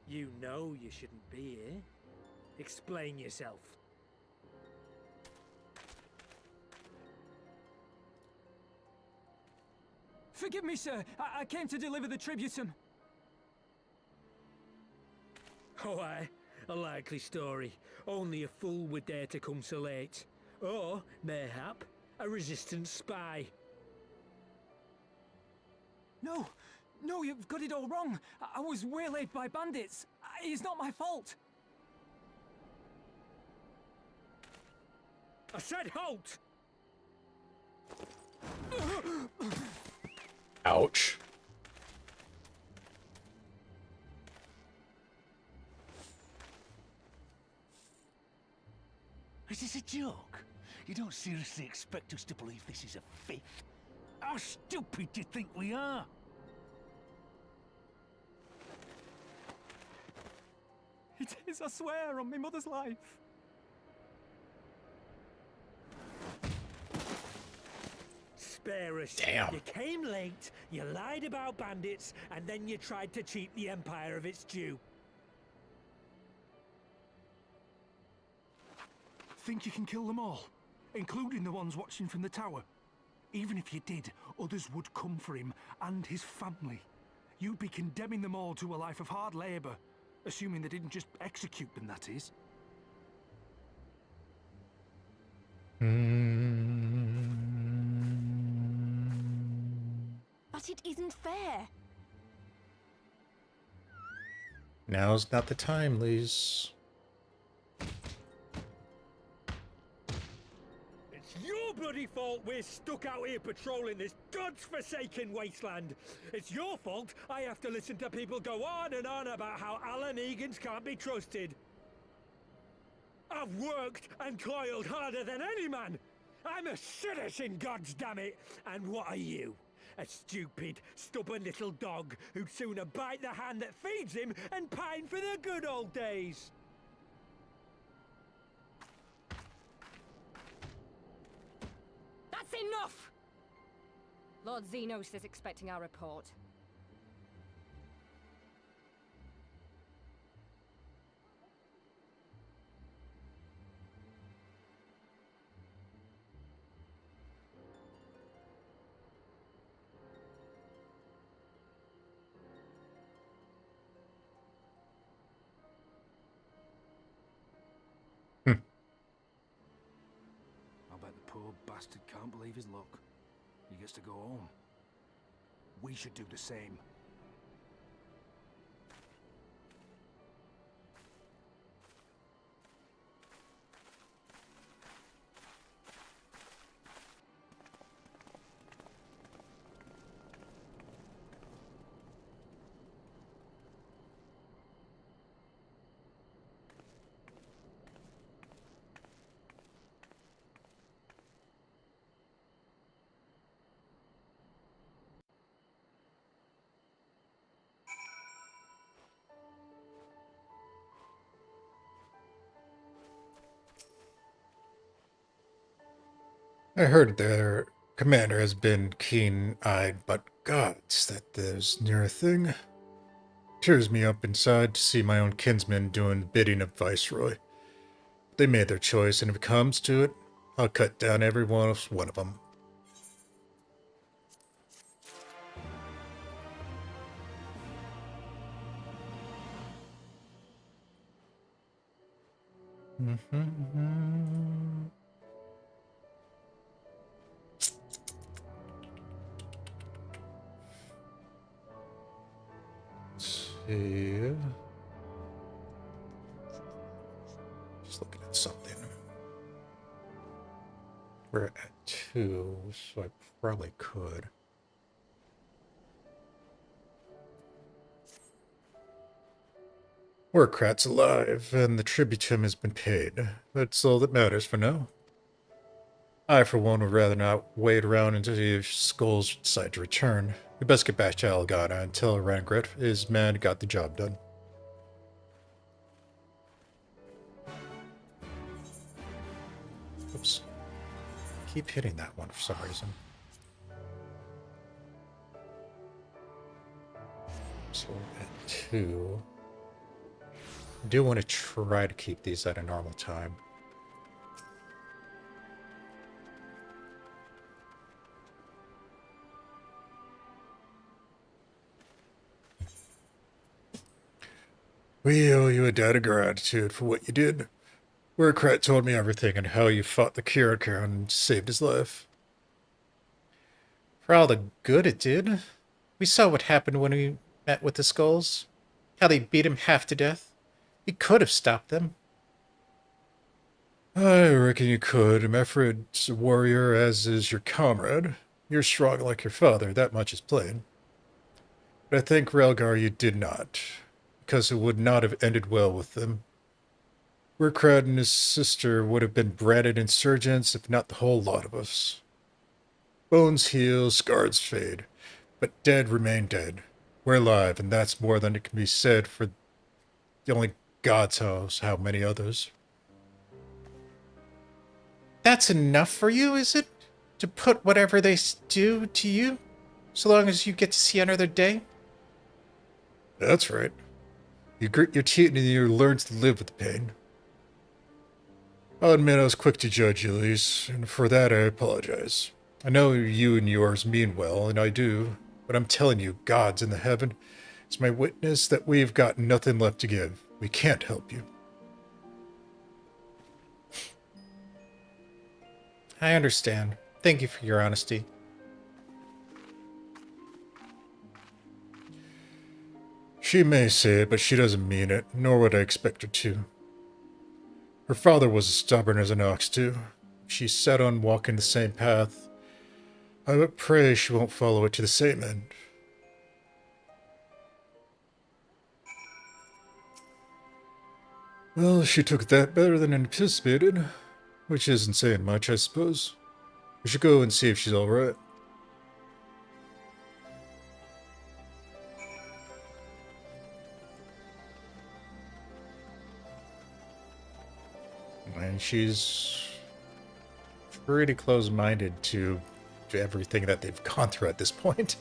S19: You know you shouldn't be here. Explain yourself.
S2: Forgive me, sir. I came to deliver the tributum.
S19: Oh, aye. A likely story. Only a fool would dare to come so late. Or, mayhap, a resistance spy.
S2: No, you've got it all wrong. I was waylaid by bandits. It's not my fault.
S19: I said halt!
S1: Ouch.
S15: Is this a joke? You don't seriously expect us to believe this is a fake? How stupid do you think we are?
S2: It is, I swear, on my mother's life.
S19: Spare us.
S1: Damn.
S19: You came late, you lied about bandits, and then you tried to cheat the Empire of its due.
S17: Think you can kill them all? Including the ones watching from the tower? Even if you did, others would come for him and his family. You'd be condemning them all to a life of hard labor. Assuming they didn't just execute them, that is.
S3: But it isn't fair.
S1: Now's not the time, Lise.
S19: It's your bloody fault we're stuck out here patrolling this god's-forsaken wasteland. It's your fault I have to listen to people go on and on about how Alan Egan's can't be trusted. I've worked and toiled harder than any man. I'm a citizen, goddammit. And what are you? A stupid, stubborn little dog who'd sooner bite the hand that feeds him and pine for the good old days.
S18: That's enough! Lord Xenos is expecting our report.
S17: bastard can't believe his luck. He gets to go home. We should do the same.
S1: I heard their commander has been keen-eyed, but gods, that there's near a thing. Tears me up inside to see my own kinsmen doing the bidding of Viceroy. They made their choice, and if it comes to it, I'll cut down every one of them. Let's see. Just looking at something. We're at 2, so I probably could. Warcrat's alive, and the tribute to him has been paid. That's all that matters for now. I, for one, would rather not wait around until the skulls decide to return. We best get back to Algana and tell Rangret his man got the job done. Oops. Keep hitting that one for some reason. So we're at 2. I do want to try to keep these at a normal time. We owe you a debt of gratitude for what you did. Warcrat told me everything and how you fought the Kirakan and saved his life. For all the good it did. We saw what happened when we met with the Skulls. How they beat him half to death. We could have stopped them. I reckon you could. Mefred's a warrior, as is your comrade. You're strong like your father, that much is plain. But I think, Relgar, you did not, because it would not have ended well with them. Warcrat and his sister would have been branded insurgents, if not the whole lot of us. Bones heal, scars fade, but dead remain dead. We're alive, and that's more than it can be said for the only God knows how many others. That's enough for you, is it? To put whatever they do to you, so long as you get to see another day? That's right. You grit your teeth and you learn to live with the pain. I'll admit I was quick to judge you, Elise, and for that I apologize. I know you and yours mean well, and I do, but I'm telling you, God's in the heaven is my witness that we've got nothing left to give. We can't help you. I understand. Thank you for your honesty. She may say it, but she doesn't mean it, nor would I expect her to. Her father was as stubborn as an ox, too. She's set on walking the same path. I would pray she won't follow it to the same end. Well, she took that better than anticipated, which isn't saying much, I suppose. We should go and see if she's all right. And she's pretty close-minded to everything that they've gone through at this point.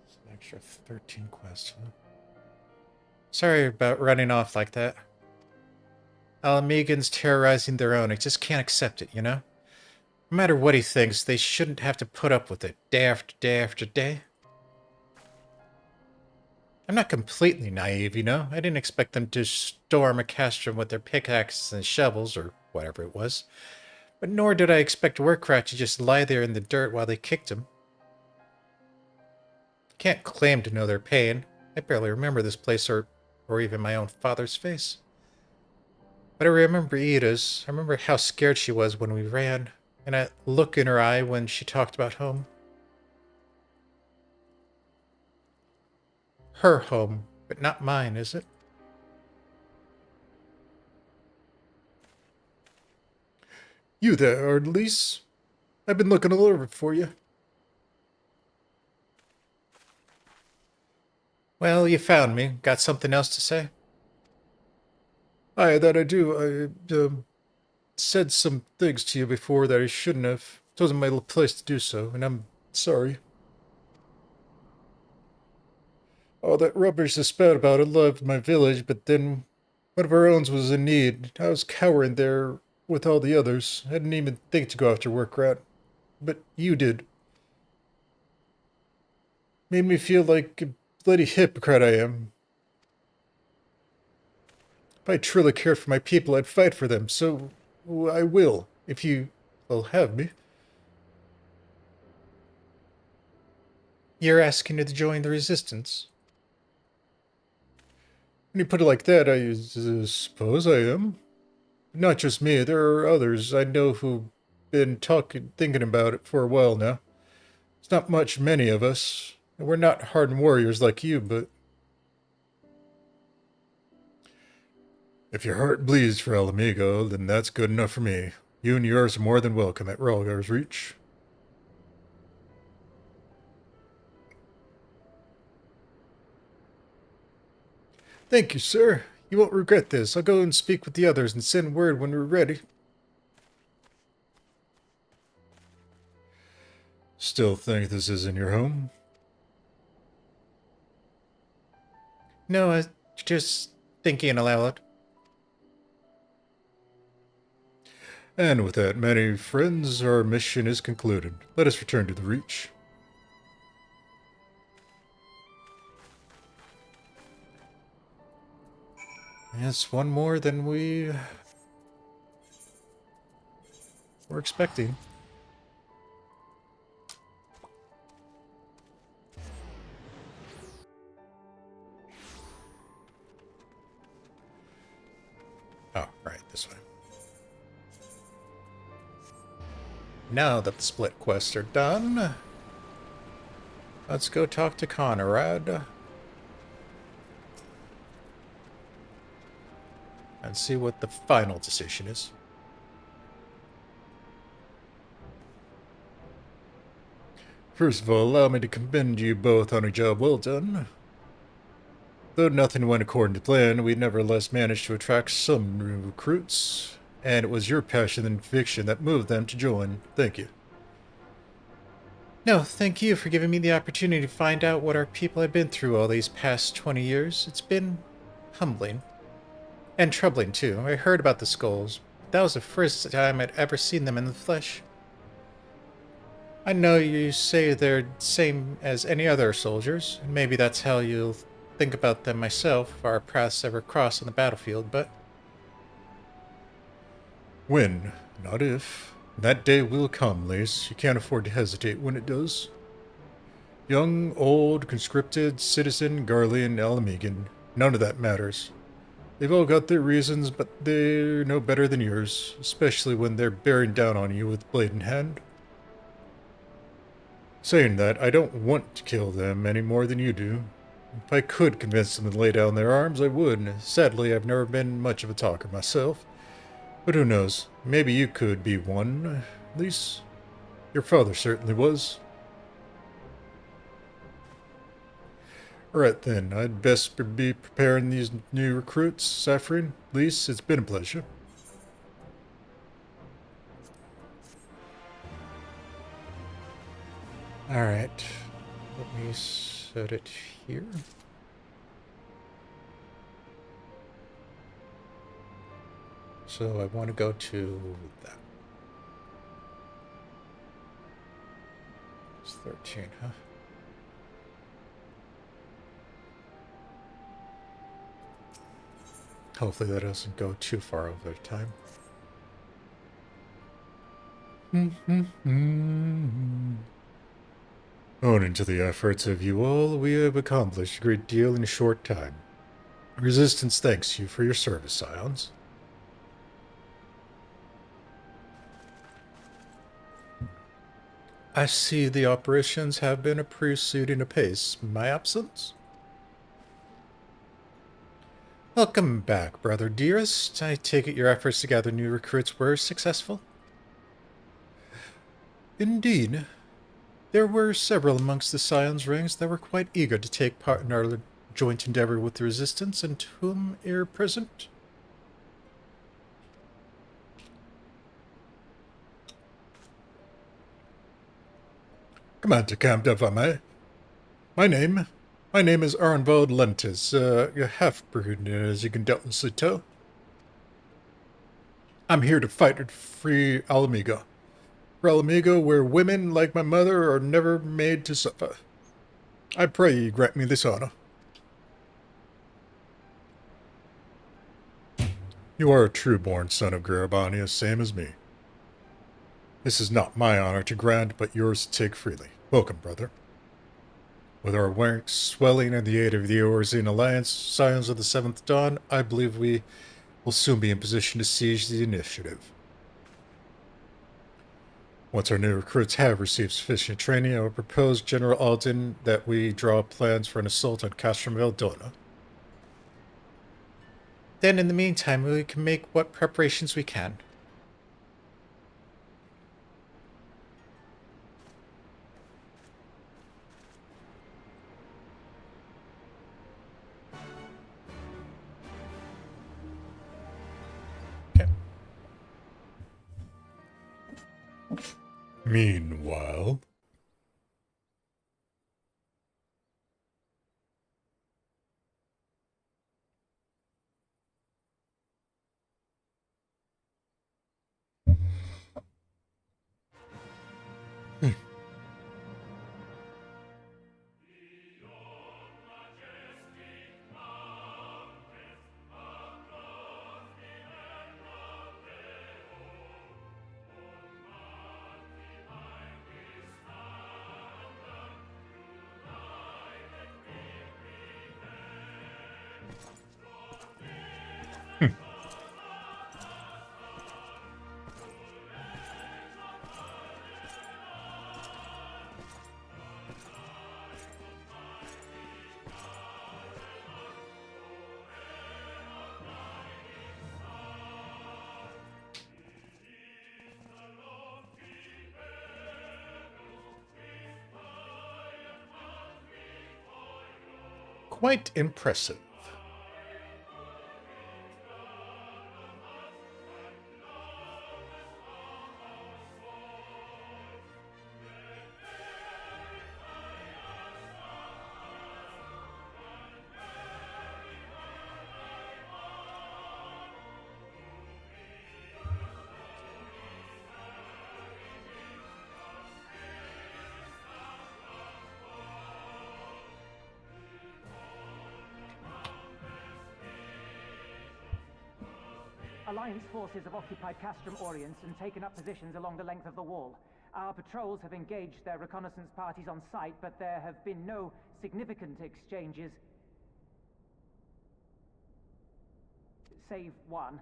S1: It's an extra 13 quests, huh? Sorry about running off like that. Alamegans terrorizing their own. I just can't accept it, you know? No matter what he thinks, they shouldn't have to put up with it day after day after day.
S16: I'm not completely naive, you know? I didn't expect them to storm a castrum with their pickaxes and shovels, or whatever it was. But nor did I expect Warcraft to just lie there in the dirt while they kicked him. Can't claim to know their pain. I barely remember this place or even my own father's face. But I remember Ida's. I remember how scared she was when we ran, and that look in her eye when she talked about home. Her home, but not mine, is it?
S1: You there, Ardlease? I've been looking all over for you.
S16: Well, you found me. Got something else to say?
S1: Aye, that I do. I, said some things to you before that I shouldn't have. It wasn't my place to do so, and I'm sorry. All that rubbish they spat about it loved my village, but then one of our own was in need. I was cowering there with all the others. I didn't even think to go after Workrat. But you did. Made me feel like a bloody hypocrite I am. If I truly cared for my people, I'd fight for them, so I will, if you will have me.
S16: You're asking to join the Resistance?
S1: When you put it like that, I suppose I am. But not just me, there are others I know who've been thinking about it for a while now. It's not many of us. And we're not hardened warriors like you, but if your heart bleeds for El Amigo, then that's good enough for me. You and yours are more than welcome at Rolgar's Reach. Thank you, sir. You won't regret this. I'll go and speak with the others and send word when we're ready. Still think this isn't your home?
S16: No, I just thinking aloud.
S1: And with that, many friends, our mission is concluded. Let us return to the Reach.
S16: Yes, one more than we were expecting. Oh, right, this way. Now that the split quests are done, let's go talk to Conrad and see what the final decision is.
S1: First of all, allow me to commend you both on a job well done. Though nothing went according to plan, we nevertheless managed to attract some new recruits, and it was your passion and conviction that moved them to join. Thank you.
S16: No, thank you for giving me the opportunity to find out what our people have been through all these past 20 years. It's been humbling. And troubling, too. I heard about the skulls. That was the first time I'd ever seen them in the flesh. I know you say they're the same as any other soldiers, and maybe that's how you'll think about them myself if our paths ever cross on the battlefield, but...
S1: When, not if. That day will come, Lace. You can't afford to hesitate when it does. Young, old, conscripted, citizen, Garlean, Alamegan, none of that matters. They've all got their reasons, but they're no better than yours, especially when they're bearing down on you with blade in hand. Saying that, I don't want to kill them any more than you do. If I could convince them to lay down their arms, I would. Sadly, I've never been much of a talker myself. But who knows? Maybe you could be one. At least, your father certainly was. Alright then, I'd best be preparing these new recruits, Saphrine. Lise, it's been a pleasure.
S16: Alright, let me set it here. So I want to go to that. It's 13, huh?
S1: Hopefully that doesn't go too far over time. Owing to the efforts of you all, we have accomplished a great deal in a short time. Resistance thanks you for your service, Scions. I see the operations have been proceeding apace in my absence. Welcome back, brother dearest. I take it your efforts to gather new recruits were successful? Indeed. There were several amongst the Scions ranks that were quite eager to take part in our joint endeavor with the Resistance, and to whom ere present. Commander Camp Devame. My name is Arnvald Lentis, a half-breed, as you can doubtlessly tell. I'm here to fight to free Alamigo. For Alamigo, where women like my mother are never made to suffer. I pray you grant me this honor. You are a true-born son of Garabania, same as me. This is not my honor to grant, but yours to take freely. Welcome, brother. With our ranks swelling in the aid of the Eorzean Alliance, Scions of the Seventh Dawn, I believe we will soon be in position to seize the initiative. Once our new recruits have received sufficient training, I will propose General Alden that we draw plans for an assault on Castrum Veldona. Then, in the meantime, we can make what preparations we can. Okay. Meanwhile... Quite impressive.
S18: Alliance forces have occupied Castrum Orients and taken up positions along the length of the wall. Our patrols have engaged their reconnaissance parties on site, but there have been no significant exchanges. Save one.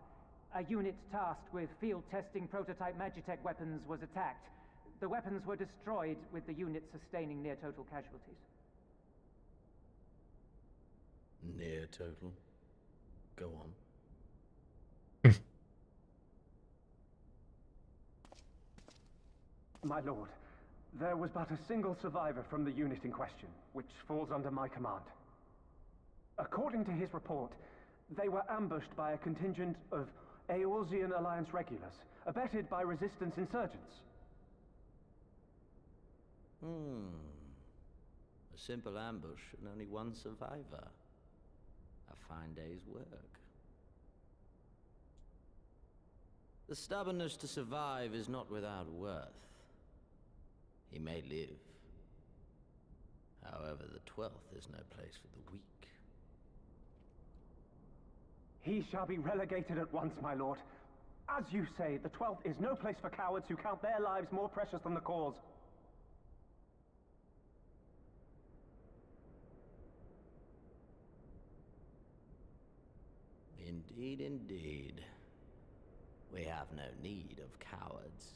S18: A unit tasked with field testing prototype Magitech weapons was attacked. The weapons were destroyed, with the unit sustaining near total casualties.
S15: Near total? Go on.
S20: My lord, there was but a single survivor from the unit in question, which falls under my command. According to his report, they were ambushed by a contingent of Eorzean Alliance regulars, abetted by resistance insurgents.
S21: A simple ambush and only one survivor. A fine day's work. The stubbornness to survive is not without worth. He may live. However, the 12th is no place for the weak.
S20: He shall be relegated at once, my lord. As you say, the 12th is no place for cowards who count their lives more precious than the cause.
S21: Indeed, indeed. We have no need of cowards.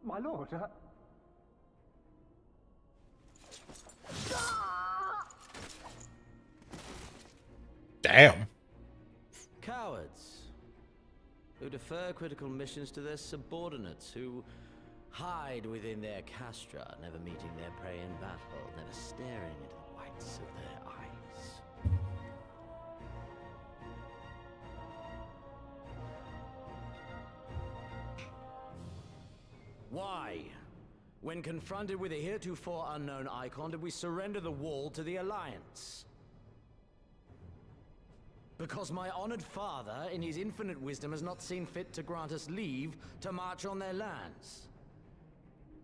S20: My lord,
S16: Damn.
S21: Cowards who defer critical missions to their subordinates, who hide within their castra, never meeting their prey in battle, never staring into the whites of their eyes. Why, when confronted with a heretofore unknown icon, did we surrender the wall to the Alliance? Because my honored father, in his infinite wisdom, has not seen fit to grant us leave to march on their lands.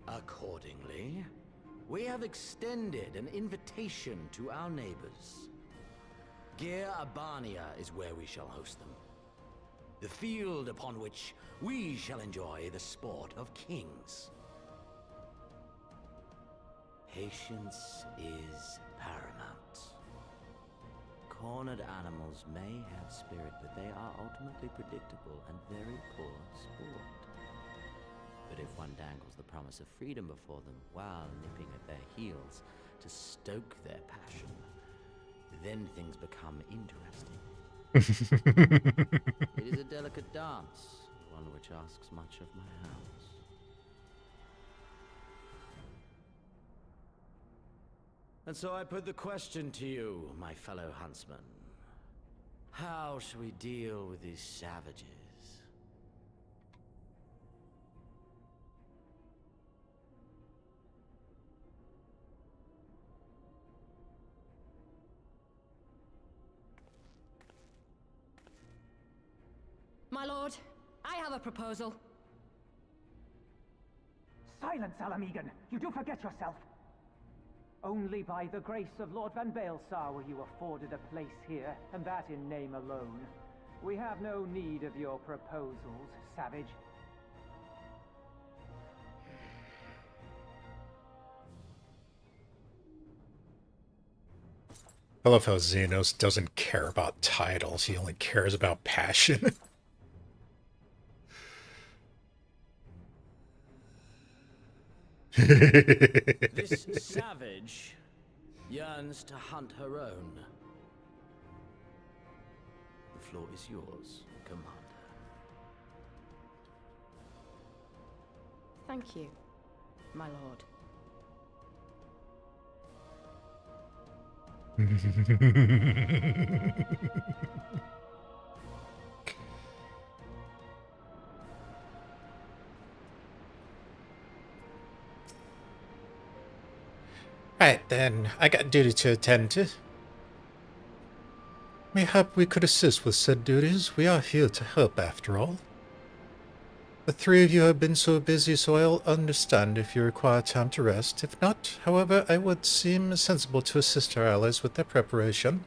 S21: Accordingly, we have extended an invitation to our neighbors. Gir Abania is where we shall host them. The field upon which we shall enjoy the sport of kings. Patience is paramount. Cornered animals may have spirit, but they are ultimately predictable and very poor sport. But if one dangles the promise of freedom before them while nipping at their heels to stoke their passion, then things become interesting. It is a delicate dance, one which asks much of my house. And so I put the question to you, my fellow huntsman. How shall we deal with these savages?
S4: My lord, I have a proposal.
S18: Silence, Alamegan! You do forget yourself! Only by the grace of Lord Van Baelsar were you afforded a place here, and that in name alone. We have no need of your proposals, savage.
S1: I love how Xenos doesn't care about titles, he only cares about passion.
S21: This savage yearns to hunt her own. The floor is yours, Commander.
S4: Thank you, my lord.
S16: Right then, I got duty to attend to.
S1: Mayhap we could assist with said duties. We are here to help, after all. The three of you have been so busy, so I'll understand if you require time to rest. If not, however, I would seem sensible to assist our allies with their preparation.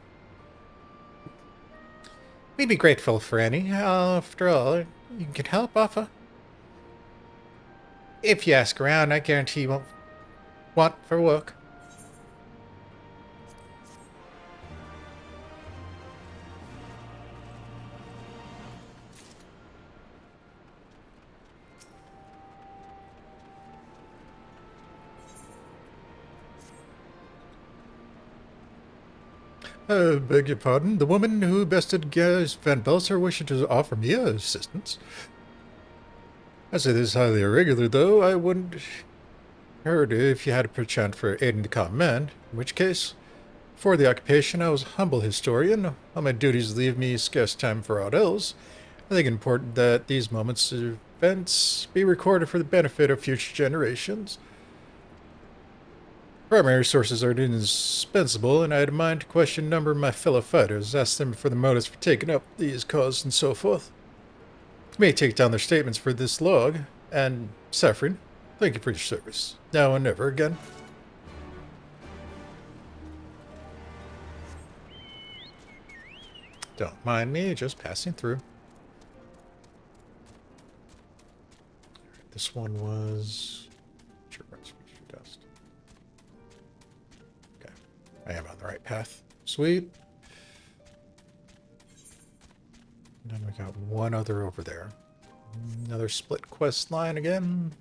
S16: We'd be grateful for any. After all, you can help offer. If you ask around, I guarantee you won't want for work.
S1: Beg your pardon. The woman who bested Gaz Van Belser wished to offer me assistance. I say this is highly irregular, though. I wouldn't hurt if you had a perchance for aiding the common man, in which case, for the occupation, I was a humble historian. All my duties leave me scarce time for aught else. I think it important that these moments of events be recorded for the benefit of future generations. Primary sources are indispensable, and I had in mind to question a number of my fellow fighters, ask them for the motives for taking up these causes and so forth. You may take down their statements for this log, and Saphrine, thank you for your service, now and never again. Don't mind me, just passing through. This one was... dust. Okay, I am on the right path. Sweet. And then we got one other over there. Another split quest line again.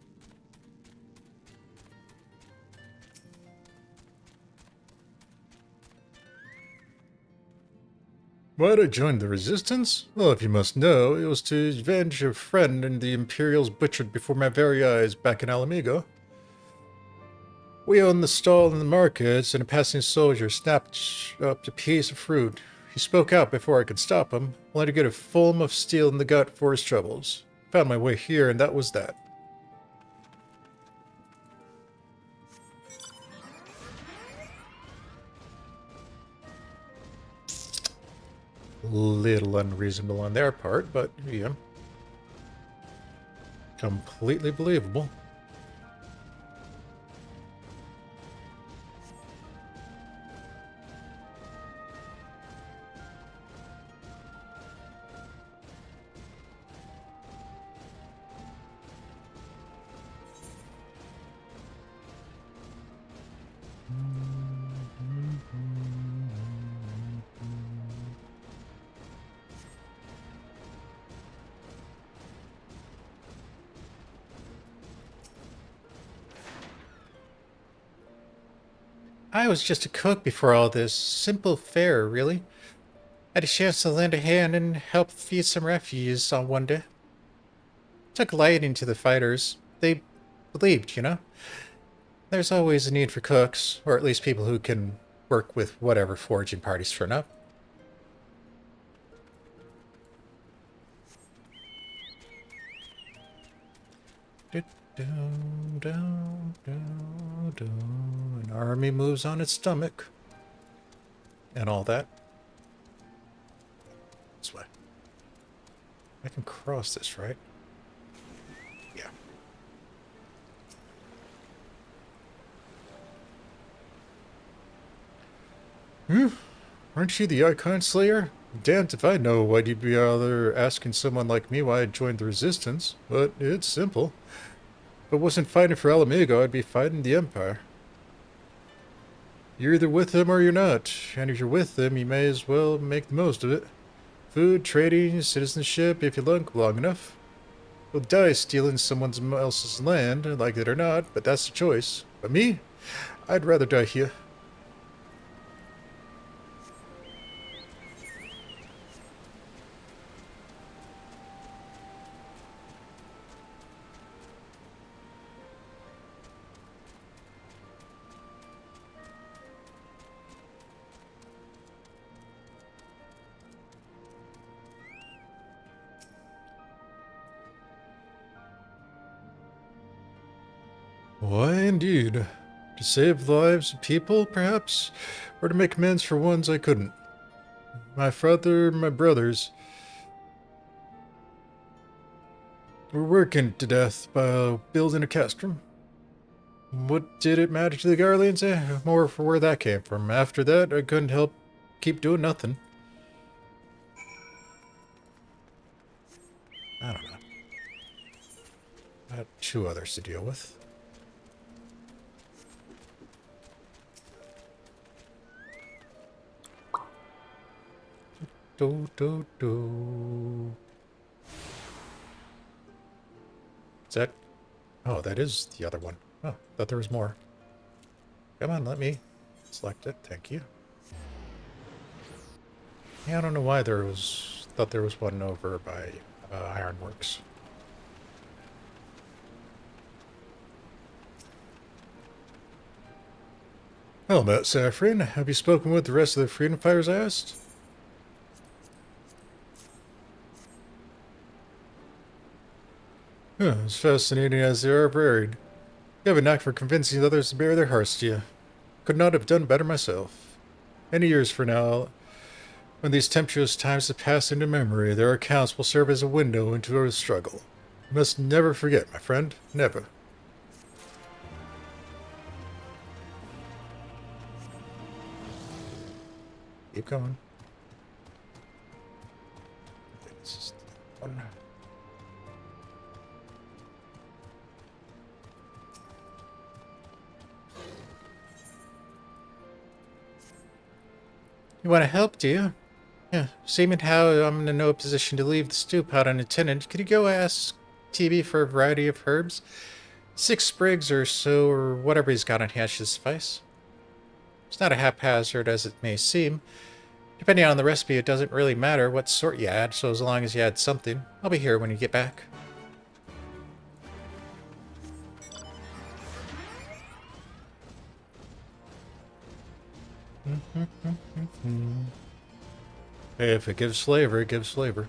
S1: Why'd I join the Resistance? Well, if you must know, it was to avenge a friend and the Imperials butchered before my very eyes back in Alamigo. We owned the stall in the markets, and a passing soldier snapped up a piece of fruit. He spoke out before I could stop him, only to get a foam of steel in the gut for his troubles. Found my way here, and that was that. Little unreasonable on their part, but yeah, completely believable. I was just a cook before all this. Simple fare, really. Had a chance to lend a hand and help feed some refugees on one day. Took a liking to the fighters. They believed, you know? There's always a need for cooks, or at least people who can work with whatever foraging parties turn up. An army moves on its stomach. And all that. This way. I can cross this, right? Yeah. Aren't you the Icon Slayer? Damned if I know why you'd be asking someone like me why I joined the Resistance, but it's simple. If I wasn't fighting for Alamigo, I'd be fighting the Empire. You're either with them or you're not, and if you're with them, you may as well make the most of it. Food, trading, citizenship, if you look long enough. You'll die stealing someone else's land, like it or not, but that's the choice. But me? I'd rather die here. Why, indeed. To save the lives of people, perhaps? Or to make amends for ones I couldn't. My father and my brothers were working to death by building a castrum. What did it matter to the Guardians? More for where that came from. After that, I couldn't help keep doing nothing. I don't know. I had two others to deal with. Is that... Oh, that is the other one. Oh, thought there was more. Come on, let me select it. Thank you. Yeah, I don't know why there was... Thought there was one over by Ironworks. Well met, Saphrine. Have you spoken with the rest of the freedom fighters I asked? As fascinating as they are varied. You have a knack for convincing others to bare their hearts to you. Could not have done better myself. Many years from now, when these tempestuous times have passed into memory, their accounts will serve as a window into our struggle. You must never forget, my friend. Never. Keep going. This is the one. You want to help, do you? Yeah, seeming how I'm in no position to leave the stew pot unattended, could you go ask TB for a variety of herbs? 6 sprigs or so, or whatever he's got on hand should suffice. It's not a haphazard as it may seem. Depending on the recipe, it doesn't really matter what sort you add, so as long as you add something. I'll be here when you get back. Hey, if it gives flavor, it gives flavor.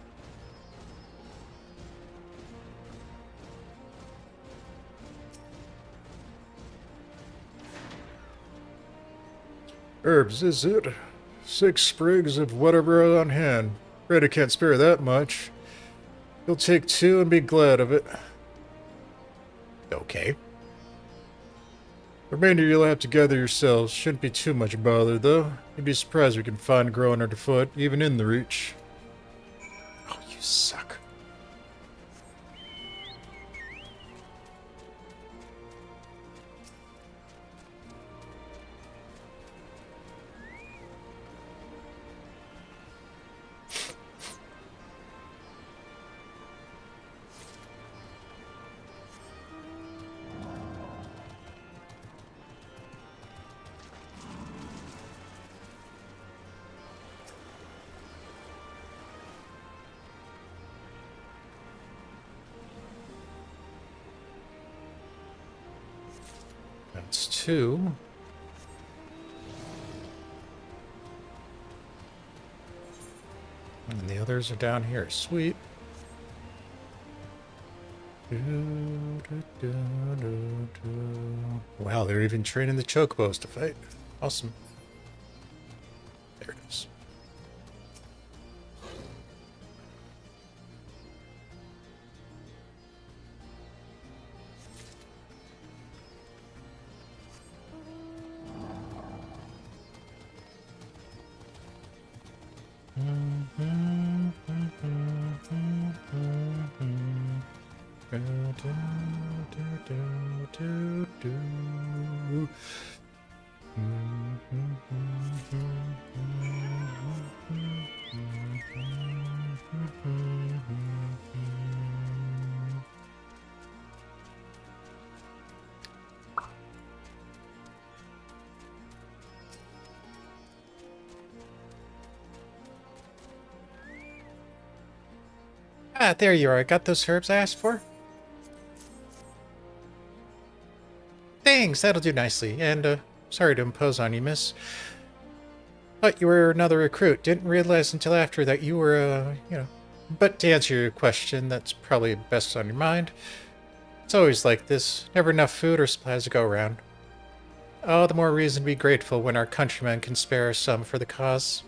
S1: Herbs, is it? 6 sprigs of whatever on hand. Afraid I can't spare that much. You'll take 2 and be glad of it. Okay. The remainder you'll have to gather yourselves. Shouldn't be too much bother, though. You'd be surprised we can find growing underfoot, even in the Reach. Oh, you suck. That's 2. And the others are down here. Sweet. Wow, they're even training the chocobos to fight. Awesome. There it is. Ah, there you are. I got those herbs I asked for. Thanks, that'll do nicely. And, sorry to impose on you, miss. Thought you were another recruit. Didn't realize until after that you were, you know. But to answer your question, that's probably best on your mind. It's always like this. Never enough food or supplies to go around. All the more reason to be grateful when our countrymen can spare some for the cause.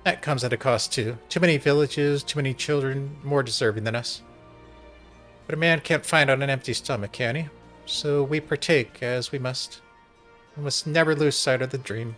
S1: That comes at a cost, too. Too many villages, too many children, more deserving than us. But a man can't find on an empty stomach, can he? So we partake as we must. We must never lose sight of the dream.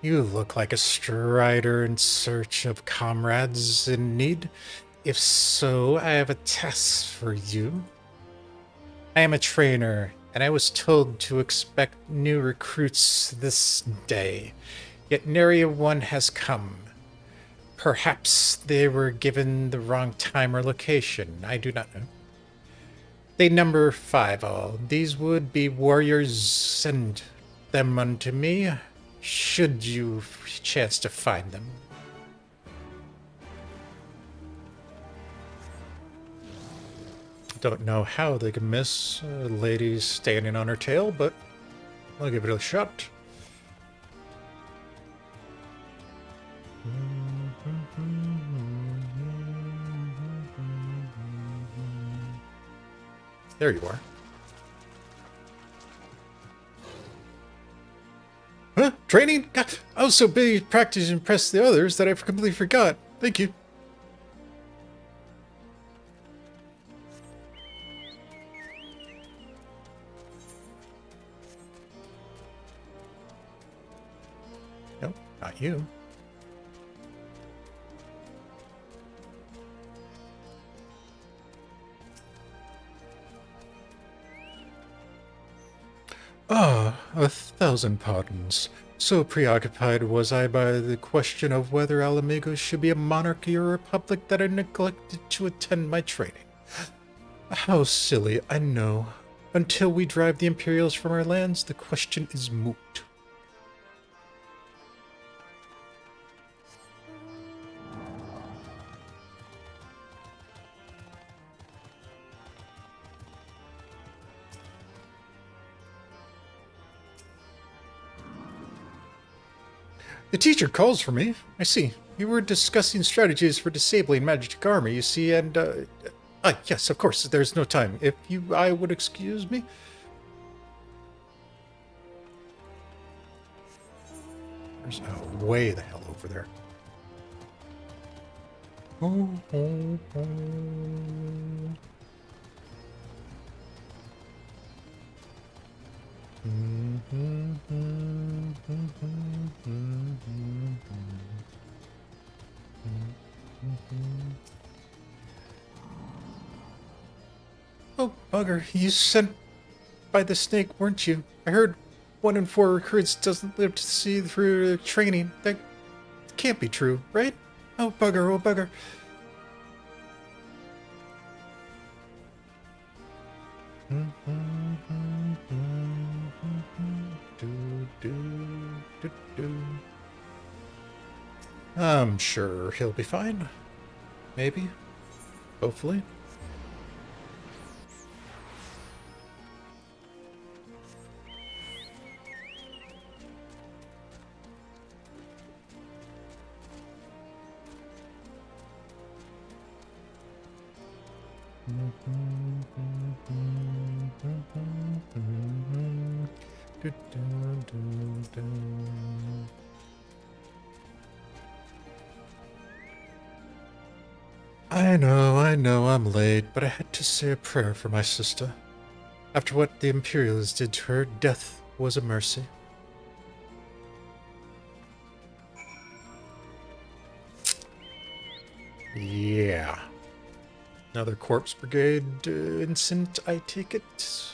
S1: You look like a strider in search of comrades in need. If so, I have a task for you. I am a trainer, and I was told to expect new recruits this day. Yet nary one has come. Perhaps they were given the wrong time or location. I do not know. They number 5 all. These would be warriors. Send them unto me.
S16: should you chance to find them. Don't know how they can miss a lady standing on her tail, but I'll give it a shot. There you are. Huh? Training? God, I was so busy practicing to impress the others that I completely forgot. Thank you. Nope, not you. Ah, 1,000 pardons. So preoccupied was I by the question of whether Alamego should be a monarchy or a republic that I neglected to attend my training. How silly, I know. Until we drive the Imperials from our lands, the question is moot. The teacher calls for me. I see. You were discussing strategies for disabling magic armor, you see, and, yes, of course, there's no time. If I would excuse me? There's way the hell over there. Oh, bugger, you sent by the snake, weren't you? I heard 1 in 4 recruits doesn't live to see through training. That can't be true, right? Oh, bugger, oh, bugger. I'm sure he'll be fine. Maybe. Hopefully. I know I'm late, but I had to say a prayer for my sister. After what the Imperials did to her, death was a mercy. Yeah. Another Corpse Brigade incident, I take it.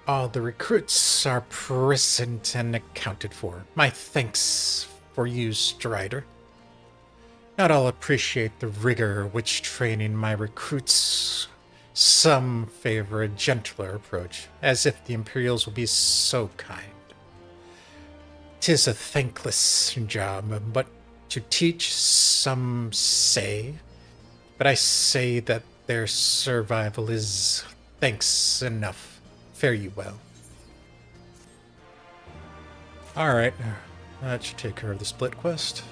S16: All the recruits are present and accounted for. My thanks for you, Strider. Not all appreciate the rigor which training my recruits. Some favor a gentler approach, as if the Imperials will be so kind. 'Tis a thankless job, but to teach, some say. But I say that their survival is thanks enough. Fare you well. Alright, that should take care of the split quest.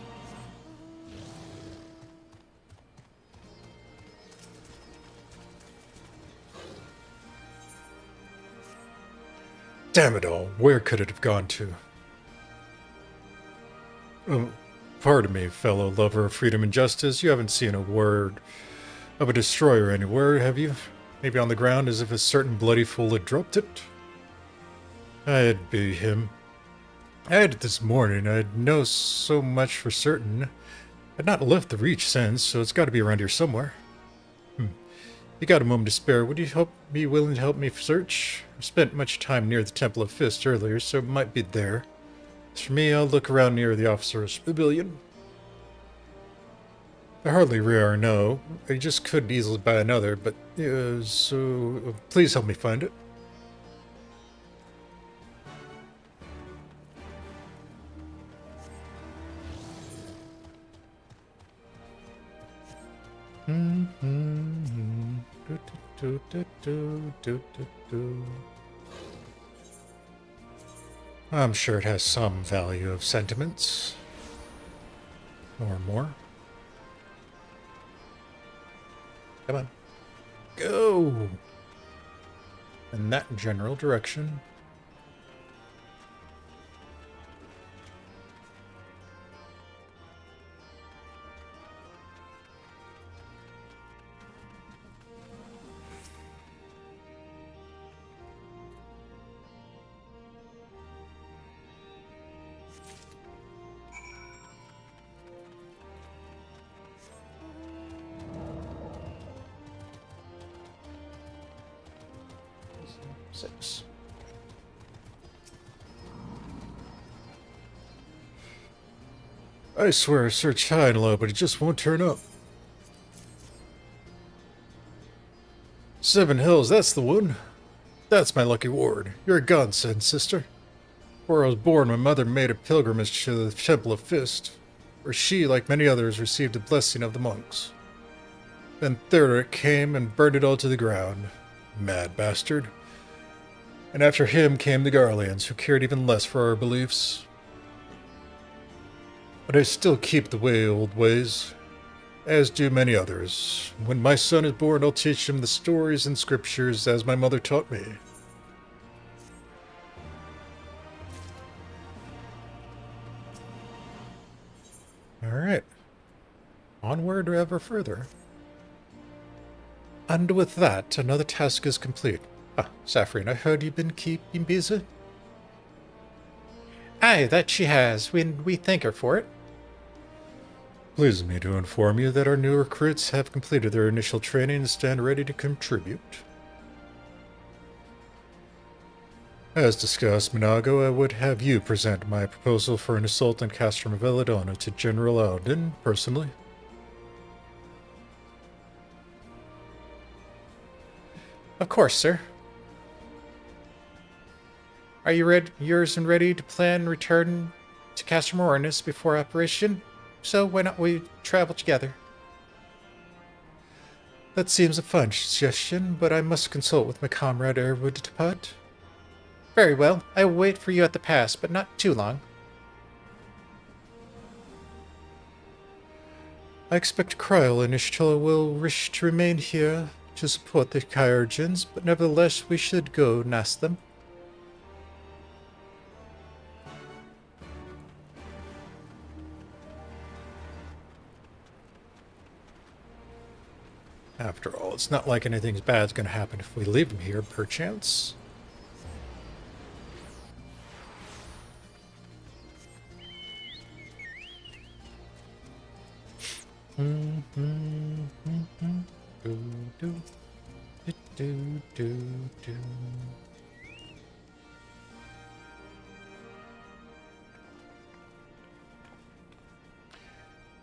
S16: Damn it all, where could it have gone to? Pardon me, fellow lover of freedom and justice, you haven't seen a word of a destroyer anywhere, have you? Maybe on the ground as if a certain bloody fool had dropped it? I'd be him. I had it this morning, I'd know so much for certain. I'd not left the Reach since, so it's got to be around here somewhere. You got a moment to spare, would you be willing to help me search? I spent much time near the Temple of Fist earlier, so it might be there.
S1: As for me, I'll look around near the officer's pavilion. I hardly rare know. I just could easily buy another, but so please help me find it. I'm sure it has some value of sentiments. Or more. Come on. Go! In that general direction. Six. I swear I searched high and low, but it just won't turn up. 7 Hills, that's the one. That's my lucky ward. You're a godsend, sister. Where I was born, my mother made a pilgrimage to the Temple of Fist, where she, like many others, received a blessing of the monks. Then Theodoric came and burned it all to the ground. Mad bastard. And after him came the Garleans, who cared even less for our beliefs. But I still keep the old ways, as do many others. When my son is born, I'll teach him the stories and scriptures as my mother taught me. Alright. Onward or ever further. And with that, another task is complete. Ah, Saphrine, I heard you've been keeping busy. Aye, that she has. We thank her for it. Pleases me to inform you that our new recruits have completed their initial training and stand ready to contribute. As discussed, Minago, I would have you present my proposal for an assault on Castrum of Belladonna to General Alden personally. Of course, sir. Are you yours and ready to plan return to Castrum Ornis before operation? So why not we travel together? That seems a fine suggestion, but I must consult with my comrade ere we depart. Very well. I will wait for you at the pass, but not too long. I expect Kryl and Ishtala will wish to remain here to support the Kyurgens, but nevertheless we should go and ask them. After all, it's not like anything bad's going to happen if we leave him here, perchance.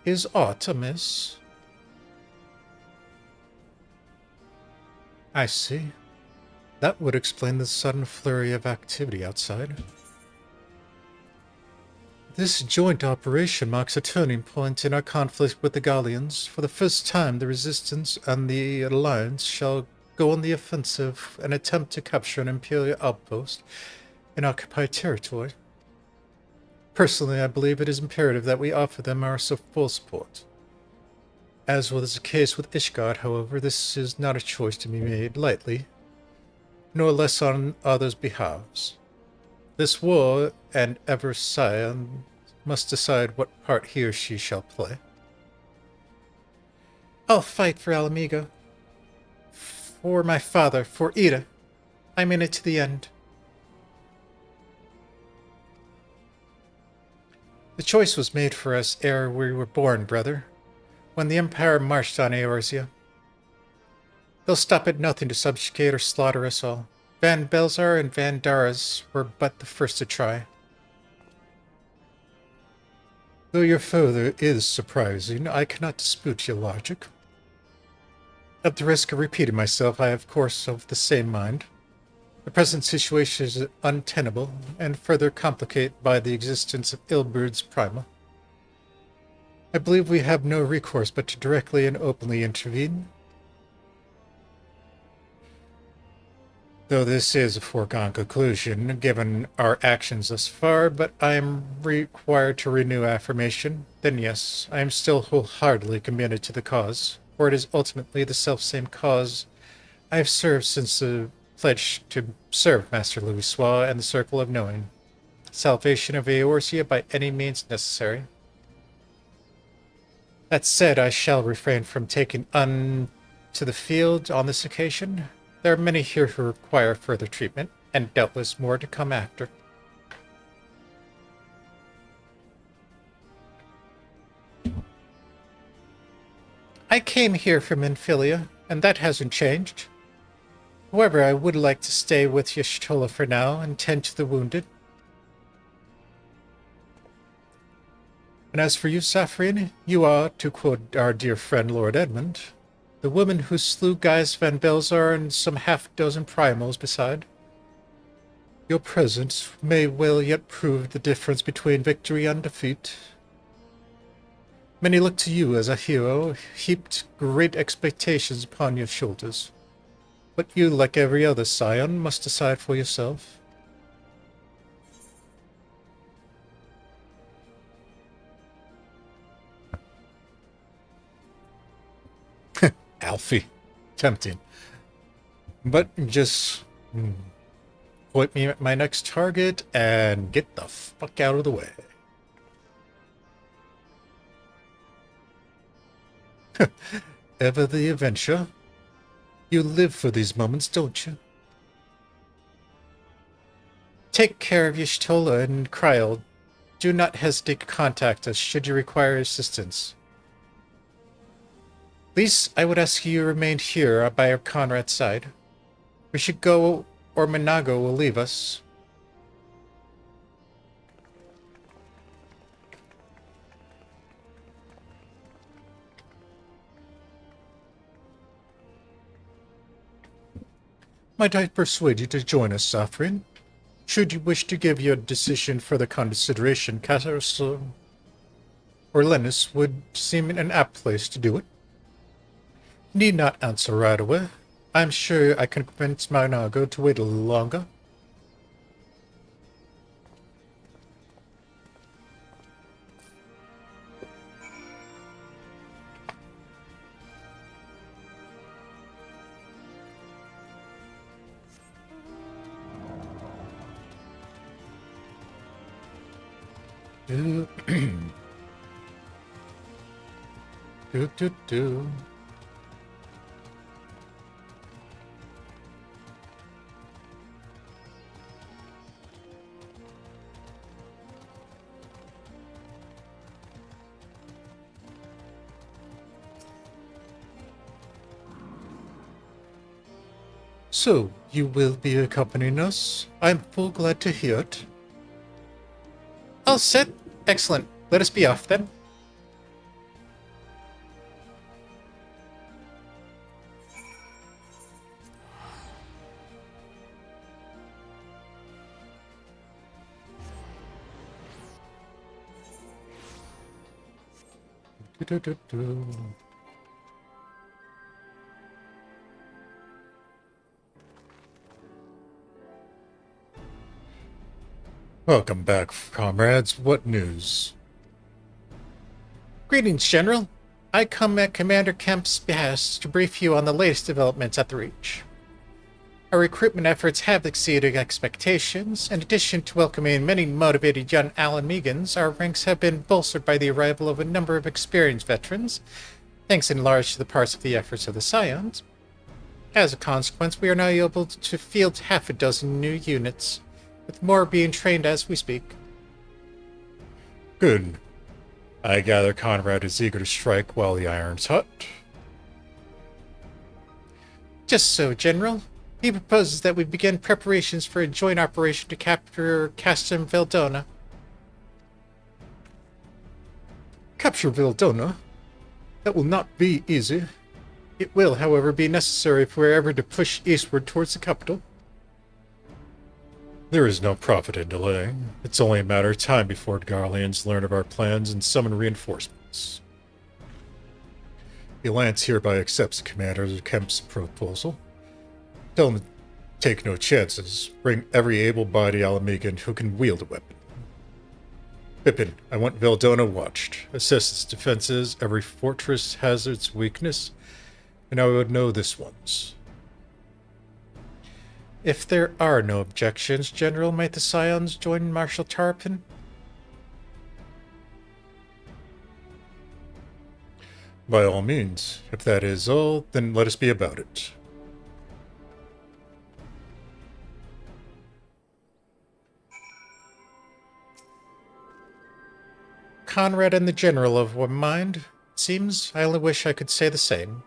S1: Is aught amiss? I see. That would explain the sudden flurry of activity outside. This joint operation marks a turning point in our conflict with the Gallians. For the first time, the Resistance and the Alliance shall go on the offensive and attempt to capture an Imperial outpost in occupied territory. Personally, I believe it is imperative that we offer them our full support. As was the case with Ishgard, however, this is not a choice to be made lightly, nor less on others' behalves. This war, and ever Scion, must decide what part he or she shall play. I'll fight for Alamigo. For my father, for Ida. I'm in it to the end. The choice was made for us ere we were born, brother. When the Empire marched on Eorzea. They'll stop at nothing to subjugate or slaughter us all. Van Belzar and Van Daras were but the first to try. Though your father is surprising, I cannot dispute your logic. At the risk of repeating myself, I, of course, of the same mind. The present situation is untenable, and further complicated by the existence of Ilburd's Prima. I believe we have no recourse but to directly and openly intervene. Though this is a foregone conclusion, given our actions thus far, but I am required to renew affirmation, then yes, I am still wholeheartedly committed to the cause, for it is ultimately the selfsame cause I have served since the pledge to serve Master Louisoix and the Circle of Knowing. Salvation of Eorzea by any means necessary. That said, I shall refrain from taking to the field on this occasion. There are many here who require further treatment, and doubtless more to come after. I came here from Infilia, and that hasn't changed. However, I would like to stay with Y'shtola for now and tend to the wounded. And as for you, Saphrine, you are, to quote our dear friend Lord Edmund, the woman who slew Gaius van Belzar and some half-dozen primals beside. Your presence may well yet prove the difference between victory and defeat. Many look to you as a hero, heaped great expectations upon your shoulders. But you, like every other scion, must decide for yourself. Alfie. Tempting. But just point me at my next target and get the fuck out of the way. Ever the adventure? You live for these moments, don't you? Take care of Y'shtola and Kryl. Do not hesitate to contact us should you require assistance. Least, I would ask you remain here by our Conrad's side. We should go, or Minago will leave us. Might I persuade you to join us, Saphrine? Should you wish to give your decision further consideration, Castle or Lennis would seem an apt place to do it. Need not answer right away. I'm sure I can convince Minago to wait a little longer. Do. So, you will be accompanying us? I'm full glad to hear it. All set? Excellent. Let us be off then. Welcome back, comrades. What news? Greetings, General. I come at Commander Kemp's behest to brief you on the latest developments at the Reach. Our recruitment efforts have exceeded expectations. In addition to welcoming many motivated young Alamegans, our ranks have been bolstered by the arrival of a number of experienced veterans, thanks in large to the parts of the efforts of the Scions. As a consequence, we are now able to field half a dozen new units, with more being trained as we speak. Good. I gather Conrad is eager to strike while the iron's hot. Just so, General. He proposes that we begin preparations for a joint operation to capture Castrum Veldona. capture Vildona. That will not be easy. It will, however, be necessary if we're ever to push eastward towards the capital. There is no profit in delaying. It's only a matter of time before Garleans learn of our plans and summon reinforcements. The Alliance hereby accepts the Commander of Kemp's proposal. Tell him to take no chances. Bring every able-bodied Alamegan who can wield a weapon. Pippin, I want Vildona watched. Assess its defenses. Every fortress has its weakness, and I would know this one's. If there are no objections, General, might the Scions join Marshal Tarpon? By all means. If that is all, then let us be about it. Conrad and the General of one mind. It seems I only wish I could say the same.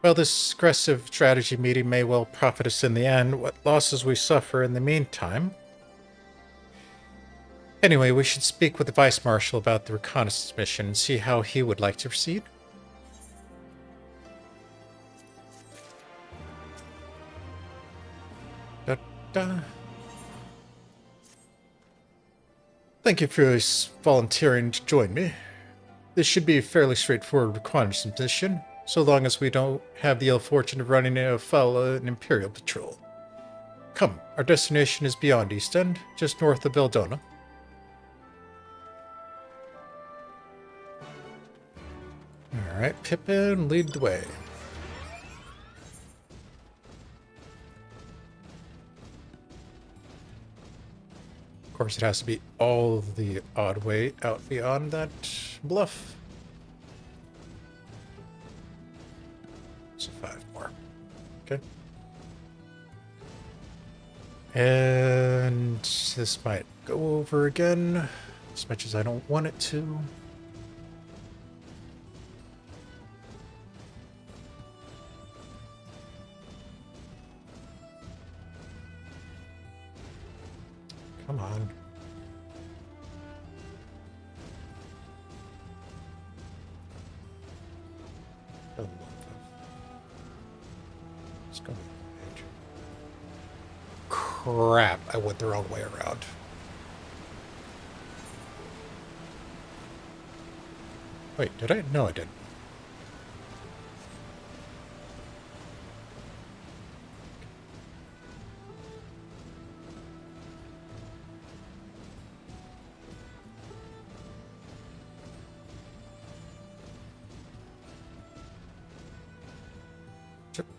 S1: While this aggressive strategy meeting may well profit us in the end, what losses we suffer in the meantime. Anyway, we should speak with the Vice Marshal about the reconnaissance mission and see how he would like to proceed. Thank you for volunteering to join me. This should be a fairly straightforward reconnaissance mission, so long as we don't have the ill fortune of running afoul of an Imperial patrol. Come, our destination is beyond East End, just north of Vildona. Alright, Pippin, lead the way. Of course, it has to be all the odd way out beyond that bluff. So 5 more. Okay. And this might go over again, as much as I don't want it to. Come on. Let's go. Crap, I went the wrong way around. Wait, did I? No, I didn't.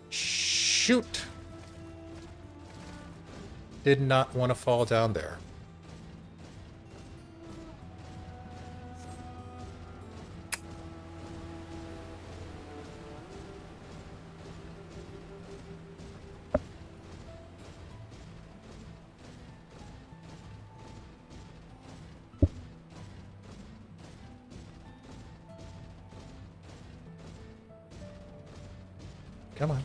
S1: Shoot! Did not want to fall down there. Come on.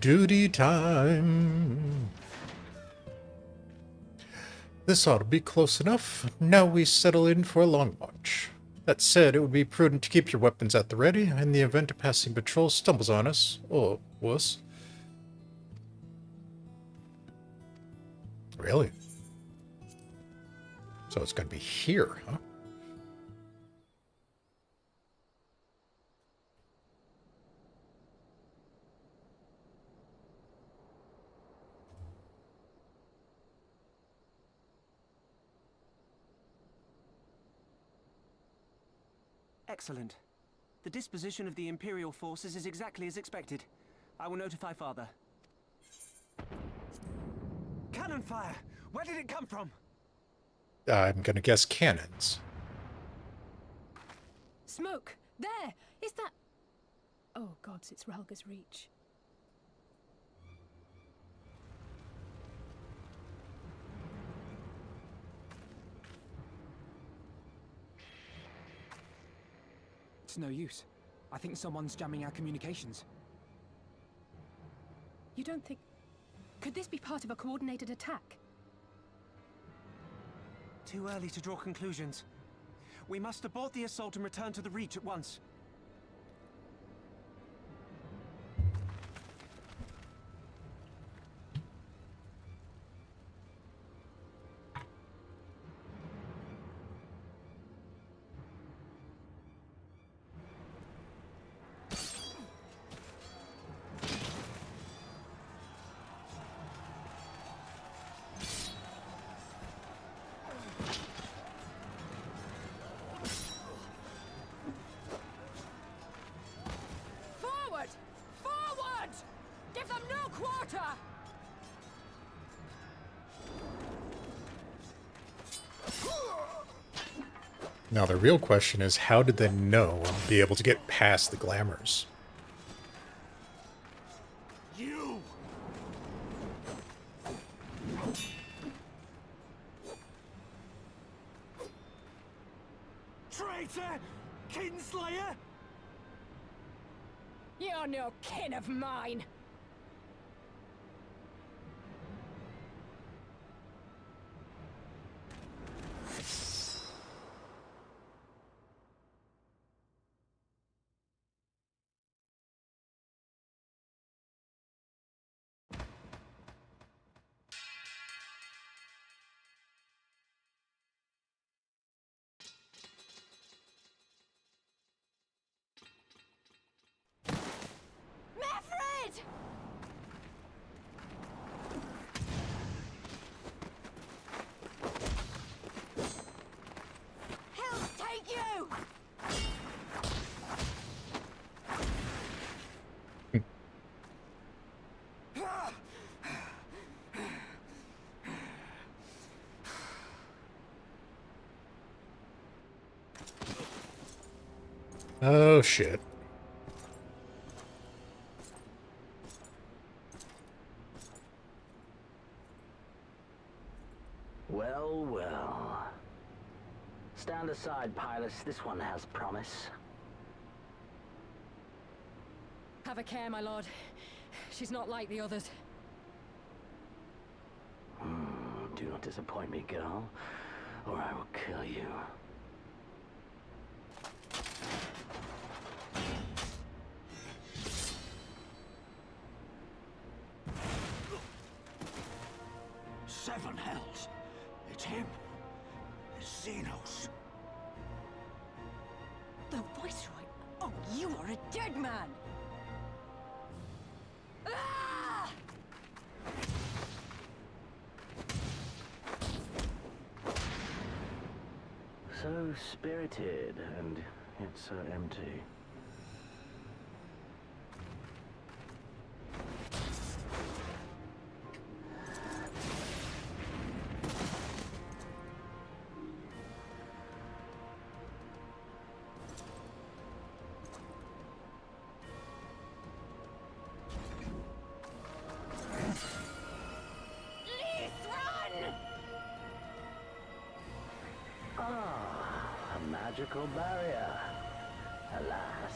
S1: Duty time. This ought to be close enough. Now we settle in for a long march. That said, it would be prudent to keep your weapons at the ready in the event a passing patrol stumbles on us, or worse. Really? So it's going to be here, huh?
S14: Excellent. The disposition of the Imperial forces is exactly as expected. I will notify Father. Cannon fire! Where did it come from?
S1: I'm gonna guess cannons.
S5: Smoke! There! Is that... Oh gods, it's Ralga's Reach.
S2: It's no use. I think someone's jamming our communications.
S5: You don't think... Could this be part of a coordinated attack?
S14: Too early to draw conclusions. We must abort the assault and return to the Reach at once.
S4: Forward! Forward! Give them no quarter!
S1: Now the real question is, how did they know and be able to get past the glamours?
S14: You! Traitor! Kinslayer!
S4: You're no kin of mine! Mefred! He'll take you!
S1: Oh shit.
S21: Well, well. Stand aside, Pilus. This one has promise.
S4: Have a care, my lord. She's not like the others.
S21: Do not disappoint me, girl, or I will kill you.
S15: Seven hells. It's him. It's Xenos.
S4: The Viceroy? Oh, you are a dead man! Ah!
S21: So spirited, and yet so empty. A magical barrier. Alas.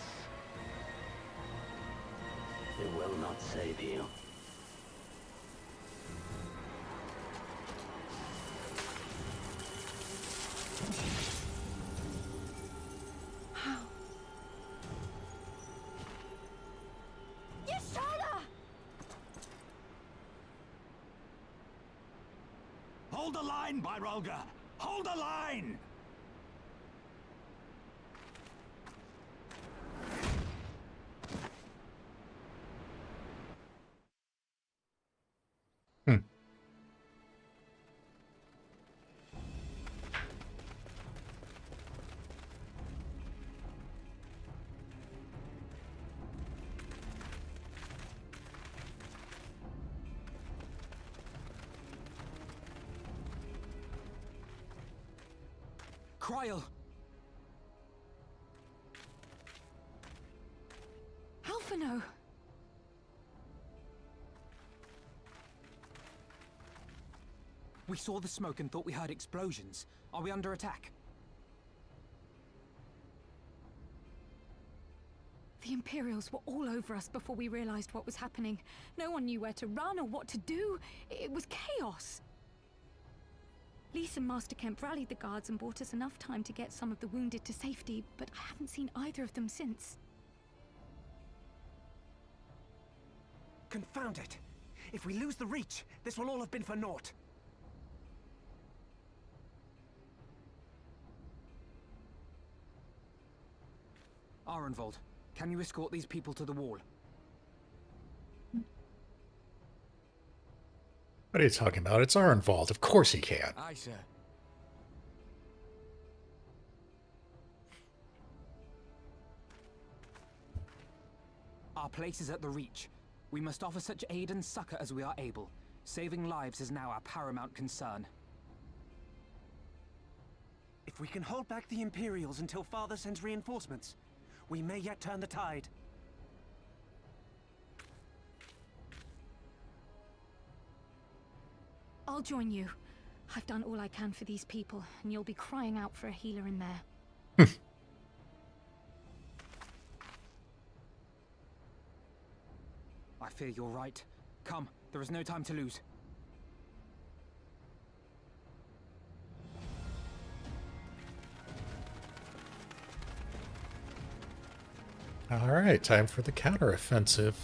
S21: It will not save you.
S4: How? Yashala!
S15: Hold the line, Byrolga! Hold the line!
S2: Kryl!
S6: Alphino!
S2: We saw the smoke and thought we heard explosions. Are we under attack?
S6: The Imperials were all over us before we realized what was happening. No one knew where to run or what to do. It was chaos. Lise and Master Kemp rallied the guards and bought us enough time to get some of the wounded to safety, but I haven't seen either of them since.
S14: Confound it! If we lose the Reach, this will all have been for naught.
S2: Arenvold, can you escort these people to the wall?
S1: What are you talking about? It's Arenvold. Of course he can.
S2: Aye, sir. Our place is at the Reach. We must offer such aid and succor as we are able. Saving lives is now our paramount concern.
S14: If we can hold back the Imperials until Father sends reinforcements, we may yet turn the tide.
S6: I'll join you. I've done all I can for these people, and you'll be crying out for a healer in there.
S2: I fear you're right. Come, there is no time to lose.
S1: All right, time for the counteroffensive.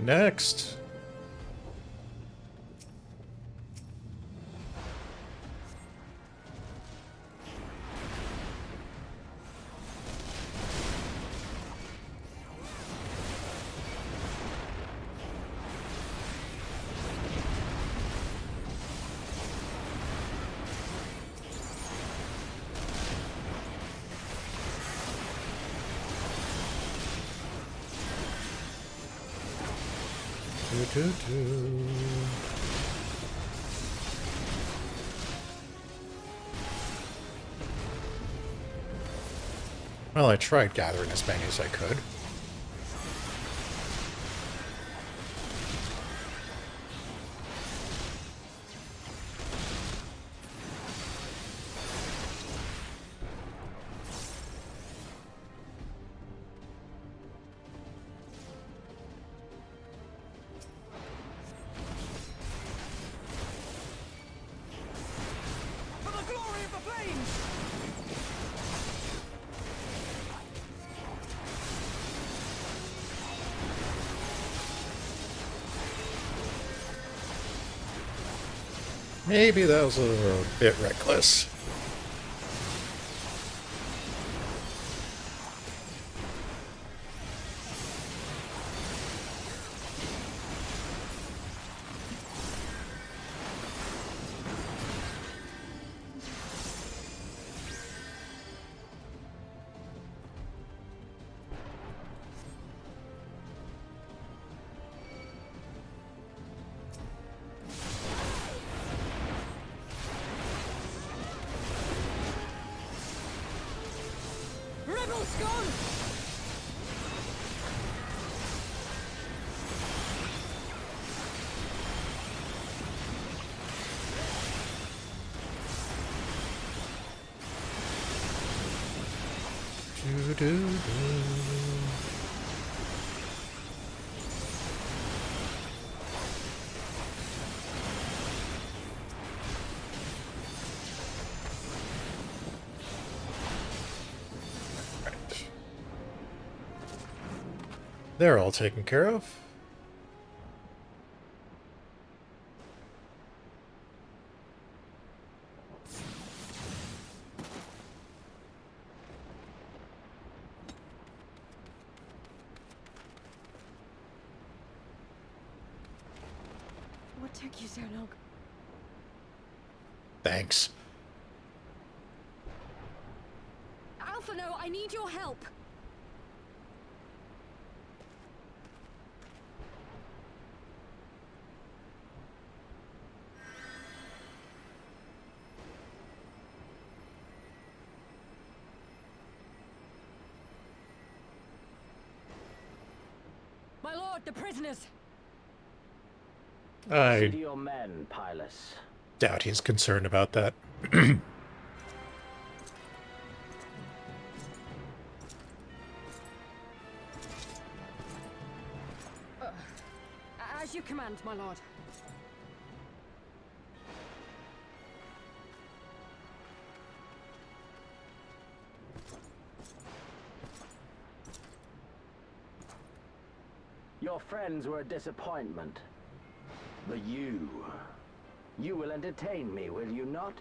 S1: Next. Well, I tried gathering as many as I could.
S14: For the glory of the flames!
S1: Maybe that was a bit reckless.
S14: Rebels gone!
S1: They're all taken care of.
S4: What took you so long?
S1: Thanks.
S6: Alphino, I need your help.
S4: My lord, the prisoners!
S7: See
S1: I
S7: to your men, Pylus.
S1: doubt he's concerned about that.
S4: As you command, my lord.
S7: Your friends were a disappointment. But you will entertain me, will you not?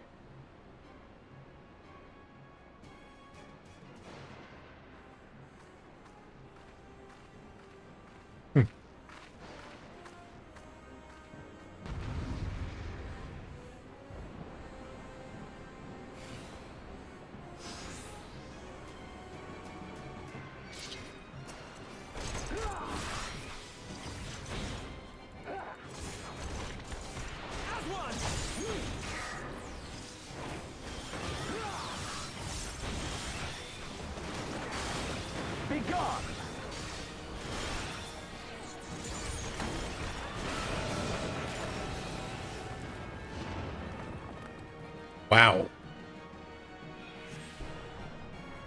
S7: Be gone!
S1: Wow.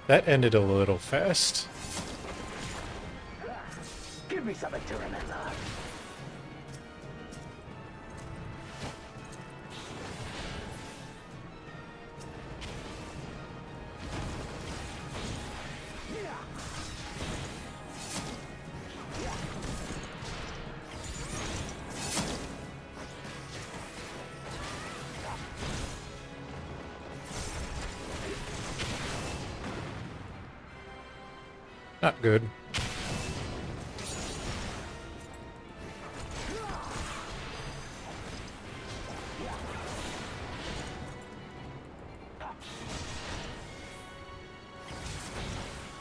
S1: That ended a little fast.
S7: Give me something to remember.
S1: Not good.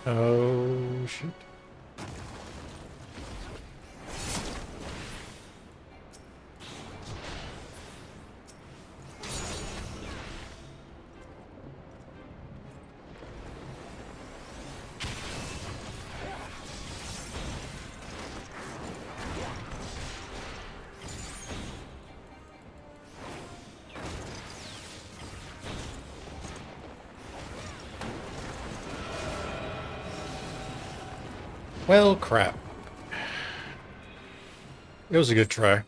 S1: Oh, shoot. Well, crap. It was a good try.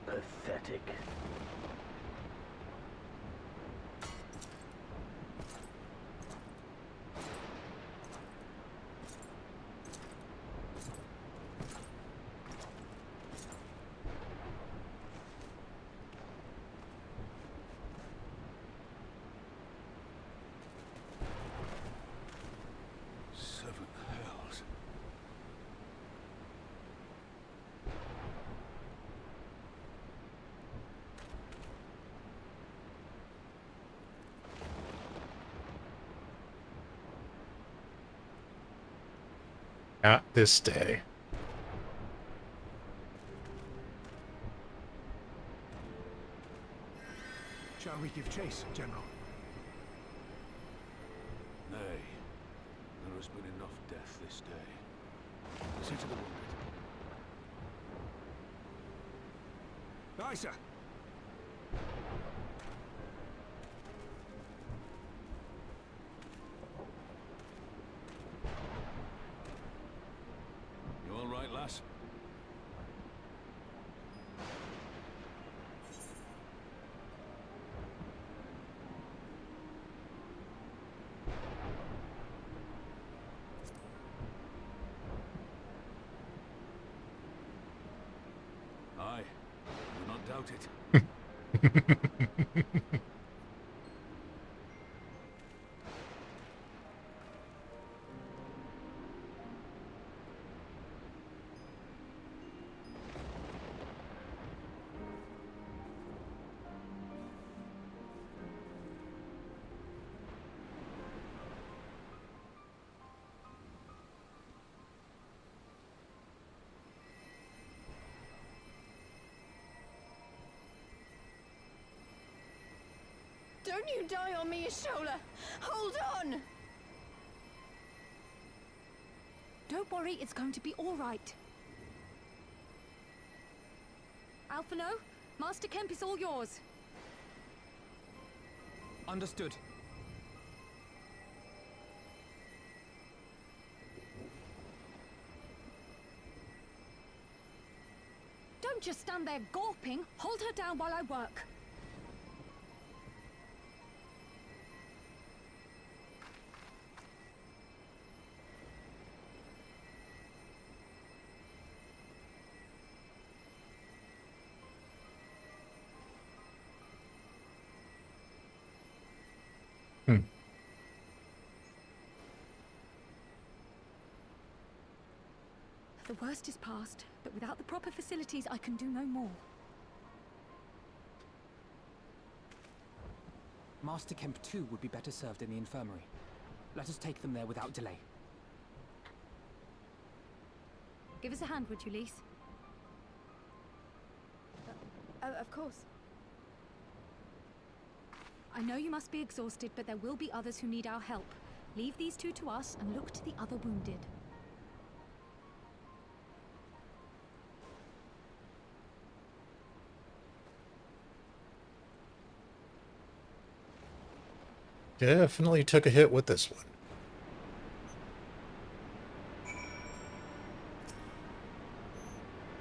S7: Pathetic.
S12: Seven hells.
S1: Not this day.
S17: Shall we give chase, General?
S12: Nay, there has been enough death this day. See to the wounded.
S17: Aye, sir.
S12: You all right, lass? Aye, do not doubt it.
S4: Don't you die on me, Ashola! Hold on!
S6: Don't worry, it's going to be all right. Alphino, Master Kemp is all yours.
S2: Understood.
S6: Don't just stand there gawping. Hold her down while I work. The worst is past, but without the proper facilities, I can do no more.
S2: Master Kemp too would be better served in the infirmary. Let us take them there without delay.
S6: Give us a hand, would you, Lise?
S3: Of course.
S6: I know you must be exhausted, but there will be others who need our help. Leave these two to us and look to the other wounded.
S1: Definitely took a hit with this one.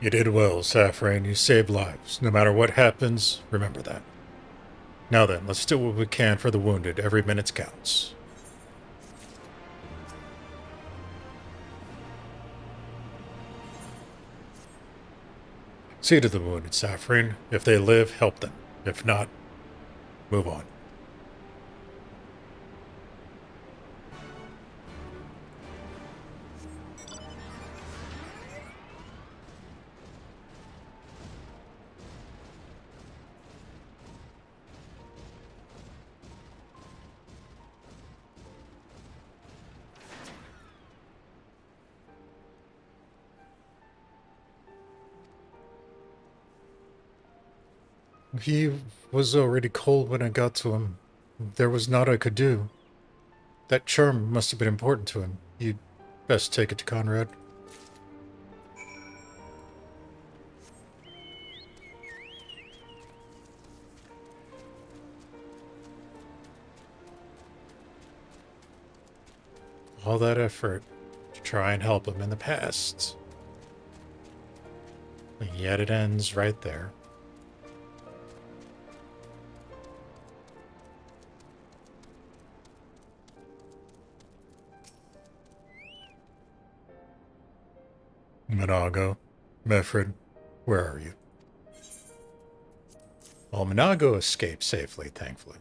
S1: You did well, Saphrine. You saved lives. No matter what happens, remember that. Now then, let's do what we can for the wounded. Every minute counts. See to the wounded, Saphrine. If they live, help them. If not, move on. He was already cold when I got to him. There was naught I could do. That charm must have been important to him. You'd best take it to Conrad. All that effort to try and help him in the past. And yet it ends right there. Minago, Mefred, where are you? Well, Minago escaped safely, thankfully.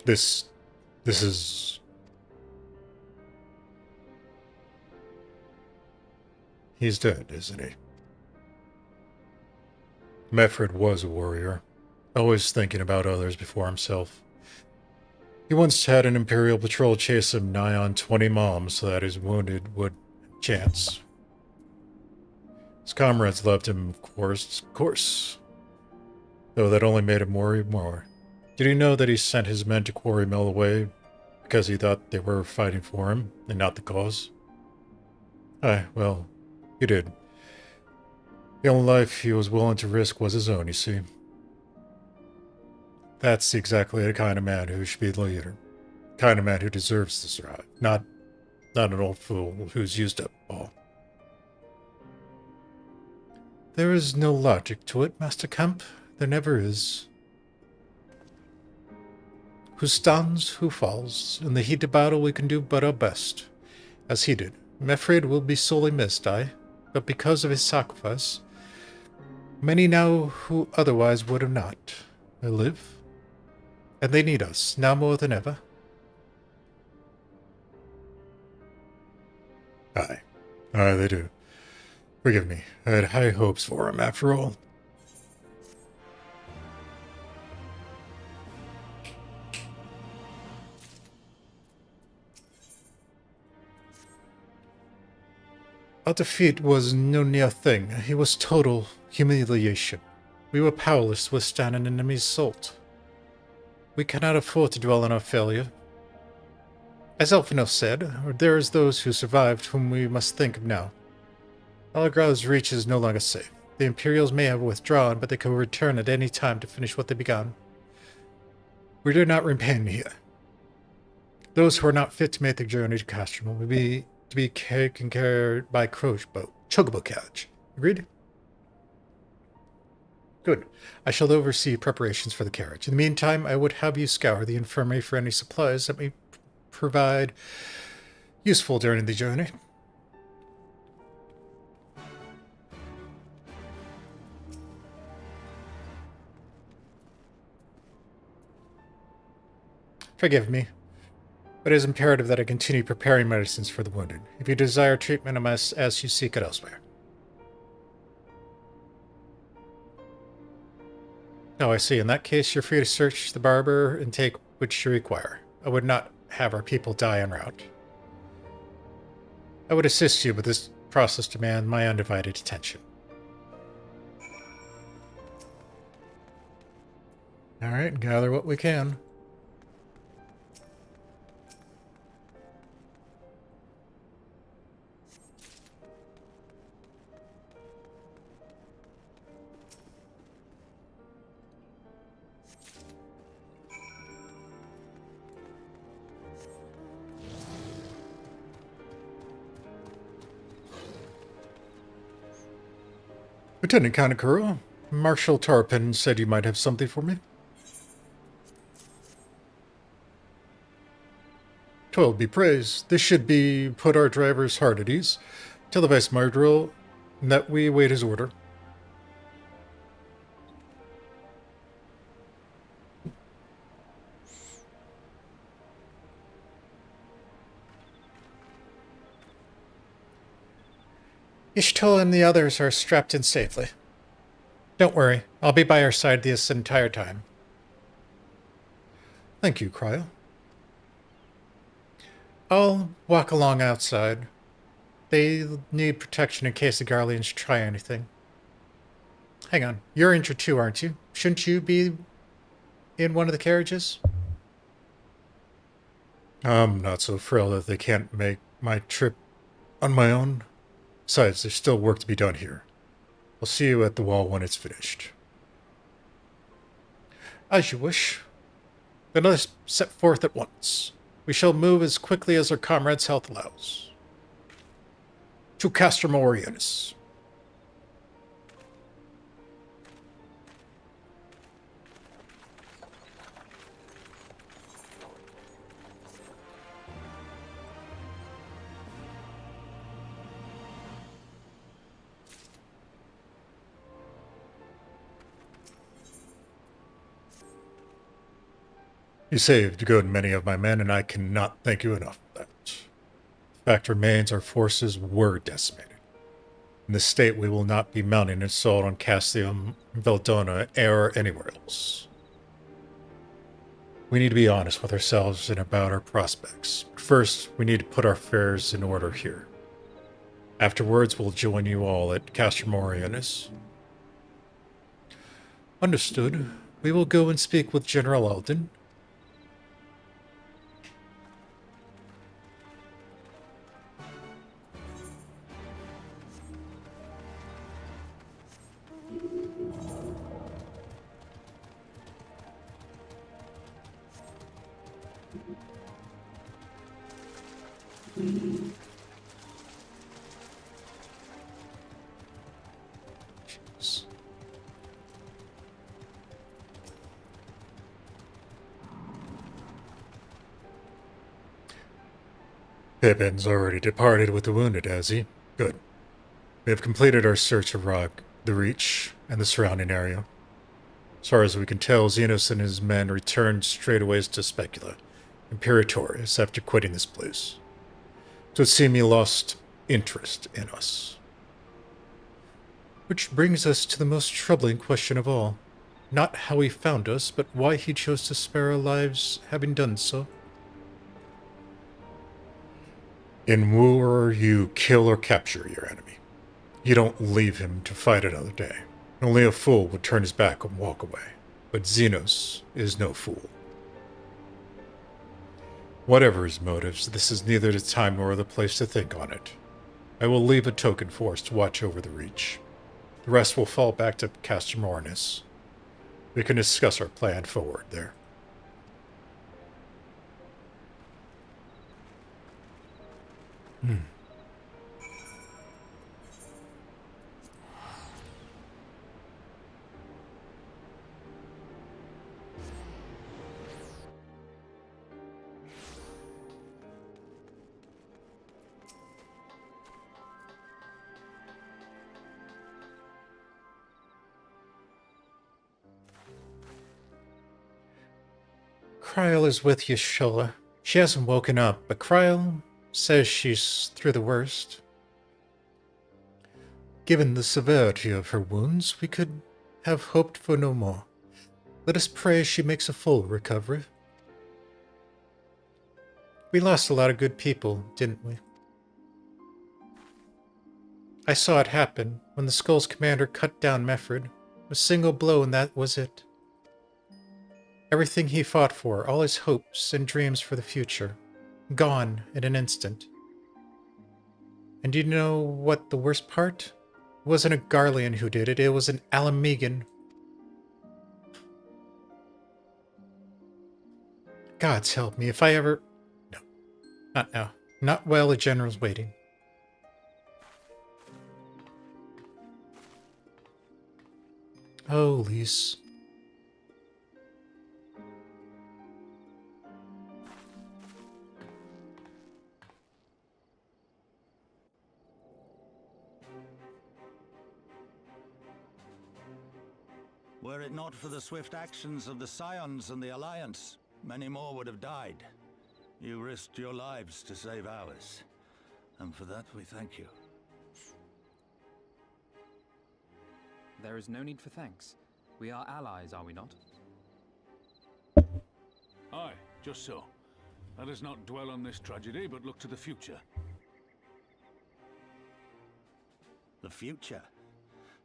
S1: This is... He's dead, isn't he? Mefred was a warrior, always thinking about others before himself. He once had an Imperial patrol chase him nigh on 20 miles so that his wounded would chance. His comrades loved him, of course. Though that only made him worry more. Did he know that he sent his men to Quarry Mill away because he thought they were fighting for him and not the cause? Aye, well, he did. The only life he was willing to risk was his own, you see. That's exactly the kind of man who should be the leader. The kind of man who deserves to survive, not an old fool who's used up all. There is no logic to it, Master Kemp. There never is. Who stands, who falls. In the heat of battle we can do but our best. As he did. Mefred will be sorely missed, aye, but because of his sacrifice, many now who otherwise would have not. They live, and they need us, now more than ever. Aye. Aye, they do. Forgive me. I had high hopes for him, after all. Our defeat was no near thing. It was total humiliation. We were powerless to withstand an enemy's assault. We cannot afford to dwell on our failure. As Elfino said, there is those who survived whom we must think of now. Alagrau's reach is no longer safe. The Imperials may have withdrawn, but they could return at any time to finish what they began. We do not remain here. Those who are not fit to make the journey to Castrum will be taken care by chocobo carriage. Agreed? Good. I shall oversee preparations for the carriage. In the meantime, I would have you scour the infirmary for any supplies that may provide useful during the journey. Forgive me, but it is imperative that I continue preparing medicines for the wounded. If you desire treatment, I must ask you seek it elsewhere. Oh, I see. In that case, you're free to search the barber and take which you require. I would not have our people die en route. I would assist you, but this process demands my undivided attention. Alright, gather what we can. Lieutenant Kanekura, Marshal Tarpin said you might have something for me. Toil be praised. This should be put our driver's heart at ease. Tell the Vice Marshal that we await his order. Ishto and the others are strapped in safely. Don't worry, I'll be by our side this entire time. Thank you, Cryo. I'll walk along outside. They need protection in case the Garleans try anything. Hang on, you're injured too, aren't you? Shouldn't you be in one of the carriages? I'm not so frail that they can't make my trip on my own. Besides, there's still work to be done here. I'll see you at the wall when it's finished. As you wish. Then let us set forth at once. We shall move as quickly as our comrades' health allows. To Castrum Orionis. You saved a good many of my men, and I cannot thank you enough for that. The fact remains our forces were decimated. In this state, we will not be mounting an assault on Castium, Veldona, or anywhere else. We need to be honest with ourselves and about our prospects. But first, we need to put our affairs in order here. Afterwards, we'll join you all at Castrum Orionis. Understood. We will go and speak with General Alden. Jeez. Pippin's already departed with the wounded, has he? Good. We have completed our search of the Reach, and the surrounding area. As far as we can tell, Xenos and his men returned straightaways to Specula, Imperatorius, after quitting this place. It would seem he lost interest in us. Which brings us to the most troubling question of all. Not how he found us, but why he chose to spare our lives having done so. In war, you kill or capture your enemy. You don't leave him to fight another day. Only a fool would turn his back and walk away. But Xenos is no fool. Whatever his motives, this is neither the time nor the place to think on it. I will leave a token force to watch over the Reach. The rest will fall back to Castor Mornis. We can discuss our plan forward there. Kryl is with Yashola. She hasn't woken up, but Kryl says she's through the worst. Given the severity of her wounds, we could have hoped for no more. Let us pray she makes a full recovery. We lost a lot of good people, didn't we? I saw it happen when the Skull's commander cut down Meffred. A single blow and that was it. Everything he fought for, all his hopes and dreams for the future, gone in an instant. And do you know what the worst part? It wasn't a Garlean who did it, it was an Alamegan. Gods help me if I ever... No, not now. Not while the general's waiting. Oh, Lise.
S11: Were it not for the swift actions of the Scions and the Alliance, many more would have died. You risked your lives to save ours, and for that we thank you.
S2: There is no need for thanks. We are allies, are we not?
S12: Aye, just so. Let us not dwell on this tragedy, but look to the future.
S11: The future?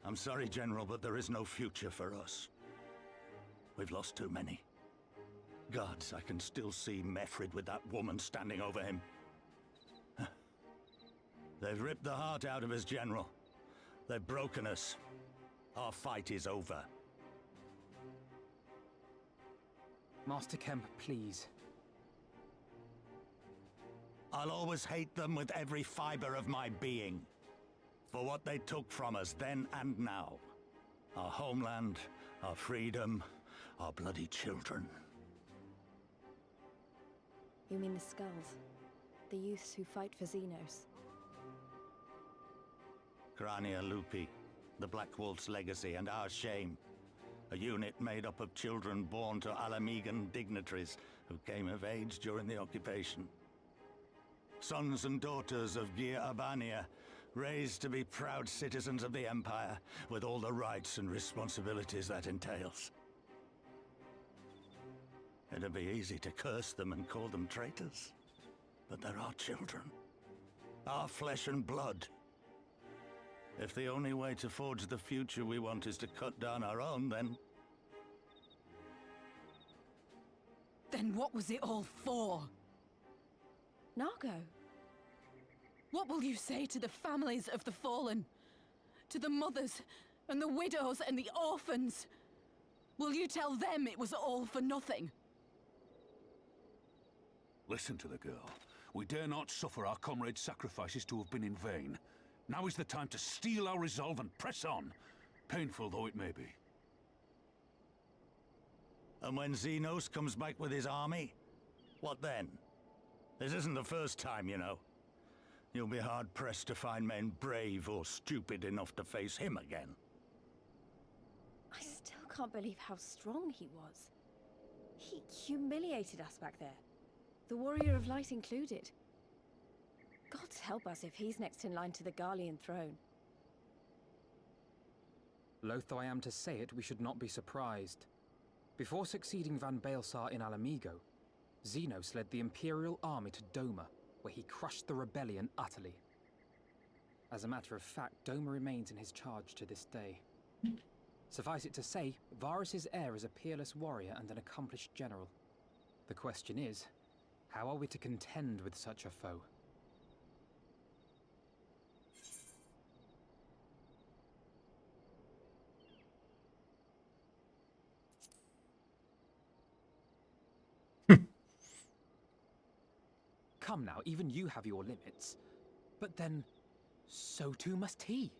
S11: I'm sorry, General, but there is no future for us. We've lost too many. Gods, I can still see Meffred with that woman standing over him. They've ripped the heart out of us, General. They've broken us. Our fight is over.
S2: Master Kemp, please.
S11: I'll always hate them with every fiber of my being. For what they took from us then and now. Our homeland, our freedom, our bloody children.
S3: You mean the Skulls? The youths who fight for Xenos?
S11: Grania Lupi, the Black Wolf's legacy and our shame. A unit made up of children born to Alamegan dignitaries who came of age during the occupation. Sons and daughters of Gir Abania, raised to be proud citizens of the Empire, with all the rights and responsibilities that entails. It'd be easy to curse them and call them traitors, but they're our children. Our flesh and blood. If the only way to forge the future we want is to cut down our own, then
S13: Then what was it all for?
S3: Nargo.
S13: What will you say to the families of the fallen? To the mothers, and the widows, and the orphans? Will you tell them it was all for nothing?
S12: Listen to the girl. We dare not suffer our comrades' sacrifices to have been in vain. Now is the time to steel our resolve and press on, painful though it may be.
S11: And when Xenos comes back with his army, what then? This isn't the first time, you know. You'll be hard-pressed to find men brave or stupid enough to face him again.
S3: I still can't believe how strong he was. He humiliated us back there. The Warrior of Light included. God help us if he's next in line to the Garlean throne.
S2: Loath though I am to say it, we should not be surprised. Before succeeding Van Baelsar in Alamigo, Xenos led the Imperial army to Doma, where he crushed the rebellion utterly. As a matter of fact, Doma remains in his charge to this day. Suffice it to say, Varus's heir is a peerless warrior and an accomplished general. The question is, how are we to contend with such a foe? Come now, even you have your limits. But then, so too must he.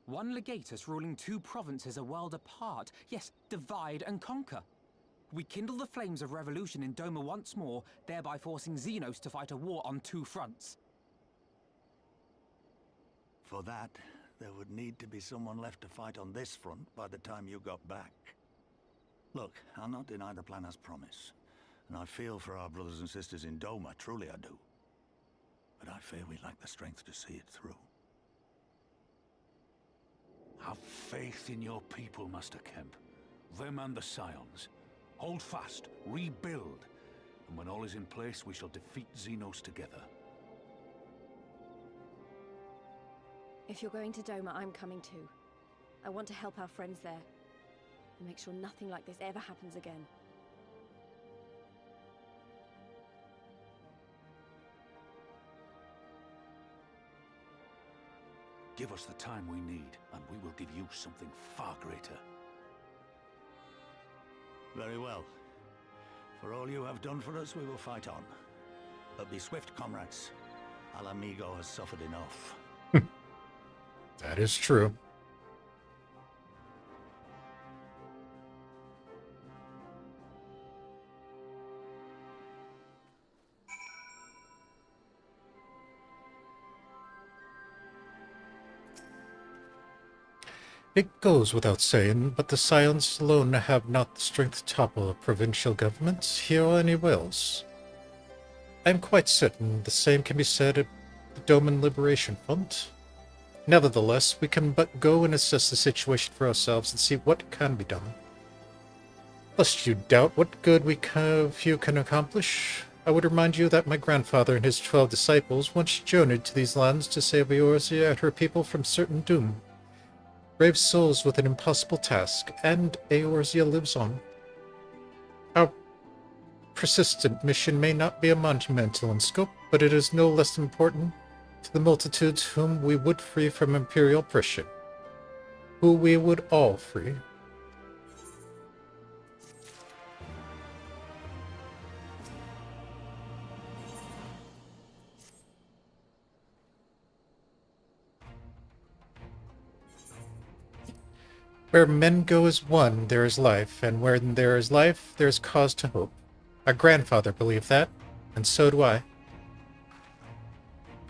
S2: One legatus ruling two provinces a world apart. Yes, divide and conquer. We kindle the flames of revolution in Doma once more, thereby forcing Xenos to fight a war on two fronts.
S11: For that, there would need to be someone left to fight on this front by the time you got back. Look, I'll not deny the plan as promised. And I feel for our brothers and sisters in Doma, truly I do. But I fear we lack the strength to see it through.
S12: Have faith in your people, Master Kemp. Them and the Scions. Hold fast, rebuild. And when all is in place, we shall defeat Xenos together.
S3: If you're going to Doma, I'm coming too. I want to help our friends there. And make sure nothing like this ever happens again.
S12: Give us the time we need, and we will give you something far greater.
S11: Very well. For all you have done for us, we will fight on. But be swift, comrades. Alamigo has suffered enough.
S16: That is true. It goes without saying, but the Scions alone have not the strength to topple a provincial government here or anywhere else. I am quite certain the same can be said of the Doman Liberation Front. Nevertheless, we can but go and assess the situation for ourselves and see what can be done. Lest you doubt what good few can accomplish, I would remind you that my grandfather and his 12 disciples once journeyed to these lands to save Eorzea and her people from certain doom. Brave souls with an impossible task, and Eorzea lives on. Our persistent mission may not be a monumental in scope, but it is no less important to the multitudes whom we would free from imperial oppression, who we would all free. Where men go as one, there is life, and where there is life, there is cause to hope. Our grandfather believed that, and so do I.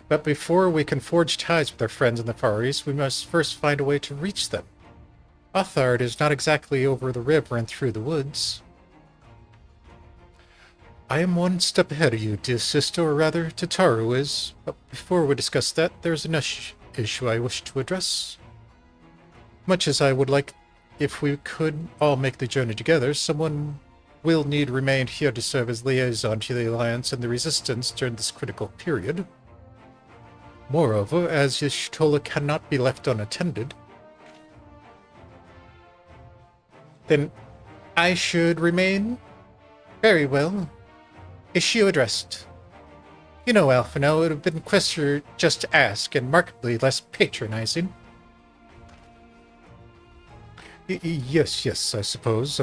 S16: But before we can forge ties with our friends in the Far East, we must first find a way to reach them. Othard is not exactly over the river and through the woods. I am one step ahead of you, dear sister, or rather, Tataru is. But before we discuss that, there's an issue I wish to address. Much as I would like if we could all make the journey together, someone will need to remain here to serve as liaison to the Alliance and the Resistance during this critical period. Moreover, as Y'shtola cannot be left unattended, then I should remain Very well. Issue addressed. You know, Alphino, it would have been quicker just to ask, and markedly less patronizing. Yes, I suppose.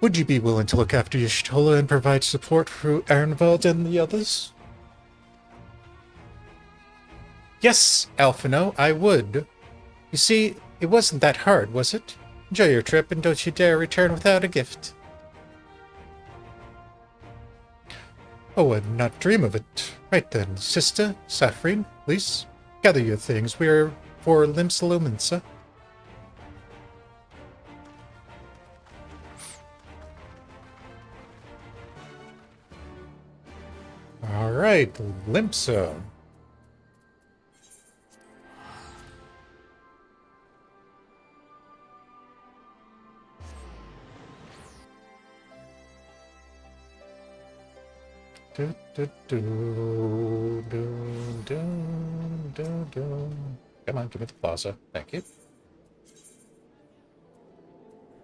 S16: Would you be willing to look after Y'shtola and provide support for Arnvald and the others? Yes, Alphino, I would. You see, it wasn't that hard, was it? Enjoy your trip, and don't you dare return without a gift. Oh, I'd not dream of it. Right then, Sister, Saphrine, Lys, gather your things. We are for Limsa. Alright, Limsa. Do, do, do, do, do, do, do. Come on, give me the plaza. Thank you.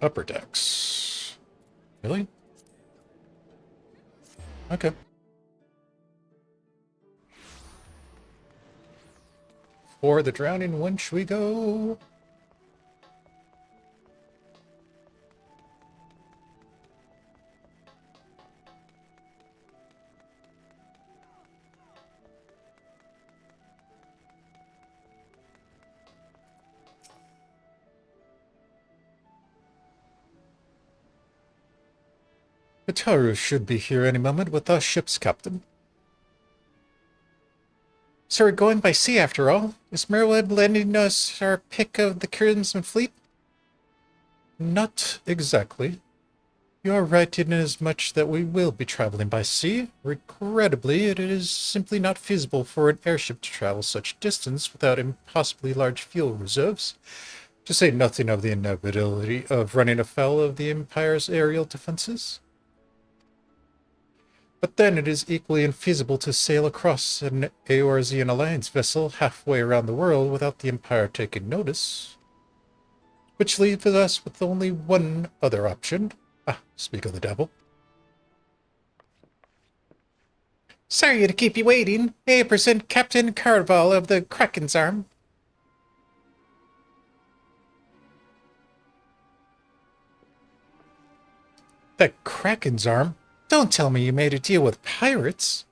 S16: Upper decks. Really? Okay. For the drowning wench we go. Ataru should be here any moment with our ship's captain. So we're going by sea after all. Is Merweb lending us our pick of the Crimson Fleet? Not exactly. You are right in as much that we will be traveling by sea. Regrettably, it is simply not feasible for an airship to travel such distance without impossibly large fuel reserves, to say nothing of the inevitability of running afoul of the Empire's aerial defenses. But then it is equally infeasible to sail across an Eorzean Alliance vessel halfway around the world without the Empire taking notice. Which leaves us with only one other option. Speak of the devil. Sorry to keep you waiting. May I present Captain Carval of the Kraken's Arm? The Kraken's Arm? Don't tell me you made a deal with pirates.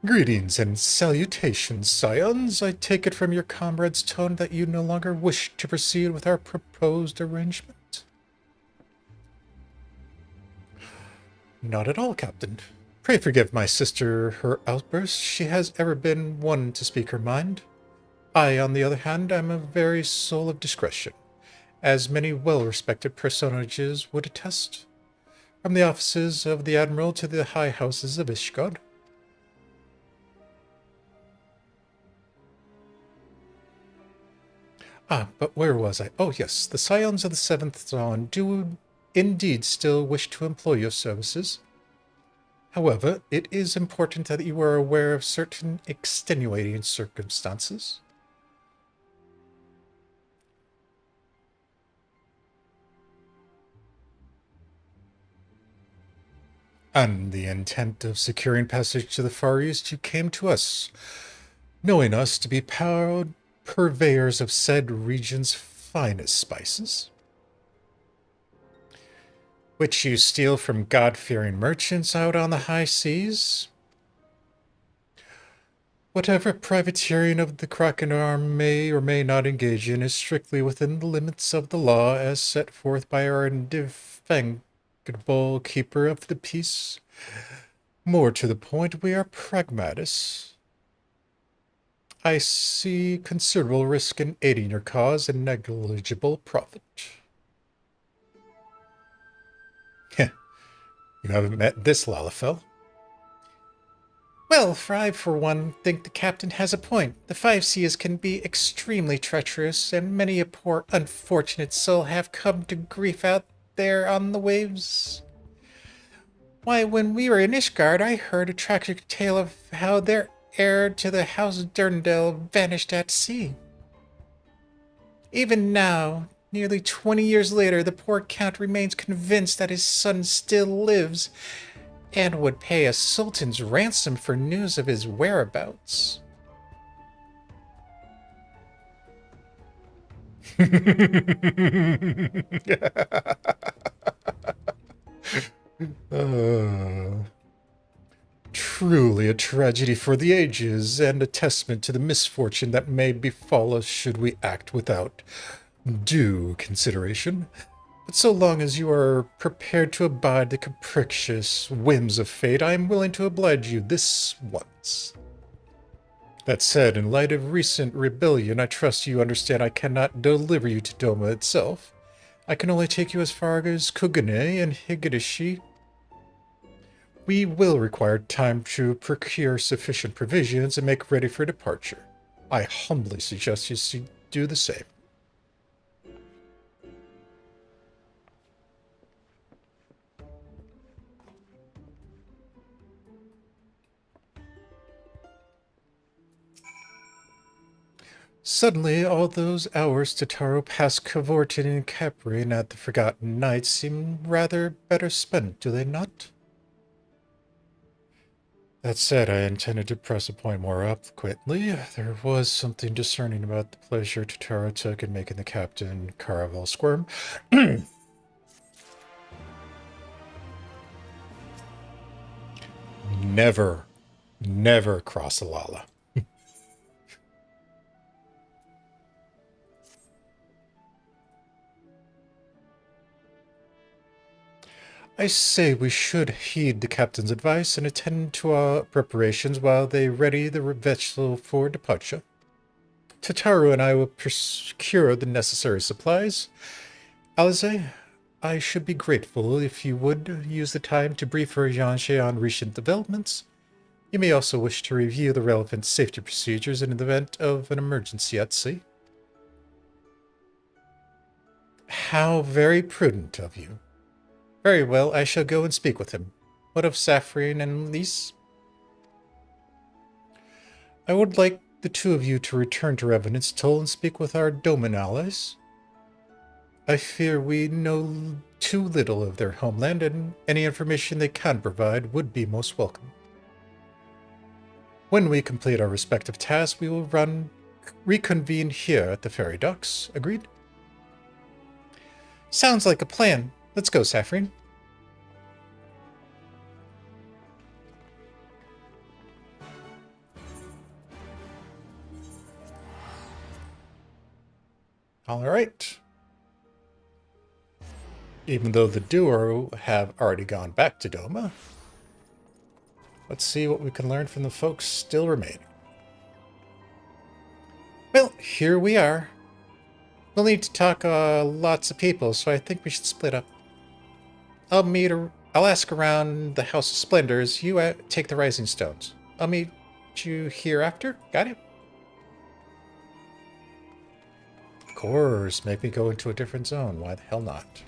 S16: Greetings and salutations, scions. I take it from your comrade's tone that you no longer wish to proceed with our proposed arrangement. Not at all, Captain. Pray forgive my sister her outburst. She has ever been one to speak her mind. I, on the other hand, am a very soul of discretion, as many well-respected personages would attest, from the offices of the Admiral to the high houses of Ishgard. But where was I? Oh, yes, the Scions of the Seventh Dawn do indeed still wish to employ your services. However, it is important that you are aware of certain extenuating circumstances. And the intent of securing passage to the Far East, you came to us, knowing us to be proud purveyors of said region's finest spices, which you steal from God-fearing merchants out on the high seas. Whatever privateering of the Kraken Arm may or may not engage in is strictly within the limits of the law as set forth by our indefatigable keeper of the peace. More to the point, we are pragmatists. I see considerable risk in aiding your cause and negligible profit. You haven't met this Lalafell. Well, I, for one, think the captain has a point. The Five Seas can be extremely treacherous, and many a poor unfortunate soul have come to grief out there on the waves. Why, when we were in Ishgard, I heard a tragic tale of how their heir to the House Durndal vanished at sea. Even now, Nearly 20 years later, the poor count remains convinced that his son still lives and would pay a sultan's ransom for news of his whereabouts. Truly a tragedy for the ages, and a testament to the misfortune that may befall us should we act without due consideration. But so long as you are prepared to abide the capricious whims of fate, I am willing to oblige you this once. That said, in light of recent rebellion, I trust you understand I cannot deliver you to Doma itself. I can only take you as far as Kugane and Higurashi. We will require time to procure sufficient provisions and make ready for departure. I humbly suggest you do the same. Suddenly, all those hours Totaro passed cavorting in Capri at the Forgotten Night seem rather better spent, do they not? That said, I intended to press a point more quickly. There was something discerning about the pleasure Totaro took in making the Captain Caravel squirm. Never cross a Lala. I say we should heed the captain's advice and attend to our preparations while they ready the vessel for departure. Totaro and I will procure the necessary supplies. Alize, I should be grateful if you would use the time to brief Yanshe on recent developments. You may also wish to review the relevant safety procedures in the event of an emergency at sea. How very prudent of you. Very well, I shall go and speak with him. What of Saphrine and Lise? I would like the two of you to return to Revenant's Toll and speak with our Doman allies. I fear we know too little of their homeland, and any information they can provide would be most welcome. When we complete our respective tasks, we will reconvene here at the ferry docks. Agreed? Sounds like a plan. Let's go, Saphrine. All right. Even though the duo have already gone back to Doma, let's see what we can learn from the folks still remaining. Well, here we are. We'll need to talk lots of people, so I think we should split up. I'll ask around the House of Splendors. You take the Rising Stones. I'll meet you here after. Got it? Of course. Make me go into a different zone. Why the hell not?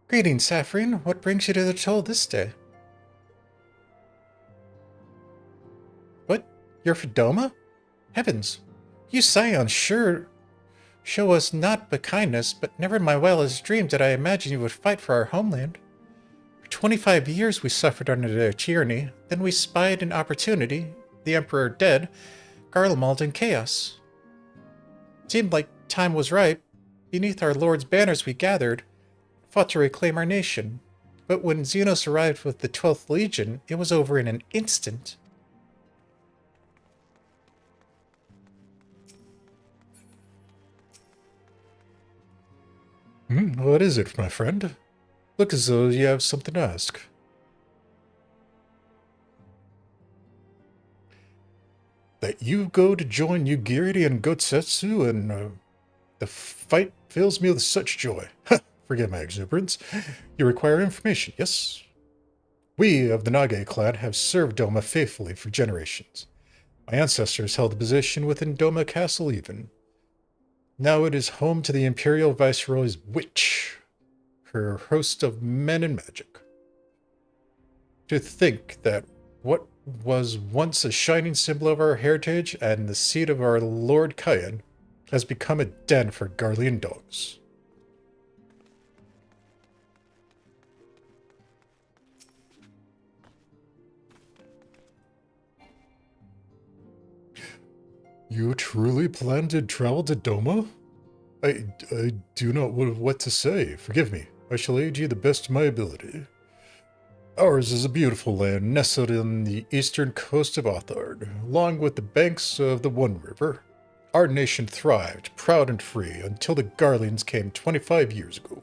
S16: Greetings, Saphrine. What brings you to the Toll this day? What? You're for Doma? Heavens, you scions sure show us naught but kindness, but never in my wildest dreams did I imagine you would fight for our homeland. For 25 years we suffered under their tyranny, then we spied an opportunity, the Emperor dead, Garlemald in chaos. It seemed like time was ripe. Beneath our Lord's banners we gathered, fought to reclaim our nation. But when Xenos arrived with the 12th Legion, it was over in an instant. What is it, my friend? Look as though you have something to ask. That you go to join Yugiri and Gotsetsu, and the fight fills me with such joy. Forgive my exuberance. You require information, yes? We of the Nage clan have served Doma faithfully for generations. My ancestors held the position within Doma Castle even. Now it is home to the Imperial Viceroy's witch,
S1: her host of men and magic. To think that what was once a shining symbol of our heritage and the seat of our Lord Kyan has become a den for Garlean dogs. You truly plan to travel to Doma? I do not know what to say. Forgive me. I shall aid you the best of my ability. Ours is a beautiful land nestled in the eastern coast of Othard, along with the banks of the One River. Our nation thrived, proud and free, until the Garleans came 25 years ago.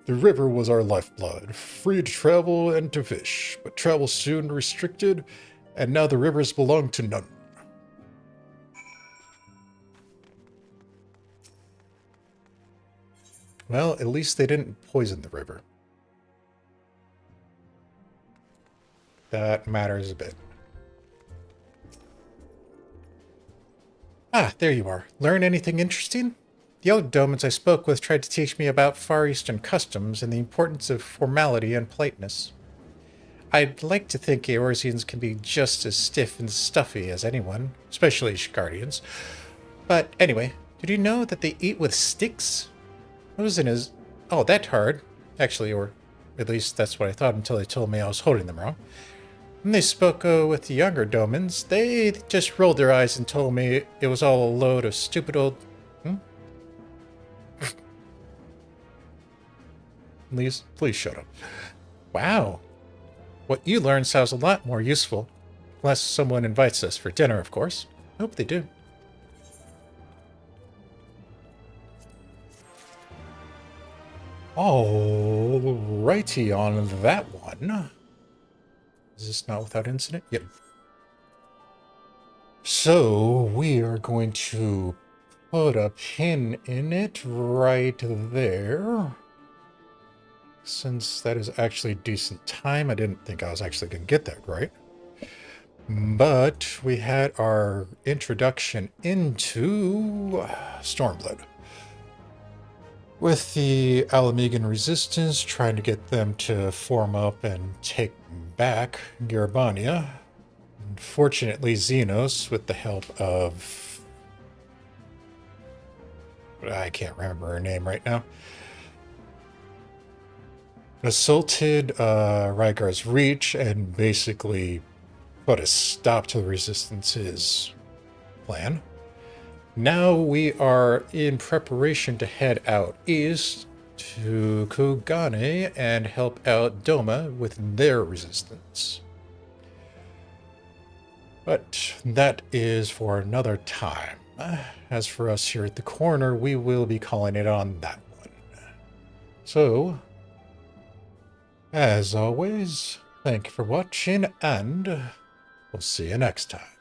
S1: The river was our lifeblood, free to travel and to fish, but travel soon restricted, and now the rivers belong to none. Well, at least they didn't poison the river. That matters a bit. Ah, there you are. Learn anything interesting? The old Domans I spoke with tried to teach me about Far Eastern customs and the importance of formality and politeness. I'd like to think Eorzeans can be just as stiff and stuffy as anyone, especially Shigardians. But anyway, did you know that they eat with sticks? It wasn't as... oh, that hard. Actually, or at least that's what I thought until they told me I was holding them wrong. When they spoke with the younger Domans, they just rolled their eyes and told me it was all a load of stupid old... Please shut up. Wow. What you learn sounds a lot more useful. Unless someone invites us for dinner, of course. I hope they do. Alrighty on that one. Is this not without incident? Yep. So, we are going to put a pin in it right there. Since that is actually decent time, I didn't think I was actually going to get that right. But we had our introduction into Stormblood. With the Alamegan resistance trying to get them to form up and take back Garabania. Unfortunately, Xenos, with the help of... I can't remember her name right now. Assaulted Rygar's reach and basically put a stop to the Resistance's plan. Now we are in preparation to head out east to Kugane and help out Doma with their resistance. But that is for another time. As for us here at the corner, we will be calling it on that one. So... as always, thank you for watching, and we'll see you next time.